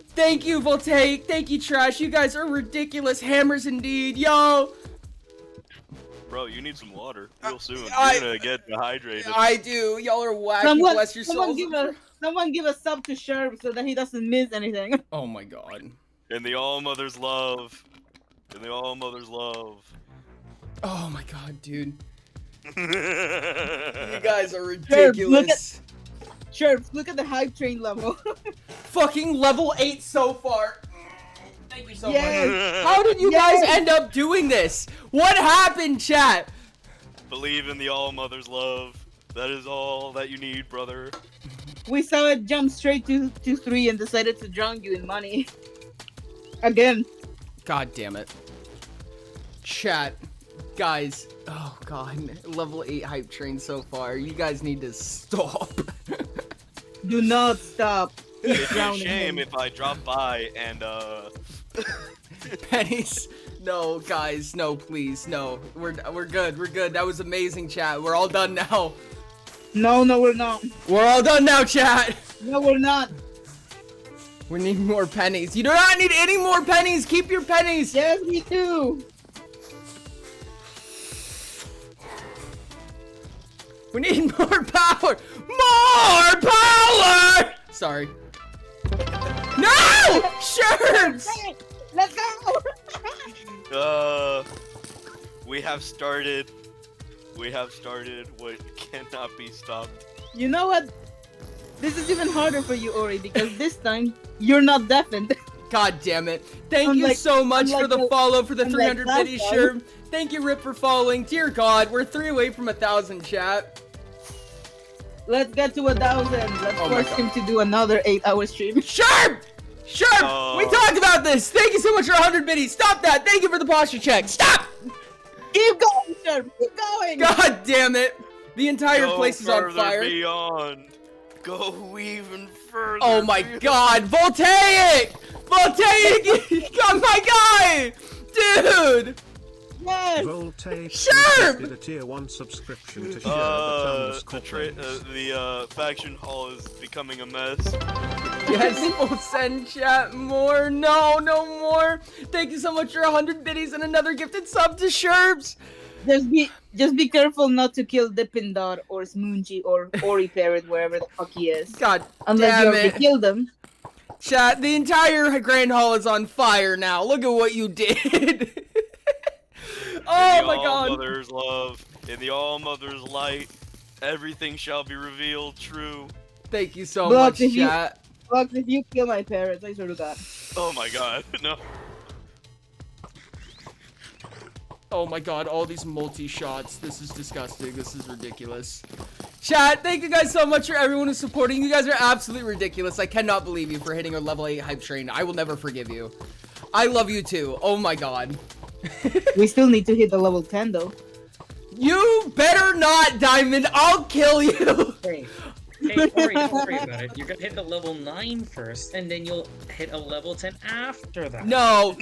Thank you, Voltaic. Thank you, Trash. You guys are ridiculous hammers indeed. Yo! Bro, you need some water real soon. You're gonna get dehydrated. I do. Y'all are wacky. Bless your souls. Someone give a sub to Sherb so that he doesn't miss anything. Oh my god. In the all mother's love. In the all mother's love. Oh my god, dude. You guys are ridiculous. Sure, look at the hype train level. Fucking level 8 so far. Thank you so Yes. much. How did you guys end up doing this? What happened, chat? Believe in the All Mother's love. That is all that you need, brother. We saw it jump straight to 3 and decided to drown you in money. Again. God damn it. Chat. Guys. Oh god. Level 8 hype train so far. You guys need to stop. Do not stop. It'd be a shame if I drop by and Pennies. No, guys. No, please. No. We're good. We're good. That was amazing, chat. We're all done now. No, we're not. We're all done now, chat. No, we're not. We need more pennies. You do not need any more pennies. Keep your pennies. Yes, we do. We need more power. More power. Sorry. No! Shirts! Let's go! We have started what cannot be stopped. You know what? This is even harder for you, Ori, because this time you're not deafened. God damn it. Thank you so much for the follow for the 300 biddies, sure. Thank you, Rip, for following. Dear God, we're 3 away from 1,000, chat. Let's get to 1,000. Let's force him to do another 8-hour stream. Sure! Sure! We talked about this! Thank you so much for 100 biddies! Stop that! Thank you for the posture check! Stop! Keep going, Sherp! Keep going! God damn it! The entire place is on fire. Beyond. Go even further. Oh my god! Voltaic! Voltaic! Oh my god! Dude! Yes! Voltaic Sure! did a tier 1 subscription to share the faction hall is becoming a mess. Yes, we'll send chat more. No, no more. Thank you so much for 100 biddies and another gifted sub to Sherbs. Just be careful not to kill Dipindar or Smoonji or Ori Parrot, wherever the fuck he is. God Unless you already killed them. Chat, the entire Grand Hall is on fire now. Look at what you did. Oh my god. In the All-Mother's love, in the All-Mother's light, everything shall be revealed true. Thank you so much, chat. Fuck, if you kill my parents, I swear to God. Oh my god, no. Oh my god, all these multi-shots. This is disgusting. This is ridiculous. Chat, thank you guys so much for everyone who's supporting. You guys are absolutely ridiculous. I cannot believe you for hitting a level 8 hype train. I will never forgive you. I love you too. Oh my god. We still need to hit the level 10 though. You better not, Diamond. I'll kill you. Hey, Ori, don't worry about it. You're gonna hit the level 9 first, and then you'll hit a level 10 after that. No.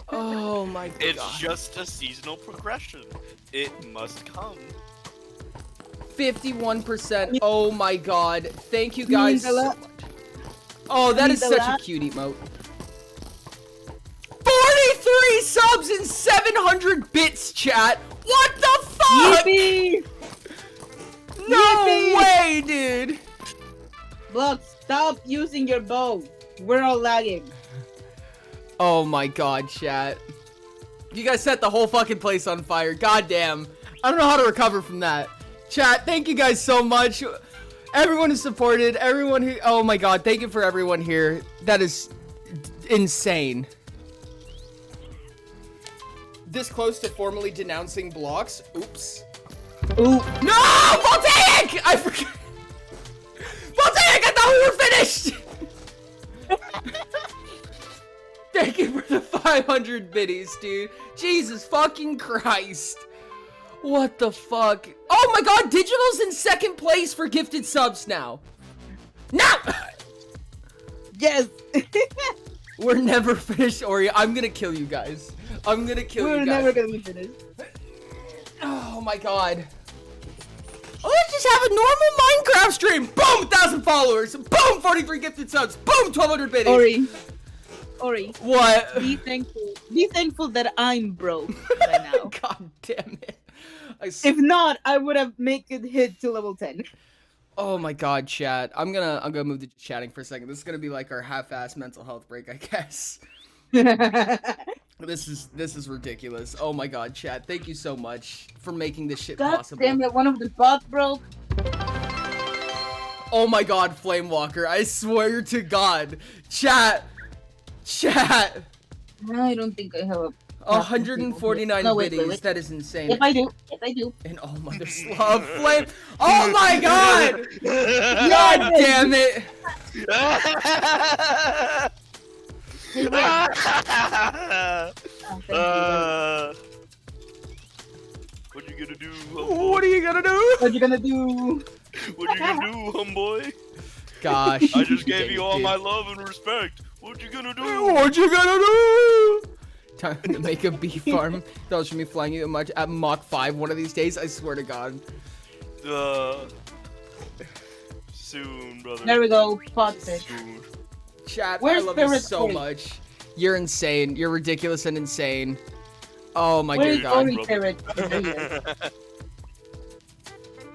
Oh my god. It's just a seasonal progression. It must come. 51%. Oh my god. Thank you guys so much. Oh, that is such a cute emote. 43 subs and 700 bits, chat. What the fuck? Yippee! No Yippee! way, dude. Block, stop using your bow. We're all lagging. Oh my god, chat. You guys set the whole fucking place on fire. God damn. I don't know how to recover from that. Chat, thank you guys so much. Everyone who supported, everyone who... Oh my god, thank you for everyone here. That is insane. This close to formally denouncing blocks. Oops. Ooh. No! Voltaic! I forgot. Voltaic, I thought we were finished! Thank you for the 500 biddies, dude. Jesus fucking Christ. What the fuck? Oh my god, Digital's in second place for gifted subs now. No! Yes! We're never finished, Ori. I'm gonna kill you guys. I'm gonna kill you guys. We're never gonna be finished. Oh my god. Oh, let's just have a normal Minecraft stream. Boom, 1,000 followers. Boom, 43 gifted subs. Boom, 1,200 biddies. Ori. What? Be thankful. Be thankful that I'm broke right now. God damn it. If not, I would have made it hit to level 10. Oh my god, chat. I'm gonna move to chatting for a second. This is gonna be like our half-ass mental health break, I guess. This is ridiculous. Oh my god, chat. Thank you so much for making this shit God possible. damn it, one of the bots broke. Oh my god, Flamewalker. I swear to god. Chat. I don't think I have a 149 No, wait, biddies. wait. That is insane. If I do. And oh my love flame. Oh my god! God damn it! Hey, wait. Oh, What you gonna do? What are you gonna do? what you gonna do? What you gonna do, homeboy? Gosh. I just gave you all my love and respect. What you gonna do? What you gonna do? Time to make a bee farm. Those should be flying you much at Mach 5 one of these days. I swear to God. Soon, brother. There we go, potfish. Soon. Chat, Where's I love you Spirit so Queen? much. You're insane. You're ridiculous and insane. Oh my Where's good God. Ori Parrot? There he is.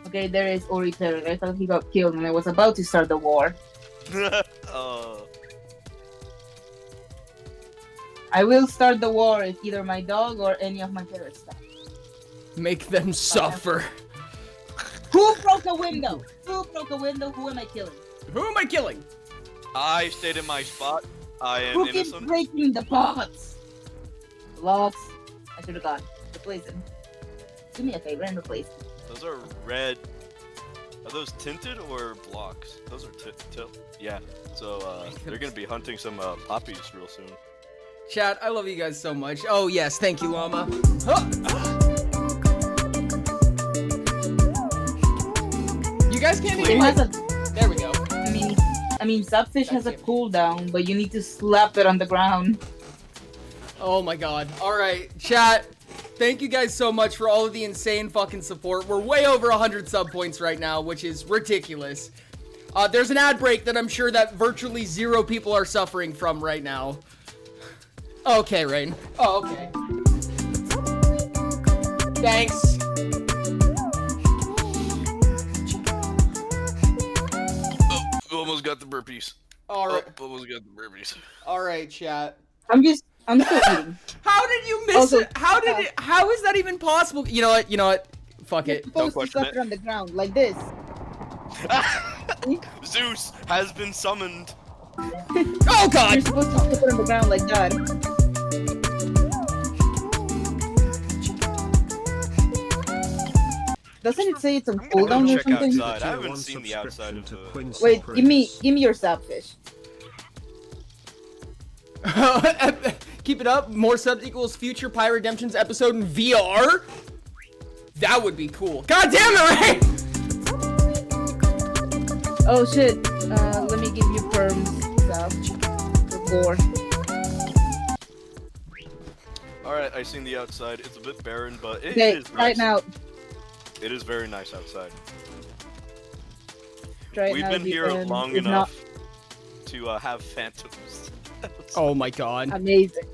Okay, there is Ori Parrot. I thought he got killed when I was about to start the war. I will start the war if either my dog or any of my parrots die. Make them suffer. Who broke a window? Who broke a window? Who am I killing? Who am I killing? I stayed in my spot. I am Who keeps innocent. breaking the pots? Locks. I should have gone. Replace them. Do me a favor and replace them. Those are red. Are those tinted or blocks? Those are yeah. So they're gonna be hunting some poppies real soon. Chat, I love you guys so much. Oh yes, thank you, Llama. Huh. You guys can't It even. has a, There we go. I mean, Subfish has a cooldown, but you need to slap it on the ground. Oh my god. Alright, chat. Thank you guys so much for all of the insane fucking support. We're way over 100 sub points right now, which is ridiculous. There's an ad break that I'm sure that virtually 0 people are suffering from right now. Okay, Rain. Oh, okay. Thanks. Almost got the burpees. Alright. Almost got the burpees. Alright, chat. I'm still eating. How did you miss Also, it? How did it? How is that even possible? You know what? Fuck You're it. supposed to question slap it on the ground, like this. Zeus has been summoned. Oh god! You're supposed to slap it on the ground like that. Doesn't it say it's on cooldown or check something? outside. I haven't seen the outside of the... Wait, give me your Subfish. Keep it up. More subs equals future Pie Redemptions episode in VR. That would be cool. God damn it, Ray! Oh shit. Let me give you perms stuff. For 4. Alright, I seen the outside. It's a bit barren, but it Okay, is nice. right now. It is very nice outside. Right We've now, been the here end long is enough to have phantoms. Oh my god. Amazing.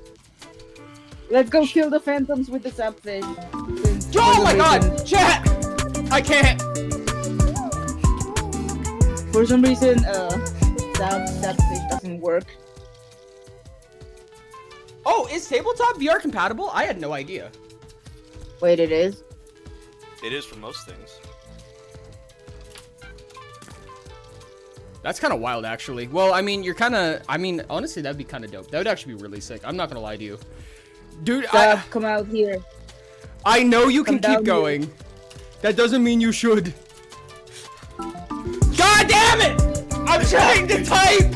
Let's go kill the phantoms with the Subfish. Oh my god! Chat! I can't! For some reason, Subfish doesn't work. Oh, is tabletop VR compatible? I had no idea. Wait, it is? It is for most things. That's kind of wild, actually. Well, I mean, honestly, that'd be kind of dope. That would actually be really sick. I'm not gonna lie to you. Dude, Come out here. I know you can Come keep down going. here. That doesn't mean you should. God damn it! I'm trying to type!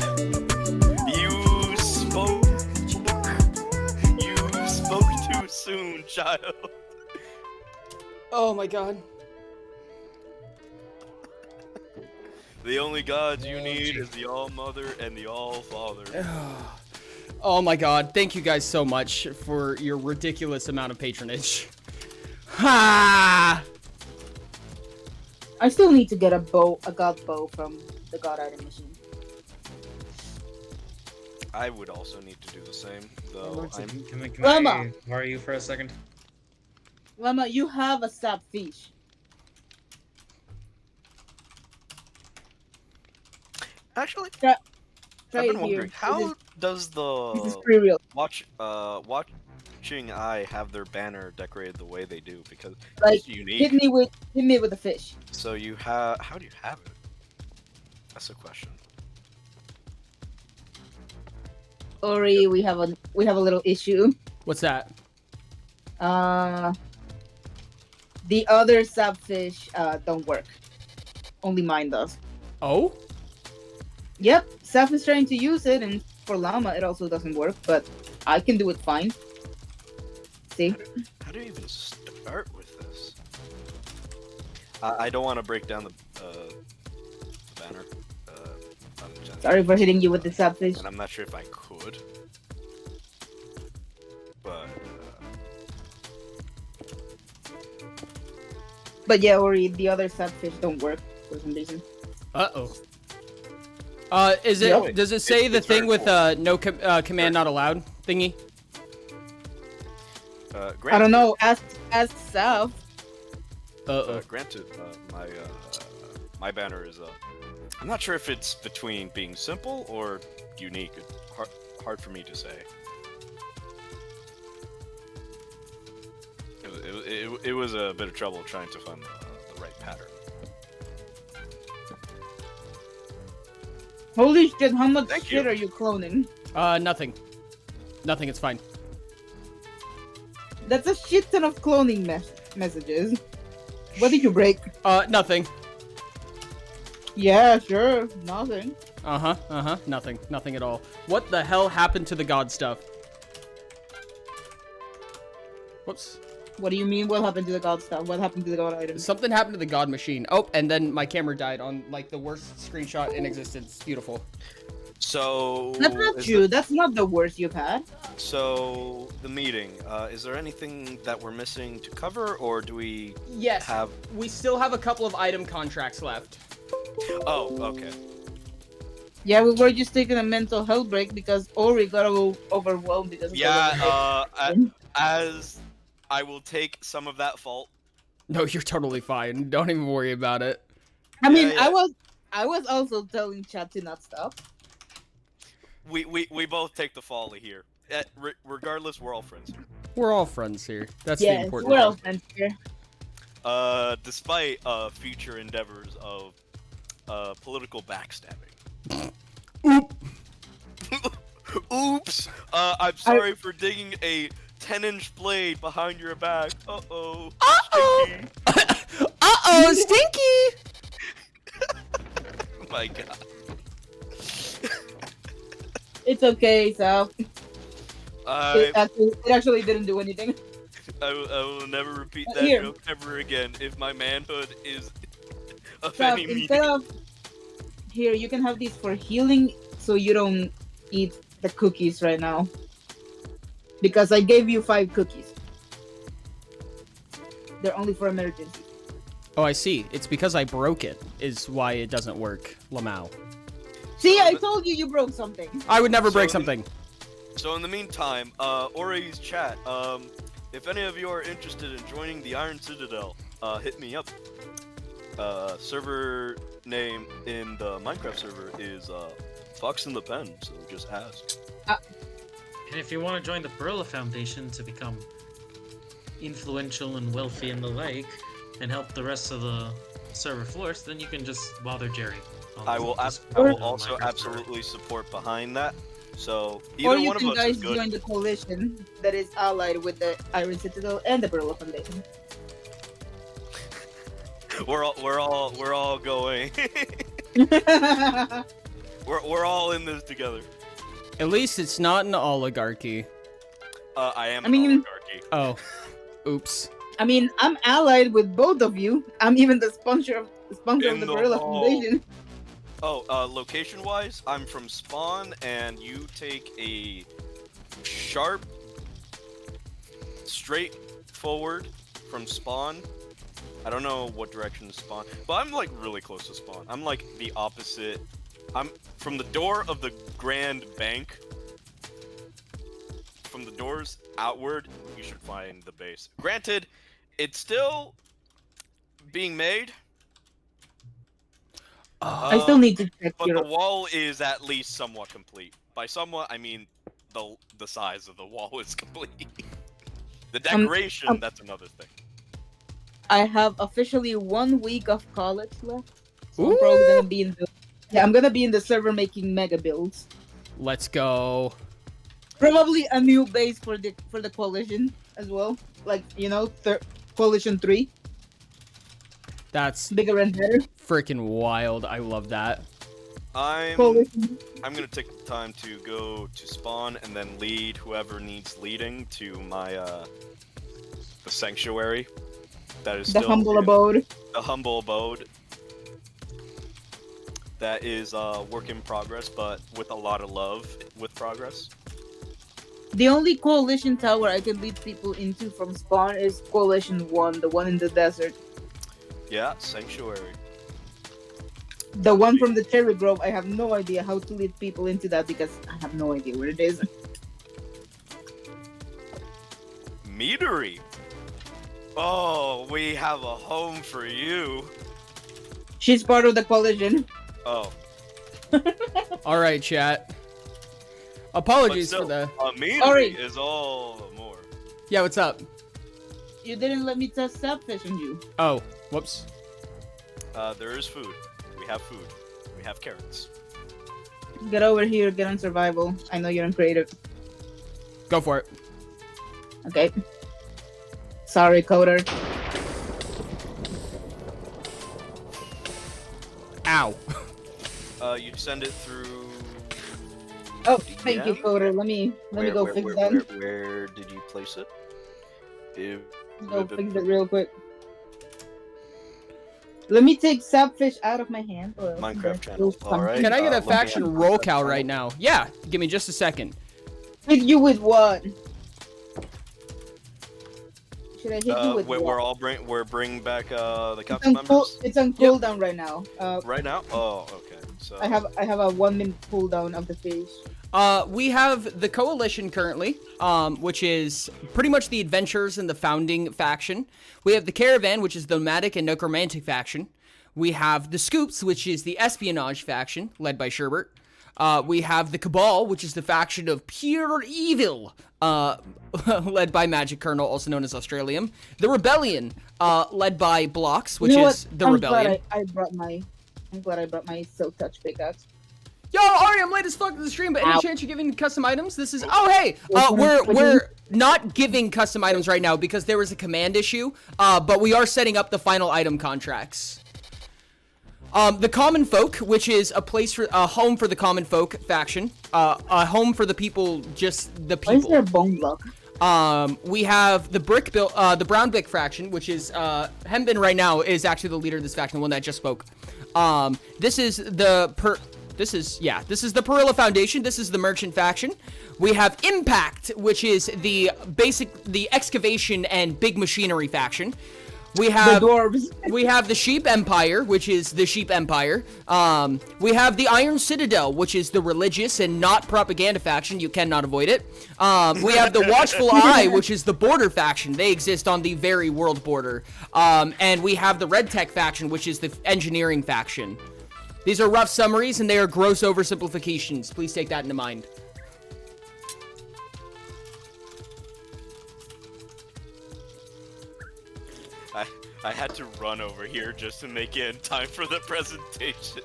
You spoke too soon, child. Oh my god. The only gods you need is the All-Mother and the All-Father. Oh my god. Thank you guys so much for your ridiculous amount of patronage. Ha! I still need to get a god bow from the god item machine. I would also need to do the same, though. Can I Llama! borrow you for a second? Llama, you have a Subfish. Actually, Try I've been it wondering, here. how does This is the pretty real. watch watching I have their banner decorated the way they do because Like, it's unique. hit me with a fish. So you have, how do you have it? That's the question. Ori, we have a little issue. What's that? The other sapfish don't work. Only mine does. Oh? Yep, Seth is trying to use it, and for llama it also doesn't work, but I can do it fine. See? How do you even start with this? I don't want to break down the banner. Sorry for hitting you with the sapfish. And I'm not sure if I could. But yeah, Ori, the other sapfish don't work for some reason. Uh-oh. Is it? Yep. Does it say the it's thing very with cool. no command not allowed thingy? I don't know. Ask Seth. Granted, my banner is I'm not sure if it's between being simple or unique. It's hard for me to say. It was a bit of trouble trying to find the right pattern. Holy shit! How much Thank shit you. are you cloning? Nothing. Nothing. It's fine. That's a shit ton of cloning messages. What did you break? Nothing. Yeah, sure. Nothing. Nothing. Nothing at all. What the hell happened to the god stuff? Whoops. What do you mean? What happened to the god stuff? What happened to the god items? Something happened to the god machine. Oh, and then my camera died on like the worst screenshot in existence. Beautiful. So That's not true. That's not the worst you've had. So the meeting. Is there anything that we're missing to cover, or do we Yes. have? We still have a couple of item contracts left. Oh, okay. Yeah, we were just taking a mental health break because Ori got overwhelmed because of Yeah. As I will take some of that fault. No, you're totally fine. Don't even worry about it. I mean, Yeah. I was also telling chat to not stop. We both take the folly here. Regardless, we're all friends here. We're all friends here. That's the Yes, important we're thing. all friends here. Despite future endeavors of political backstabbing. Oops. I'm sorry for digging a 10-inch blade behind your back. Uh-oh. Stinky. Uh-oh, Stinky! Oh my god. It's okay, so I it actually didn't do anything. will never repeat that Here. joke ever again if my manhood is So offending me. instead of here, you can have these for healing, so you don't eat the cookies right now. Because I gave you 5 cookies. They're only for emergency. Oh, I see. It's because I broke it, is why it doesn't work, Lamau. See, I told you broke something. I would never break So- something. So in the meantime, Ori's chat, if any of you are interested in joining the Iron Citadel, hit me up. Server name in the Minecraft server is Fox in the Pen, so just ask. And if you want to join the Barilla Foundation to become influential and wealthy and the like, and help the rest of the server flourish, then you can just bother Jerry. on I the will Discord also Minecraft server. absolutely support behind that. So Or either you one of can us guys is good. join the coalition that is allied with the Iron Citadel and the Barilla Foundation. We're all going. we're all in this together. At least it's not an oligarchy. I am I an mean- oligarchy. Oh. Oops. I mean, I'm allied with both of you. I'm even the sponsor of the In the the Barilla hall. Foundation. Oh, location-wise, I'm from Spawn, and you take a sharp, straight forward from Spawn. I don't know what direction to Spawn, but I'm like really close to Spawn. I'm like the opposite. I'm from the door of the Grand Bank. From the doors outward, you should find the base. Granted, it's still being made. I still need to check But your. the wall is at least somewhat complete. By somewhat, I mean the size of the wall is complete. The decoration, that's another thing. I have officially 1 week of college left. So Ooh. I'm probably gonna be in the I'm gonna be in the server making mega builds. Let's go. Probably a new base for the coalition as well. Like, you know, coalition 3. That's Bigger and better. freaking wild. I love that. I'm Coalition. gonna take the time to go to spawn and then lead whoever needs leading to my the sanctuary. That is The still humble in- abode. The humble abode. That is work in progress, but with a lot of love with progress. The only coalition tower I can lead people into from spawn is coalition 1, the one in the desert. Yeah, sanctuary. The one from the cherry grove, I have no idea how to lead people into that because I have no idea where it is. Meadery. Oh, we have a home for you. She's part of the coalition. Oh, All right, chat. but Apologies still, for the. a meadery Sorry. is all the more. Yeah, what's up? You didn't let me test sapfish on you. Oh, whoops. There is food. We have food. We have carrots. Get over here, get on survival. I know you're on creative. Go for it. Okay. Sorry, coder. Ow. You send it through. Oh, thank you, DM? coder. Let me go fix that. Where did you place it? Go fix it real quick. Let me take sapfish out of my hand. or else Minecraft there's channel. still All right. something. Can I get a looking faction at- roll cow right now? Yeah, give me just a second. Hit you with what? Should I hit you with what? We're bringing back the It's council members It's on cooldown right now. right now. Oh, okay. So I have a 1 minute cooldown of the fish. We have the coalition currently, which is pretty much the adventurers and the founding faction. We have the caravan, which is the nomadic and necromantic faction. We have the scoops, which is the espionage faction, led by Sherbert. We have the cabal, which is the faction of pure evil, led by Magic Colonel, also known as Australium. The rebellion, led by Blocks, which You know is what? the I'm rebellion. glad I brought my silk touch pickaxe. Yo, Ari, I'm late as fuck to the stream, but any Ow. chance you're giving custom items? This is hey, we're not giving custom items right now because there was a command issue, but we are setting up the final item contracts. The common folk, which is a place for a home for the common folk faction, a home for the people, just the Why is there a people. bone block? We have the the brown brick faction, which is Hembin right now is actually the leader of this faction, the one that just spoke. This is the Perilla Foundation. This is the merchant faction. We have Impact, which is the excavation and big machinery faction. We have The dwarves. we have the Sheep Empire, which is the Sheep Empire. We have the Iron Citadel, which is the religious and not propaganda faction. You cannot avoid it. We have the Watchful Eye, which is the border faction. They exist on the very world border. And we have the Red Tech faction, which is the engineering faction. These are rough summaries, and they are gross oversimplifications. Please take that into mind. I had to run over here just to make it in time for the presentation.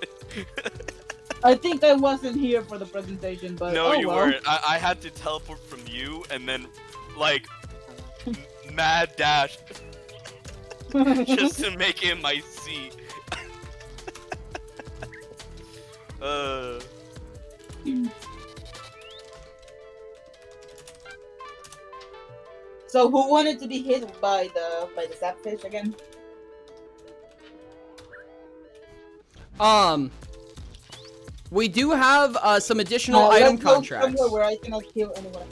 I think I wasn't here for the presentation, but No, oh you well. weren't. I had to teleport from you and then, like, mad dash just to make it in my seat. So who wanted to be hit by the sapfish again? We do have some additional Let's item go contracts. somewhere where I cannot kill anyone.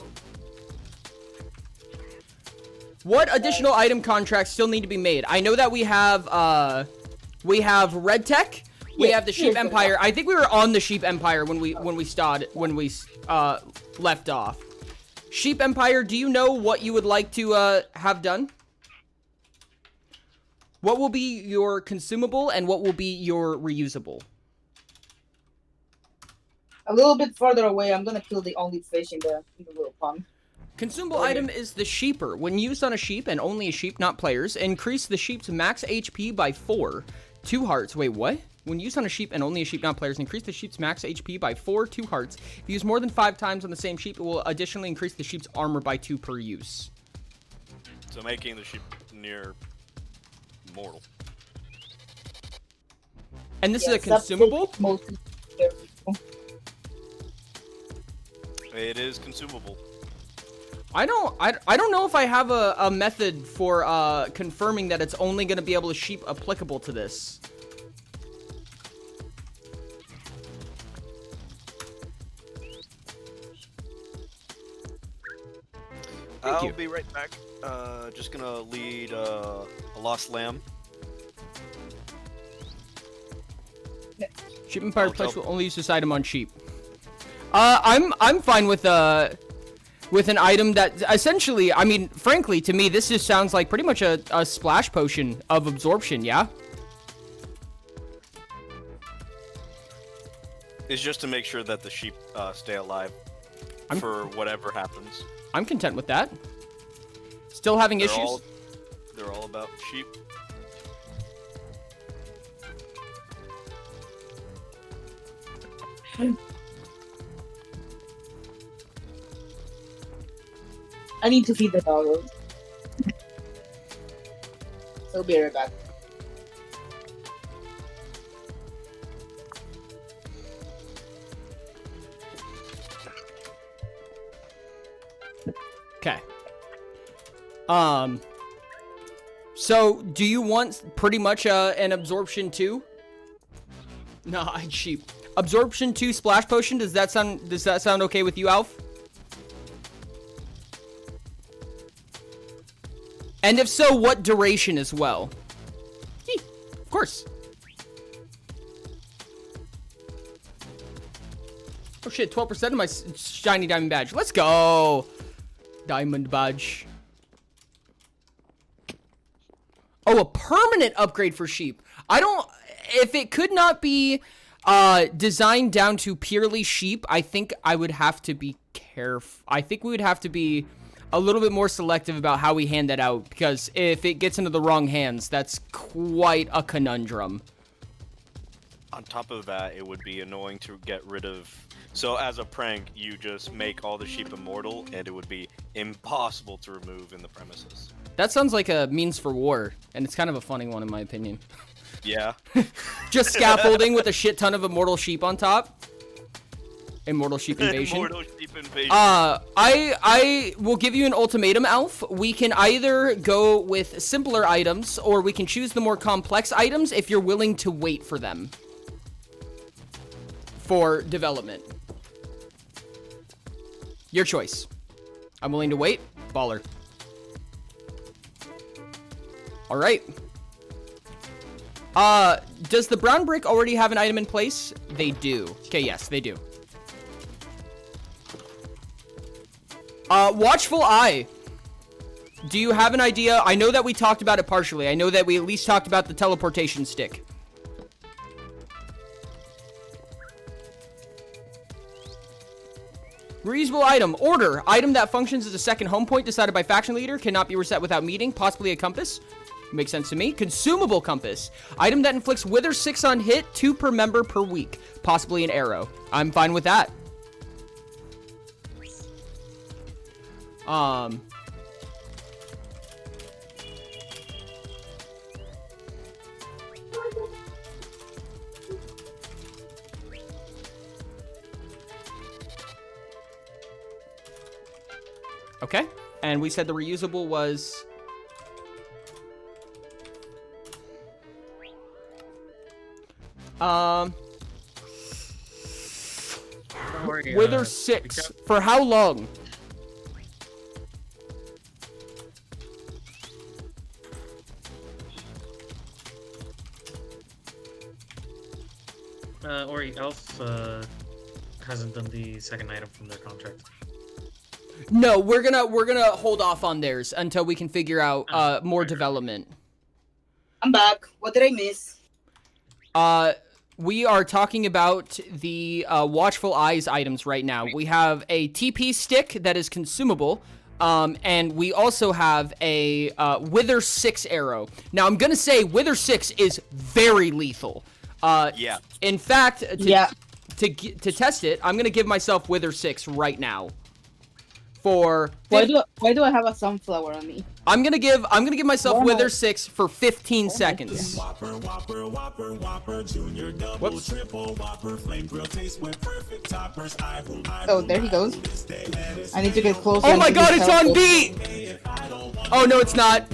What additional item contracts still need to be made? I know that we have Red Tech. We Yeah, have the Sheep here's Empire. I think we were on the Sheep Empire when we left off. Sheep Empire, do you know what you would like to have done? What will be your consumable and what will be your reusable? A little bit further away, I'm gonna kill the only fish in the little pond. Consumable item is the sheeper. When used on a sheep and only a sheep, not players, increase the sheep's max HP by 4. 2 hearts. Wait, what? When used on a sheep and only a sheep, not players, increase the sheep's max HP by 4, 2 hearts. If used more than 5 times on the same sheep, it will additionally increase the sheep's armor by 2 per use. So making the sheep near mortal. And this is a consumable? It is consumable. I don't know if I have a method for confirming that it's only going to be able to sheep applicable to this. I'll be right back. Just gonna lead a lost lamb. Sheep Empire Pledge will only use this item on sheep. I'm fine with an item that essentially, I mean, frankly, to me, this just sounds like pretty much a splash potion of absorption, yeah? It's just to make sure that the sheep stay alive for whatever happens. I'm content with that. Still having issues? They're all about sheep. I need to feed the dog. So be right back. Okay. So do you want pretty much an absorption 2? No, I'd sheep. Absorption 2 splash potion, does that sound okay with you, Alf? And if so, what duration as well? Of course. Oh shit, 12% of my shiny diamond badge. Let's go. Diamond badge. Oh, a permanent upgrade for sheep. If it could not be designed down to purely sheep, I think I would have to be careful. I think we would have to be a little bit more selective about how we hand that out, because if it gets into the wrong hands, that's quite a conundrum. On top of that, it would be annoying to get rid of. So as a prank, you just make all the sheep immortal, and it would be impossible to remove in the premises. That sounds like a means for war, and it's kind of a funny one in my opinion. Yeah. Just scaffolding with a shit ton of immortal sheep on top. Immortal sheep invasion. Immortal sheep invasion. I will give you an ultimatum, Alf. We can either go with simpler items, or we can choose the more complex items if you're willing to wait for them for development. Your choice. I'm willing to wait. Baller. All right. Does the brown brick already have an item in place? They do. Okay, yes, they do. Watchful Eye. Do you have an idea? I know that we talked about it partially. I know that we at least talked about the teleportation stick. Reusable item. Order. Item that functions as a second home point decided by faction leader. Cannot be reset without meeting. Possibly a compass. Makes sense to me. Consumable compass. Item that inflicts Wither 6 on hit. 2 per member per week. Possibly an arrow. I'm fine with that. Okay, and we said the reusable was... Wither 6. For how long? Ori, Elf hasn't done the second item from their contract. No, we're gonna hold off on theirs until we can figure out more development. I'm back. What did I miss? We are talking about the Watchful Eyes items right now. We have a TP stick that is consumable, And we also have a Wither 6 arrow. Now, I'm going to say Wither 6 is very lethal. Yeah. In fact, Yeah. to test it, I'm going to give myself Wither 6 right now. For Why do I have a sunflower on me? I'm gonna give myself Why Wither not? 6 for 15 seconds. Whoops. Oh, there he goes. I need to get closer. Oh my and god, get it's on helpful. beat! Oh no, it's not.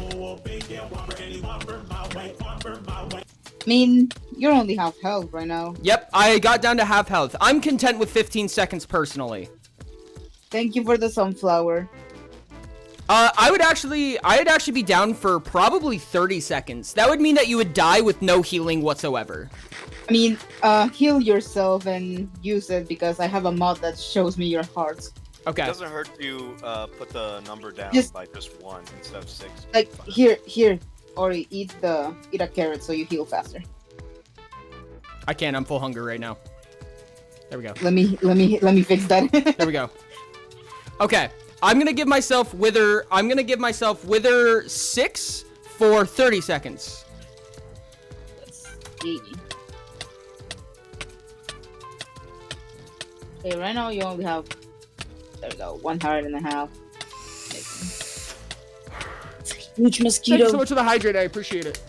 I mean, you're only half health right now. Yep, I got down to half health. I'm content with 15 seconds personally. Thank you for the sunflower. I'd actually be down for probably 30 seconds. That would mean that you would die with no healing whatsoever. I mean, heal yourself and use it because I have a mod that shows me your heart. Okay. It doesn't hurt to put the number down by just 1 instead of 6. Like here, Ori, eat a carrot so you heal faster. I can't. I'm full hunger right now. There we go. Let me fix that. There we go. Okay. I'm gonna give myself Wither 6 for 30 seconds. Let's see. Okay, right now you only have, there we go, 1 heart and a half. It's a huge Thank mosquito. you so much for the hydrate. I appreciate it.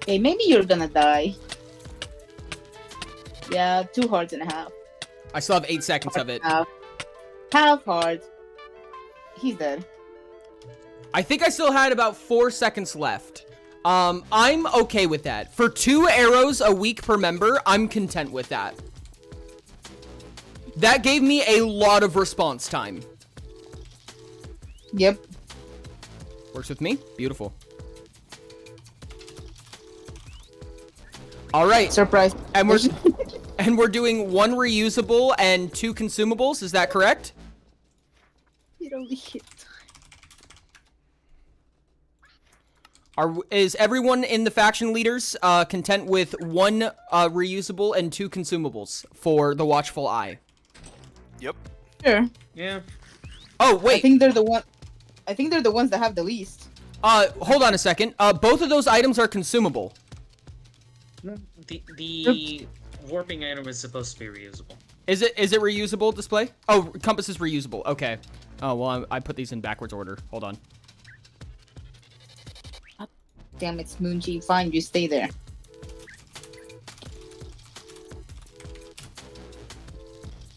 Okay, maybe you're gonna die. Yeah, 2 hearts and a half. I still have 8 seconds of it. Half heart. He's dead. I think I still had about 4 seconds left. I'm okay with that. For 2 arrows a week per member, I'm content with that. That gave me a lot of response time. Yep. Works with me. Beautiful. All right. Surprise. And we're doing 1 reusable and 2 consumables. Is that correct? It only hit. Is everyone in the faction leaders content with 1 reusable and 2 consumables for the Watchful Eye? Yep. Sure. Yeah. Oh wait. I think they're the ones that have the least. Hold on a second. Both of those items are consumable. The warping item is supposed to be reusable. Is it reusable display? Oh, compass is reusable. Okay. Oh well, I put these in backwards order. Hold on. Damn, it's Moonji. Fine, you stay there.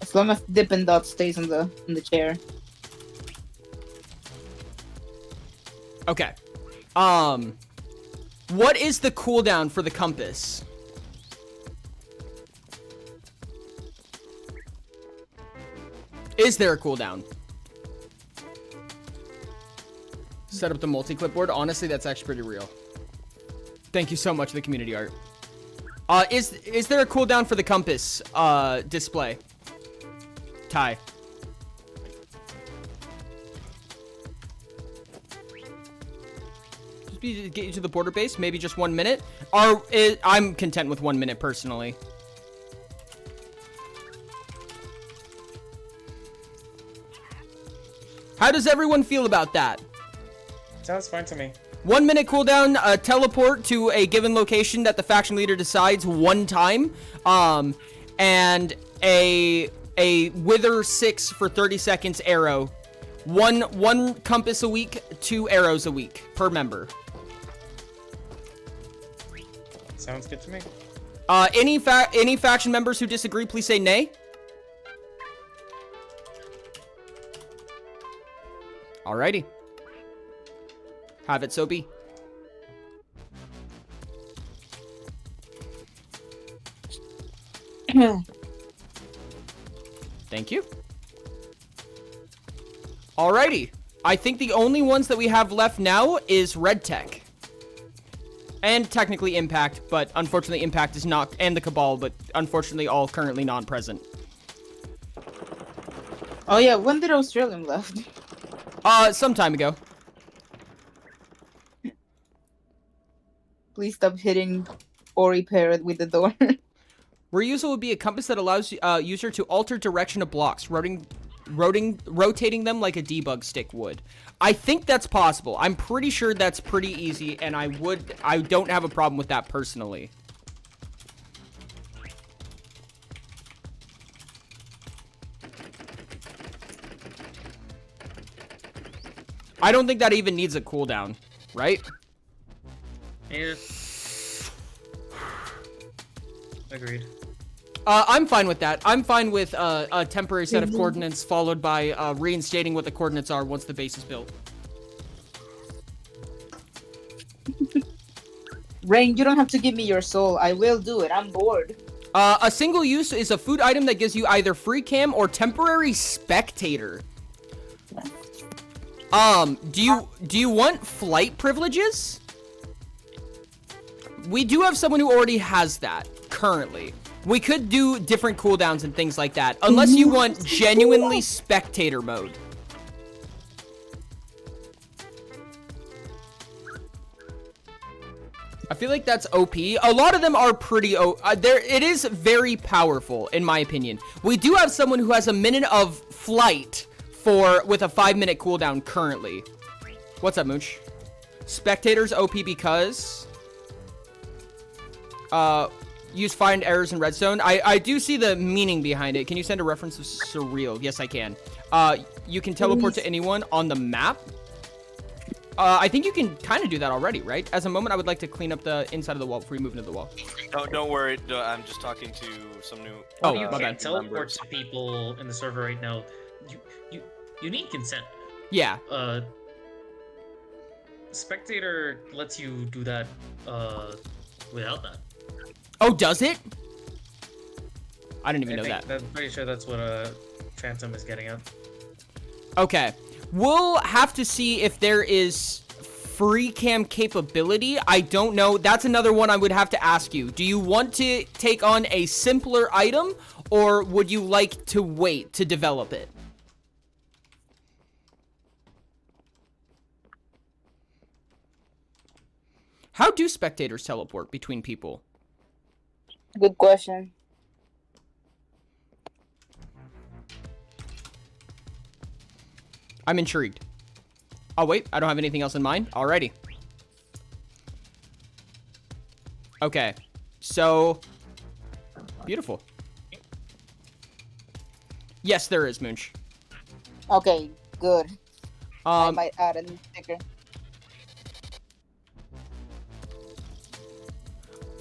As long as Dippin' Dot stays on the chair. Okay. What is the cooldown for the compass? Is there a cooldown? Set up the multi-clipboard. Honestly, that's actually pretty real. Thank you so much for the community art. Is there a cooldown for the compass display? Ty. Just get you to the border base, maybe just 1 minute. I'm content with 1 minute personally. How does everyone feel about that? Sounds fine to me. 1 minute cooldown, teleport to a given location that the faction leader decides 1 time, and a Wither 6 for 30 seconds arrow. One compass a week, 2 arrows a week per member. Sounds good to me. Any faction members who disagree, please say nay. Alrighty. Have it so be. Thank you. Alrighty. I think the only ones that we have left now is Red Tech. And technically Impact, but unfortunately Impact is not, and the Cabal, but unfortunately all currently non-present. Oh yeah, when did Australian left? Some time ago. Please stop hitting Ori Parrot with the door. Reusable would be a compass that allows user to alter direction of blocks, rotating them like a debug stick would. I think that's possible. I'm pretty sure that's pretty easy, and I don't have a problem with that personally. I don't think that even needs a cooldown, right? Yeah. Agreed. I'm fine with that. I'm fine with a temporary set of coordinates followed by reinstating what the coordinates are once the base is built. Rain, you don't have to give me your soul. I will do it. I'm bored. A single use is a food item that gives you either free cam or temporary spectator. Do you want flight privileges? We do have someone who already has that currently. We could do different cooldowns and things like that, unless you want genuinely spectator mode. I feel like that's OP. A lot of them are pretty it is very powerful, in my opinion. We do have someone who has a minute of flight with a 5-minute cooldown currently. What's up, Mooch? Spectators OP because use find errors in redstone. I do see the meaning behind it. Can you send a reference of surreal? Yes, I can. You can teleport to anyone on the map. I think you can kind of do that already, right? As a moment, I would like to clean up the inside of the wall before you move into the wall. Don't worry. I'm just talking to some new. You my can't bad. teleport to people in the server right now. You need consent. Yeah. Spectator lets you do that without that. Oh, does it? I didn't even know that. I'm pretty sure that's what Phantom is getting at. Okay. We'll have to see if there is free cam capability. I don't know. That's another one I would have to ask you. Do you want to take on a simpler item, or would you like to wait to develop it? How do spectators teleport between people? Good question. I'm intrigued. Oh, wait. I don't have anything else in mind. Alrighty. Okay. So, beautiful. Yes, there is, Moonch. Okay, good. I Um, might add a new sticker.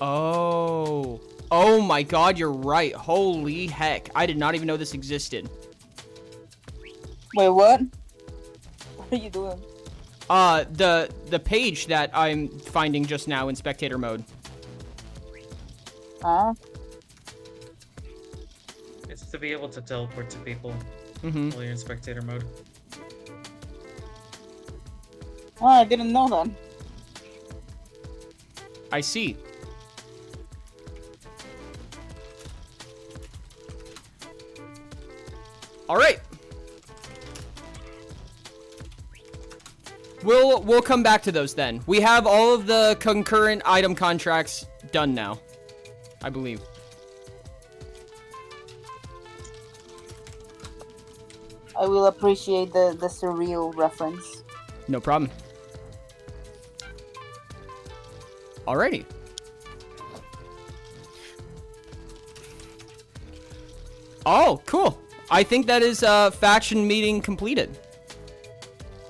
oh. Oh my god, you're right. Holy heck. I did not even know this existed. Wait, what? What are you doing? The page that I'm finding just now in spectator mode. Huh? It's to be able to teleport to people Mm-hmm. while you're in spectator mode. Oh, I didn't know that. I see. All right. We'll come back to those then. We have all of the concurrent item contracts done now, I believe. I will appreciate the surreal reference. No problem. Alrighty. Oh, cool. I think that is faction meeting completed.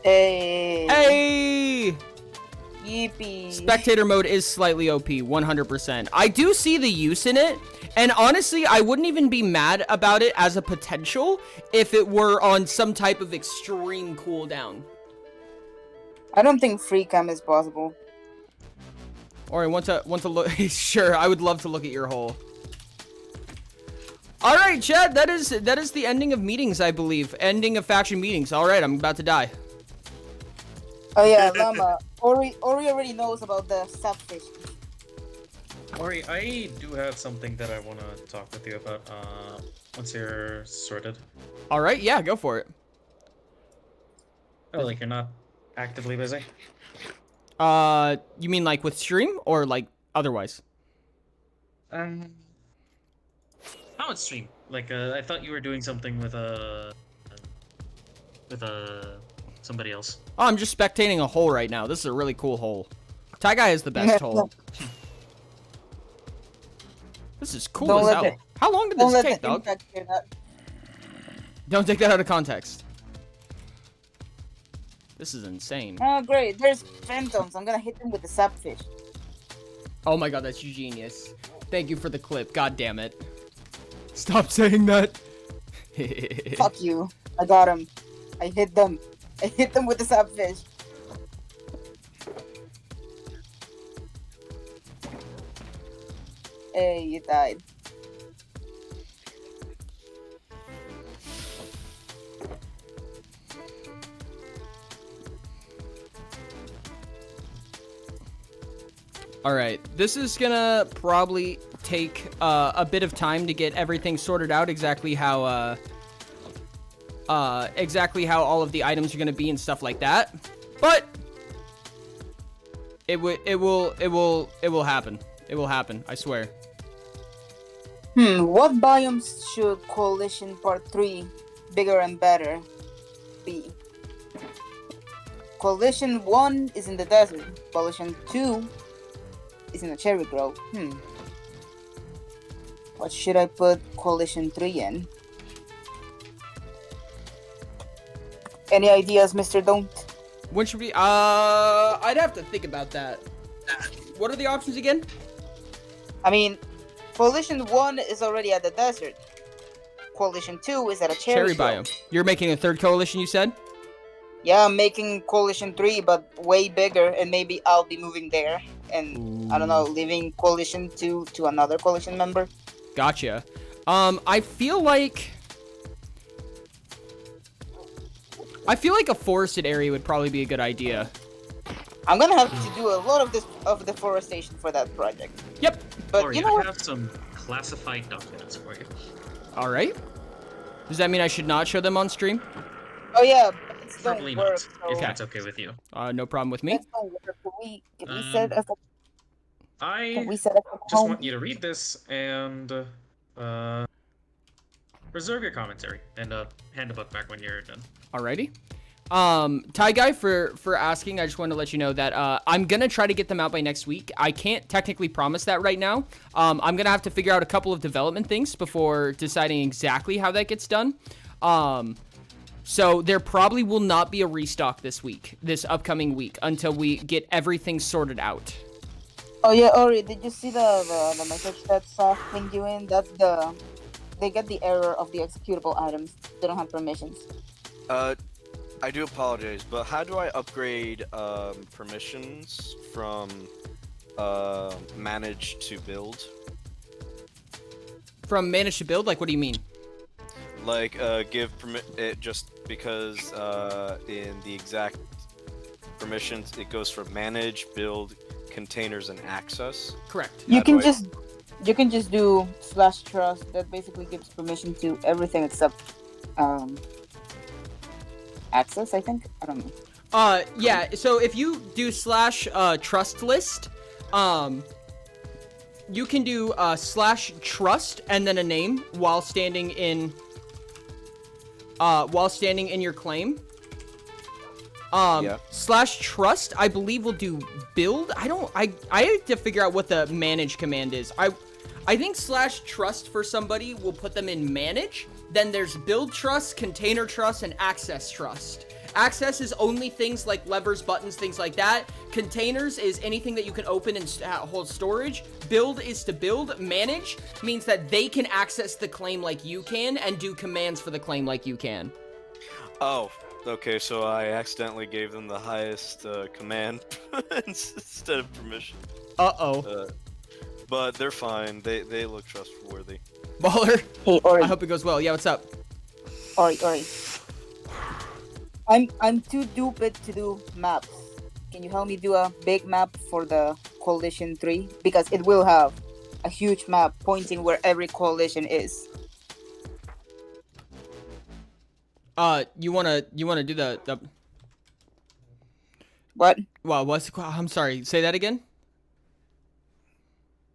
Hey. Hey! Yippee. Spectator mode is slightly OP, 100%. I do see the use in it, and honestly, I wouldn't even be mad about it as a potential if it were on some type of extreme cooldown. I don't think free cam is possible. Or I want to look. Sure, I would love to look at your hole. All right, Chad, that is the ending of meetings, I believe. Ending of faction meetings. All right, I'm about to die. Oh yeah, Llama. Ori already knows about the sapfish. Ori, I do have something that I want to talk with you about once you're sorted. All right, yeah, go for it. Oh, like you're not actively busy? You mean like with stream or like otherwise? How it's stream? Like, I thought you were doing something with with somebody else. Oh, I'm just spectating a hole right now. This is a really cool hole. Ty Guy is the best hole. This is cool as hell. How long did this take, dog? Don't take that out of context. This is insane. Oh, great. There's phantoms. I'm gonna hit them with the sapfish. Oh my god, that's genius. Thank you for the clip. God damn it. Stop saying that. Fuck you. I got him. I hit them. I hit them with the sapfish. Hey, you died. Alright, this is gonna probably take a bit of time to get everything sorted out, exactly how all of the items are gonna be and stuff like that. But it will happen. It will happen, I swear. What biomes should Coalition Part 3 bigger and better be? Coalition 1 is in the desert. Coalition 2 is in a cherry grove. What should I put Coalition 3 in? Any ideas, Mr. Don't? When should we, I'd have to think about that. What are the options again? I mean, Coalition 1 is already at the desert. Coalition 2 is at a cherry grove. biome. You're making a third coalition, you said? Yeah, I'm making Coalition 3, but way bigger, and maybe I'll be moving there. And, I don't know, leaving Coalition 2 to another Coalition member. Gotcha. I feel like a forested area would probably be a good idea. I'm gonna have to do a lot of deforestation for that project. Yep. But Corey, you know what? I have some classified documents for you. All right. Does that mean I should not show them on stream? Oh yeah, but it's Probably don't work. not, So if that's okay with you. No problem with me. it's don't work. Can we set up? I Can we set up a just home? want you to read this and reserve your commentary and hand the book back when you're done. Alrighty. Ty Guy, for asking, I just want to let you know that I'm gonna try to get them out by next week. I can't technically promise that right now. I'm gonna have to figure out a couple of development things before deciding exactly how that gets done. So there probably will not be a restock this upcoming week, until we get everything sorted out. Oh yeah, Ori, did you see the message that Soft pinged you in? That's they get the error of the executable items. They don't have permissions. I do apologize, but how do I upgrade permissions from manage to build? From manage to build, like what do you mean? Like give it just because in the exact permissions it goes from manage, build, containers, and access. Correct. You can just do /trust. That basically gives permission to everything except access, I think. I don't know. Yeah, so if you do /trust list, you can do /trust and then a name while standing in your claim. Yeah. /trust, I believe, will do build. I have to figure out what the manage command is. I think /trust for somebody will put them in manage. Then there's build trust, container trust, and access trust. Access is only things like levers, buttons, things like that. Containers is anything that you can open and hold storage. Build is to build. Manage means that they can access the claim like you can and do commands for the claim like you can. Oh, okay, so I accidentally gave them the highest command instead of permission. Uh-oh. But they're fine. They look trustworthy. Baller, Hey, Ori. I hope it goes well. Yeah, what's up? Ori. I'm too stupid to do maps. Can you help me do a big map for the Coalition 3? Because it will have a huge map pointing where every coalition is. You wanna do the What? Wow, I'm sorry, say that again?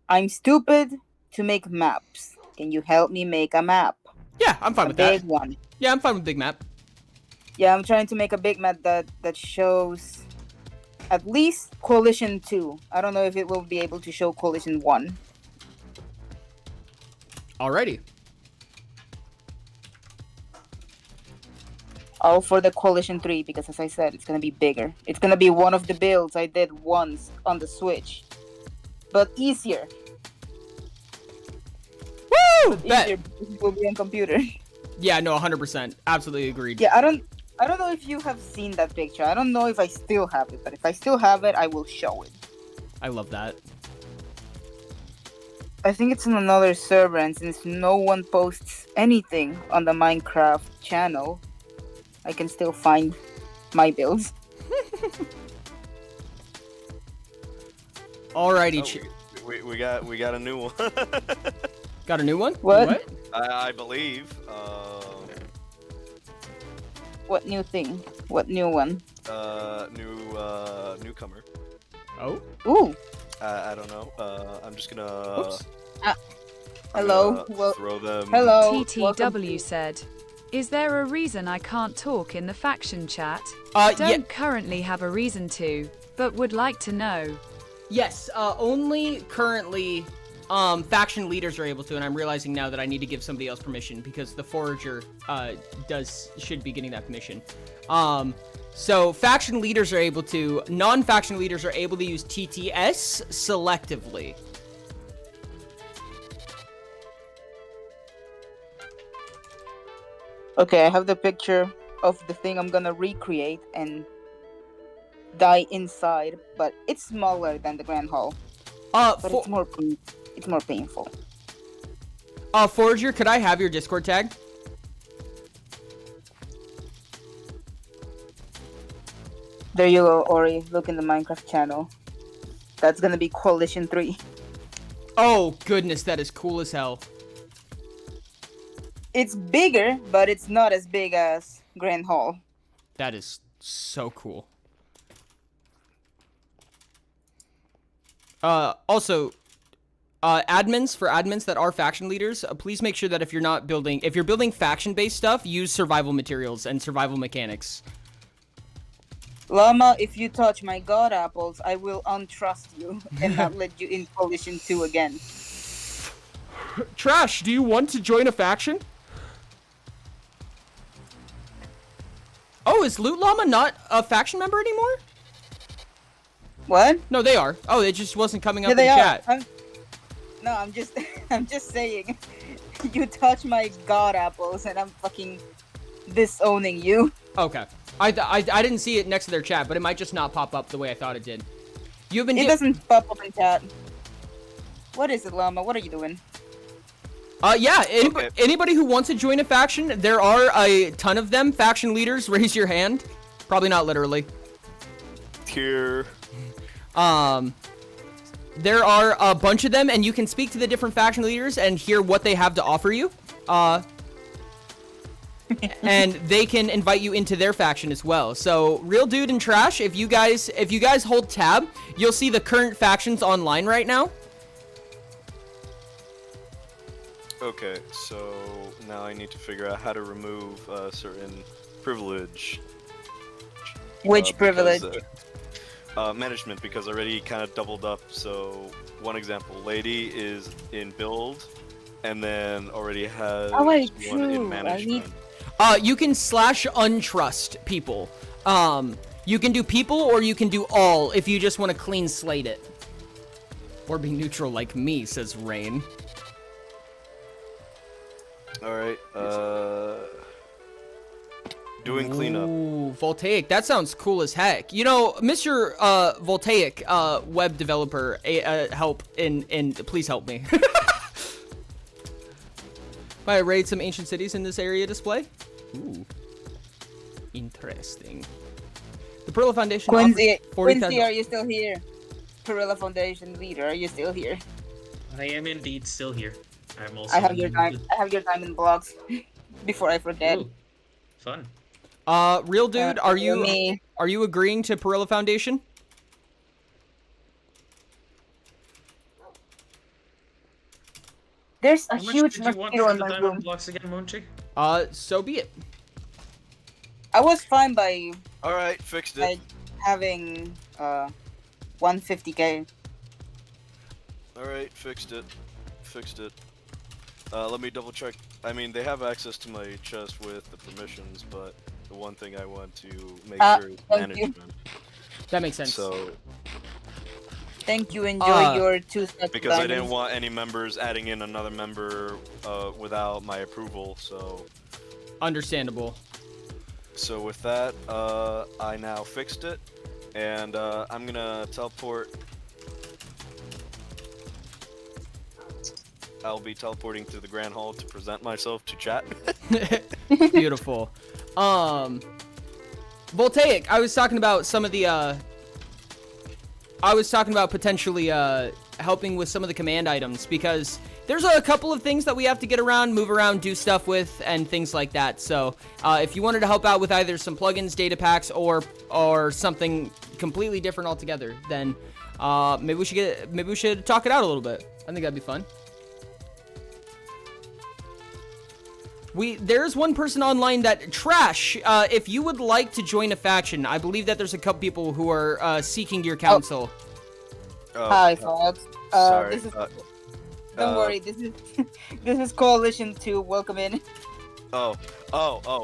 I'm stupid to make maps. Can you help me make a map? Yeah, I'm fine A with that. big one. Yeah, I'm fine with big map. Yeah, I'm trying to make a big map that shows at least Coalition 2. I don't know if it will be able to show Coalition 1. Alrighty. All for the Coalition 3 because, as I said, it's gonna be bigger. It's gonna be one of the builds I did once on the Switch, but easier. Woo! But Bet. easier because it will be on computer. Yeah, no, 100%. Absolutely agreed. Yeah, I don't know if you have seen that picture. I don't know if I still have it, but if I still have it, I will show it. I love that. I think it's on another server, and since no one posts anything on the Minecraft channel, I can still find my builds. Alrighty. We got a new one. Got a new one? What? I believe. What new thing? What new one? Newcomer. Oh? Ooh. I don't know. I'm just gonna. Oops. Hello. Well, throw them. hello. Welcome TTW to- said, "Is there a reason I can't talk in the faction chat? Yeah. Don't currently have a reason to, but would like to know." Yes, only currently faction leaders are able to, and I'm realizing now that I need to give somebody else permission because the forager should be getting that permission. So faction leaders are able to, non-faction leaders are able to use TTS selectively. Okay, I have the picture of the thing I'm gonna recreate and die inside, but it's smaller than the Grand Hall. But it's more painful. Forager, could I have your Discord tag? There you go, Ori. Look in the Minecraft channel. That's gonna be Coalition 3. Oh, goodness, that is cool as hell. It's bigger, but it's not as big as Grand Hall. That is so cool. Also, admins that are faction leaders, please make sure that if you're building faction-based stuff, use survival materials and survival mechanics. Llama, if you touch my god apples, I will untrust you and not let you in Coalition 2 again. Trash, do you want to join a faction? Oh, is Loot Llama not a faction member anymore? What? No, they are. Oh, it just wasn't coming up Yeah, in they chat. are. I'm just I'm just saying. You touch my god apples and I'm fucking disowning you. Okay. I didn't see it next to their chat, but it might just not pop up the way I thought it did. You've been It doesn't pop up in chat. What is it, Llama? What are you doing? Yeah, anybody who wants to join a faction, there are a ton of them. Faction leaders, raise your hand. Probably not literally. Here. There are a bunch of them, and you can speak to the different faction leaders and hear what they have to offer you. And they can invite you into their faction as well. So, Real Dude and Trash, if you guys hold tab, you'll see the current factions online right now. Okay, so now I need to figure out how to remove a certain privilege. Which privilege? Management, because I already kind of doubled up. So, one example, Lady is in build, and then already has one in management. You can /untrust people. You can do people, or you can do all if you just want to clean slate it. Or be neutral like me, says Rain. Alright, doing cleanup. Ooh, Voltaic. That sounds cool as heck. You know, Mr. Voltaic, web developer, please help me. Might I raid some ancient cities in this area display? Ooh. Interesting. The Perla Foundation Quincy, offers 40,000. Quincy, are you still here? Perilla Foundation leader, are you still here? I am indeed still here. I'm also. I have your diamond blocks before I forget. Ooh, fun. Real Dude, are you agreeing to Perilla Foundation? There's a How much huge did you want mosquito for in the my diamond room. blocks again, Moonchi? So be it. I was fine by All right, fixed it. by having 150k. All right, fixed it. Fixed it. Let me double check. I mean, they have access to my chest with the permissions, but the one thing I want to make sure is thank you. management. That makes sense. So, Thank you. Enjoy your 2 sets. because I didn't want any members adding in another member without my approval, so. Understandable. So with that, I now fixed it, and I'm gonna teleport. I'll be teleporting to the Grand Hall to present myself to chat. Beautiful. Voltaic, I was talking about some of the, I was talking about potentially, helping with some of the command items, because there's a couple of things that we have to get around, move around, do stuff with, and things like that. So, if you wanted to help out with either some plugins, data packs, or something completely different altogether, then, maybe we should talk it out a little bit. I think that'd be fun. There's one person online that Trash. If you would like to join a faction, I believe that there's a couple people who are seeking your counsel. Hi, folks. Sorry. This is. Don't worry. This is Coalition 2. Welcome in. Oh,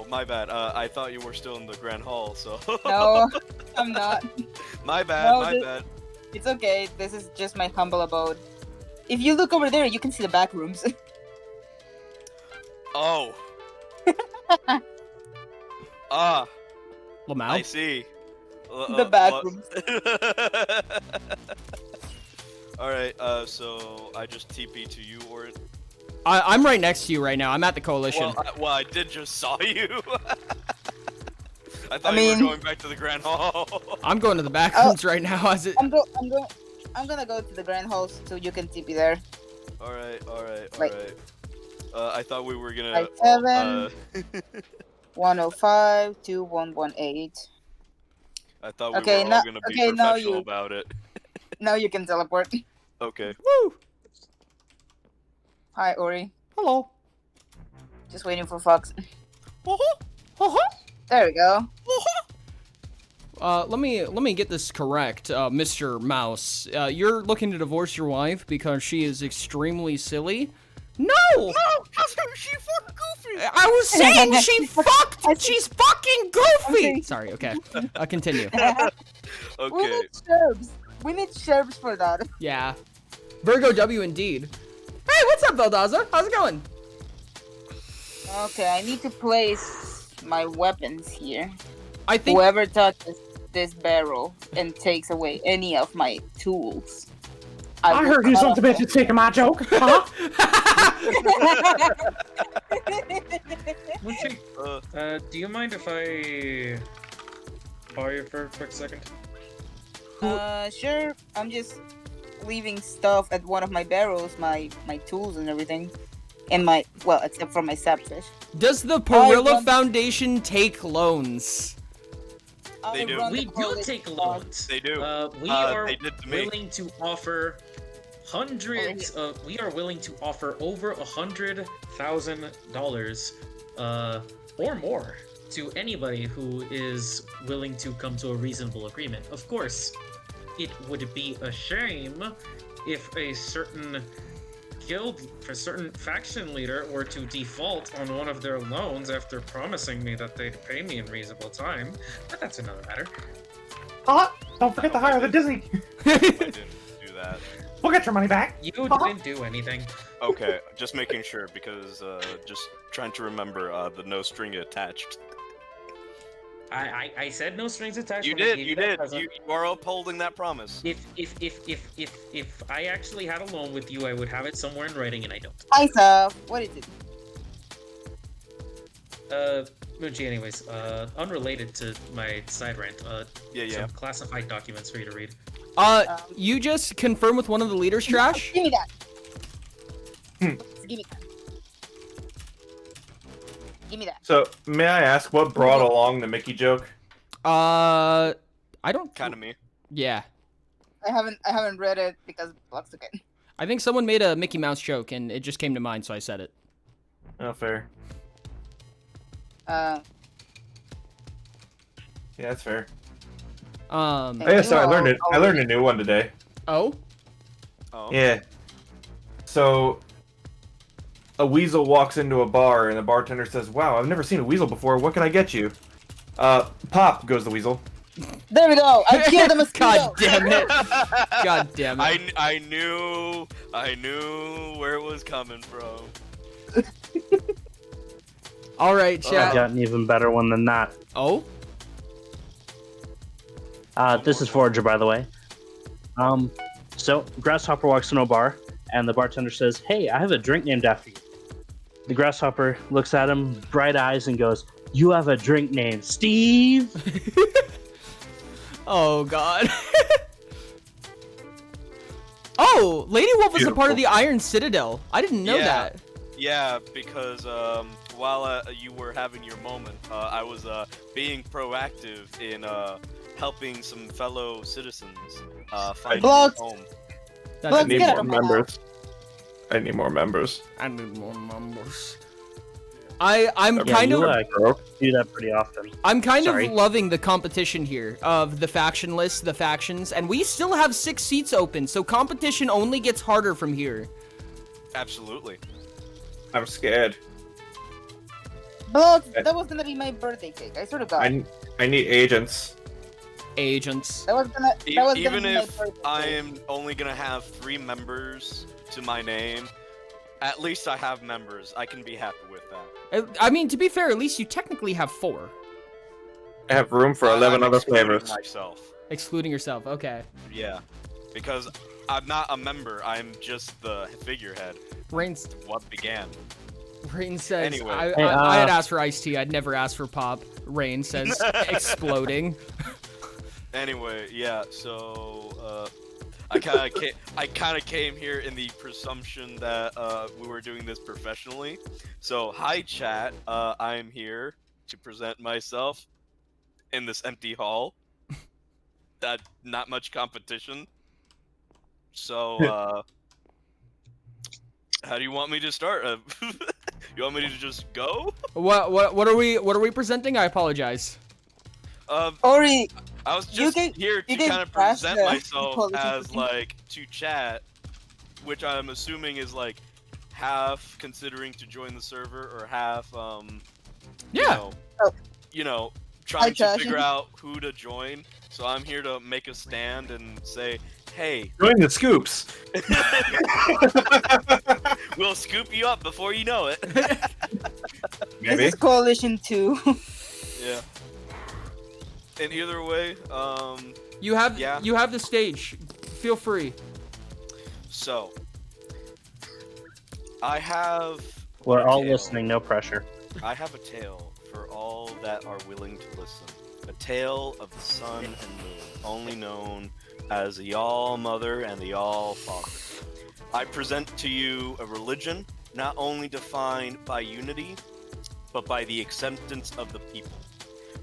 my bad. I thought you were still in the Grand Hall, so. No, I'm not. My bad, No, my bad. It's okay. This is just my humble abode. If you look over there, you can see the back rooms. Oh. Lamau? I see. The back rooms. Alright, so I just TP to you, or... I'm right next to you right now. I'm at the Coalition. Well, I did just saw you. I thought you were going back to the Grand Hall. I'm going to the back rooms right now. As it... I'm gonna go to the Grand Hall so you can TP there. Alright. Wait. I thought we were gonna... 57 105 2118. I thought we Okay, were now- all gonna be okay, now professional you- about it. Now you can teleport. Okay. Woo! Hi, Ori. Hello. Just waiting for Fox. There we go. Let me get this correct, Mr. Mouse. You're looking to divorce your wife because she is extremely silly? No! No! She fucked Goofy! I was saying she fucked! She's fucking goofy! Sorry, okay. Continue. Okay. We need sherbs for that. Yeah. Virgo W indeed. Hey, what's up, Veldaza? How's it going? Okay, I need to place my weapons here. I think... Whoever touches this barrel and takes away any of my tools. I heard you son of a bitch taking my joke. Huh? Do you mind if I borrow you for a quick second? Sure. I'm just leaving stuff at one of my barrels, my tools and everything. And my, well, except for my sapfish. Does the Perilla Foundation take loans? They do. We do take loans. They do. We are they did to me. willing to offer hundreds. We are willing to offer over $100,000, or more, to anybody who is willing to come to a reasonable agreement. Of course, it would be a shame if a certain guild, a certain faction leader, were to default on one of their loans after promising me that they'd pay me in reasonable time. But that's another matter. Don't forget to hire the Disney. I didn't do that. We'll get your money back. You didn't do anything. Okay, just making sure, because just trying to remember the no string attached. I said no strings attached. You when I did, gave you that did. present. You are upholding that promise. If I actually had a loan with you, I would have it somewhere in writing, and I don't. Hi, Saf. What is it? Moochie, anyways, unrelated to my side rant, Yeah. some classified documents for you to read. You just confirmed with one of the leaders, Trash? Give me that. Give me that. Give me that. So, may I ask what brought along the Mickey joke? I don't... Kind of me. Yeah. I haven't read it because Block's okay. I think someone made a Mickey Mouse joke, and it just came to mind, so I said it. Oh, fair. Yeah, that's fair. Oh yeah, so I learned it. I learned a new one today. Oh. Yeah. So a weasel walks into a bar and the bartender says, "Wow, I've never seen a weasel before. What can I get you?" Pop, goes the weasel. There we go. I killed the mosquito. God damn it. God damn it. I knew where it was coming from. All right, chat. I got an even better one than that. Oh? This is Forager, by the way. So Grasshopper walks into a bar, and the bartender says, "Hey, I have a drink named after you." The Grasshopper looks at him, bright eyes, and goes, "You have a drink named Steve?" Oh, God. Oh, Lady Wolf was a part of the Iron Citadel. I didn't know that. Yeah, because while you were having your moment, I was being proactive in helping some fellow citizens find a home. I need more members. I need more members. I need more members. I'm kind of do that pretty often. I'm kind of loving the competition here of the faction lists, the factions, and we still have 6 seats open, so competition only gets harder from here. Absolutely. I'm scared. Blood, that was gonna be my birthday cake. I swear to God. I need agents. Agents. That was gonna be Even if my birthday I cake. am only gonna have 3 members to my name, at least I have members. I can be happy with that. I mean, to be fair, at least you technically have 4. I have room for 11 other flavors. Myself. Excluding yourself, okay. Yeah, because I'm not a member. I'm just the figurehead. Rain's what began. Rain says, Anyway. I had asked for iced tea. I'd never asked for pop. Rain says, exploding. Anyway, yeah. So I kind of came here in the presumption that we were doing this professionally. So hi chat. I'm here to present myself in this empty hall. Not much competition. So how do you want me to start? You want me to just go? What are we presenting? I apologize. Ori, I was just here to kind of present myself as like to chat, which I'm assuming is like half considering to join the server or half you know trying to figure out who to join. So I'm here to make a stand and say, hey, join the scoops. We'll scoop you up before you know it. Maybe. This is Coalition 2. Yeah. And either way, you have the stage. Feel free. So, I have. We're all listening, no pressure. I have a tale for all that are willing to listen. A tale of the sun and moon, only known as the All-Mother and the All-Father. I present to you a religion not only defined by unity, but by the acceptance of the people.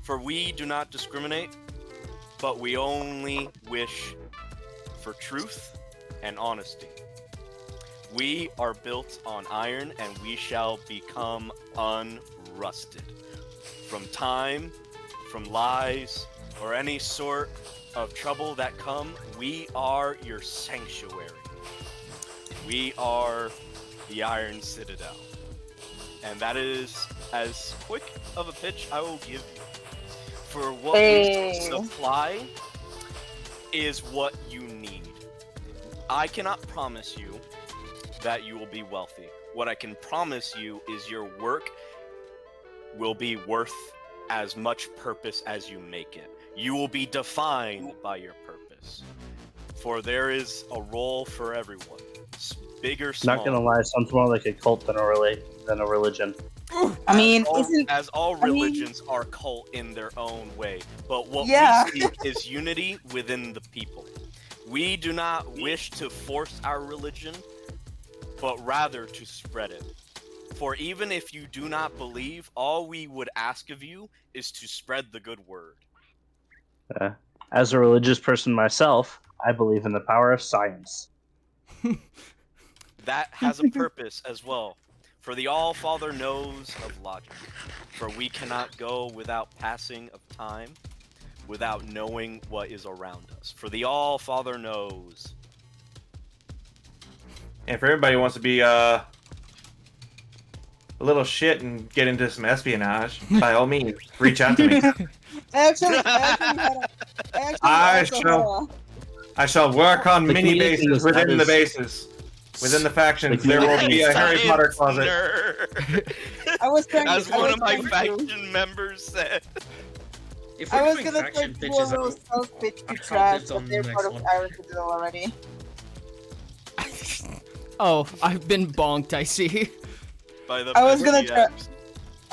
For we do not discriminate, but we only wish for truth and honesty. We are built on iron, and we shall become unrusted. From time, from lies, or any sort of trouble that come, we are your sanctuary. We are the Iron Citadel. And that is as quick of a pitch I will give you. For what we supply is what you need. I cannot promise you that you will be wealthy. What I can promise you is your work will be worth as much purpose as you make it. You will be defined by your purpose. For there is a role for everyone. Big or small. Not gonna lie, sounds more like a cult than a religion. I mean, as all religions are cult in their own way, but what we seek is unity within the people. We do not wish to force our religion, but rather to spread it. For even if you do not believe, all we would ask of you is to spread the good word. As a religious person myself, I believe in the power of science. That has a purpose as well. For the All-Father knows of logic. For we cannot go without passing of time. without knowing what is around us. For the All-Father knows. And if everybody wants to be a little shit and get into some espionage, by all means, reach out to me. I shall work on The mini community bases is within the as- bases. Within the factions, The there will community be is a Harry Science Potter closet. nerd. I was trying As to, I one was of my trying to- faction members said. If I we're was doing gonna faction do a pitches, little sales pitch to I'll call trash, dibs but on the they're next part of one. Iron Citadel already. Oh, I've been bonked, I see. By the I was gonna try. PMs.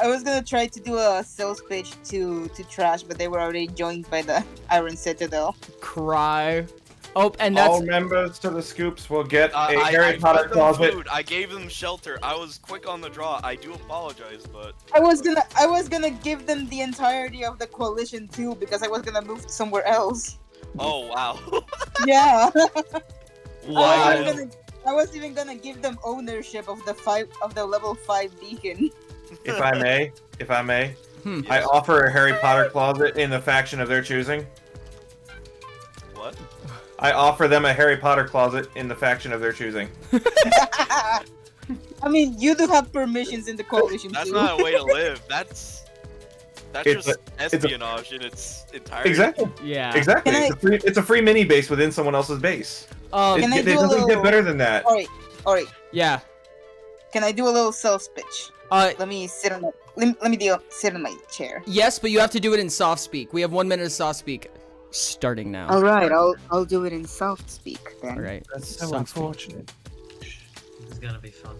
I was gonna try to do a sales pitch to trash, but they were already joined by the Iron Citadel. Cry. Oh, and that's All members to the scoops will get a I Harry Potter fed them closet. food. I gave them shelter. I was quick on the draw. I do apologize, but I was gonna give them the entirety of the coalition too, because I was gonna move somewhere else. oh wow. Yeah. wow. I was even gonna give them ownership of the level 5 beacon. If I may, Hmm. I offer a Harry Potter closet in the faction of their choosing. What? I offer them a Harry Potter closet in the faction of their choosing. I mean, you do have permissions in the coalition That's too. not a way to live. That's It's just it's a- espionage in its entirety. Exactly. Yeah. Exactly. Can It's a free mini base within someone else's base. Can I It do a doesn't little? get better than that. Alright. Yeah. Can I do a little sales pitch? Let me sit on sit on my chair. Yes, but you have to do it in soft speak. We have 1 minute of soft speak. Starting now. Alright, I'll do it in soft speak then. All right. That's so Soft speak. unfortunate. This is gonna be fun.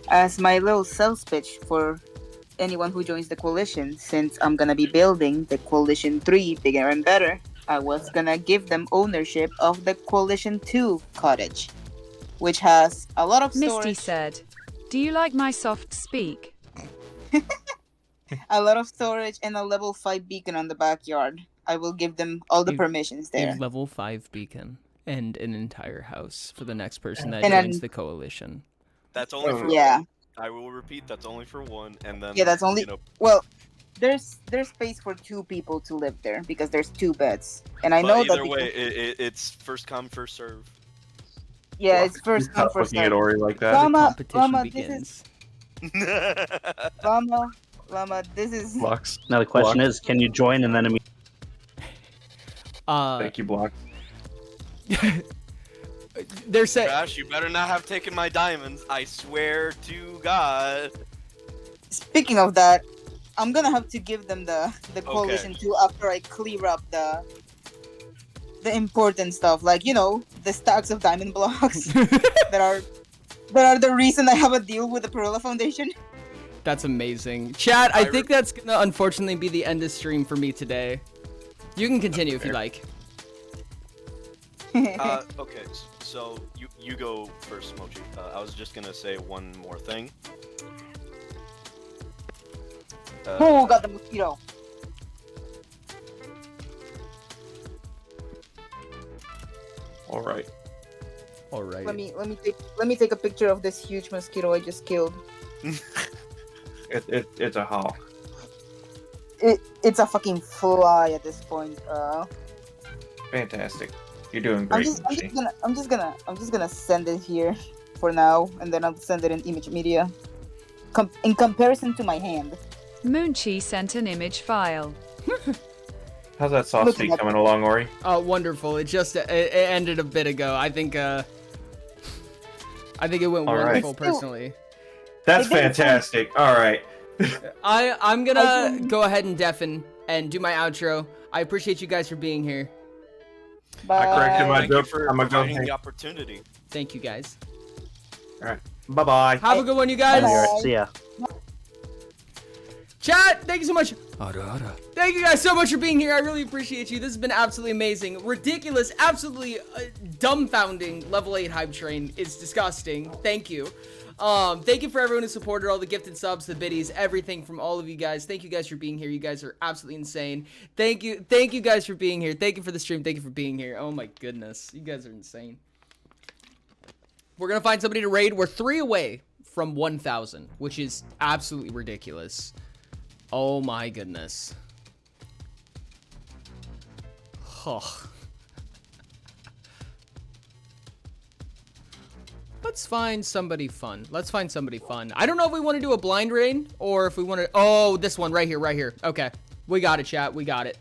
As my little sales pitch for anyone who joins the coalition, since I'm gonna be building the coalition 3 bigger and better, I was gonna give them ownership of the coalition 2 cottage, which has a lot of storage. Misty said, "Do you like my soft speak?" A lot of storage and a level 5 beacon on the backyard. I will give them all the A- permissions A there. level 5 beacon and an entire house for the next person that And joins then- the coalition. That's only for Yeah. one. I will repeat. That's only for one, and then Yeah, that's only. You know, Well, there's space for 2 people to live there because there's 2 beds, and I but know either that. way, it's first come, first serve. Yeah, it's first come Stop first looking at serve. Ori like that. Llama, Competition Llama, this begins. is Llama. This is. Blocks. Now the question Block. is, can you join and then immediately? Thank you, Block. They're saying. Josh, you better not have taken my diamonds. I swear to God. Speaking of that, I'm gonna have to give them the coalition too after I clear up the important stuff, like the stacks of diamond blocks that are the reason I have a deal with the Perilla Foundation. That's amazing. Chat, I think that's gonna unfortunately be the end of stream for me today. You can continue if you like. Okay, so you go first, Mochi. I was just gonna say one more thing. Oh, got the mosquito. All right. All right. Let me take a picture of this huge mosquito I just killed. It's a hawk. It's a fucking fly at this point. Fantastic. You're doing I'm great. just Mochi. gonna send it here for now, and then I'll send it in image media. In comparison to my hand. Moonchi sent an image file. How's that soft Look speak at- coming along, Ori? Oh, wonderful! It ended a bit ago. I think it went All right. wonderful It's still- personally. That's I think it's fantastic. All right. I'm gonna go ahead and deafen and do my outro. I appreciate you guys for being here. Bye. I corrected my Thank you joke. for I'm gonna go. providing the opportunity. Thank you guys. All right. Bye bye. Have a good one, you guys. Bye. See ya. Chat, thank you so much. Thank you guys so much for being here. I really appreciate you. This has been absolutely amazing. Ridiculous, absolutely dumbfounding level 8 hype train. It's disgusting. Thank you. Thank you for everyone who supported, all the gifted subs, the biddies, everything from all of you guys. Thank you guys for being here. You guys are absolutely insane. Thank you guys for being here. Thank you for the stream. Thank you for being here. Oh my goodness. You guys are insane. We're gonna find somebody to raid. We're 3 away from 1,000, which is absolutely ridiculous. Oh my goodness. Oh. Let's find somebody fun. Let's find somebody fun. I don't know if we want to do a blind raid or if we want to... Oh, this one right here, right here. Okay. We got it, chat. We got it.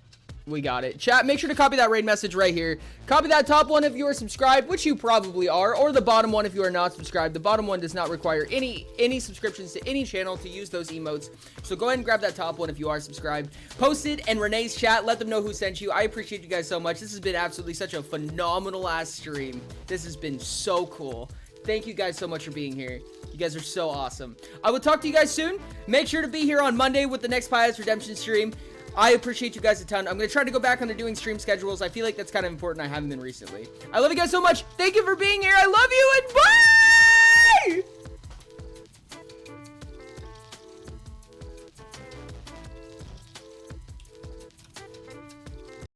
We got it. Chat, make sure to copy that raid message right here. Copy that top one if you are subscribed, which you probably are, or the bottom one if you are not subscribed. The bottom one does not require any subscriptions to any channel to use those emotes. So go ahead and grab that top one if you are subscribed. Post it in Renee's chat. Let them know who sent you. I appreciate you guys so much. This has been absolutely such a phenomenal ass stream. This has been so cool. Thank you guys so much for being here. You guys are so awesome. I will talk to you guys soon. Make sure to be here on Monday with the next Pious Redemption stream. I appreciate you guys a ton. I'm going to try to go back on to doing stream schedules. I feel like that's kind of important. I haven't been recently. I love you guys so much. Thank you for being here. I love you and bye!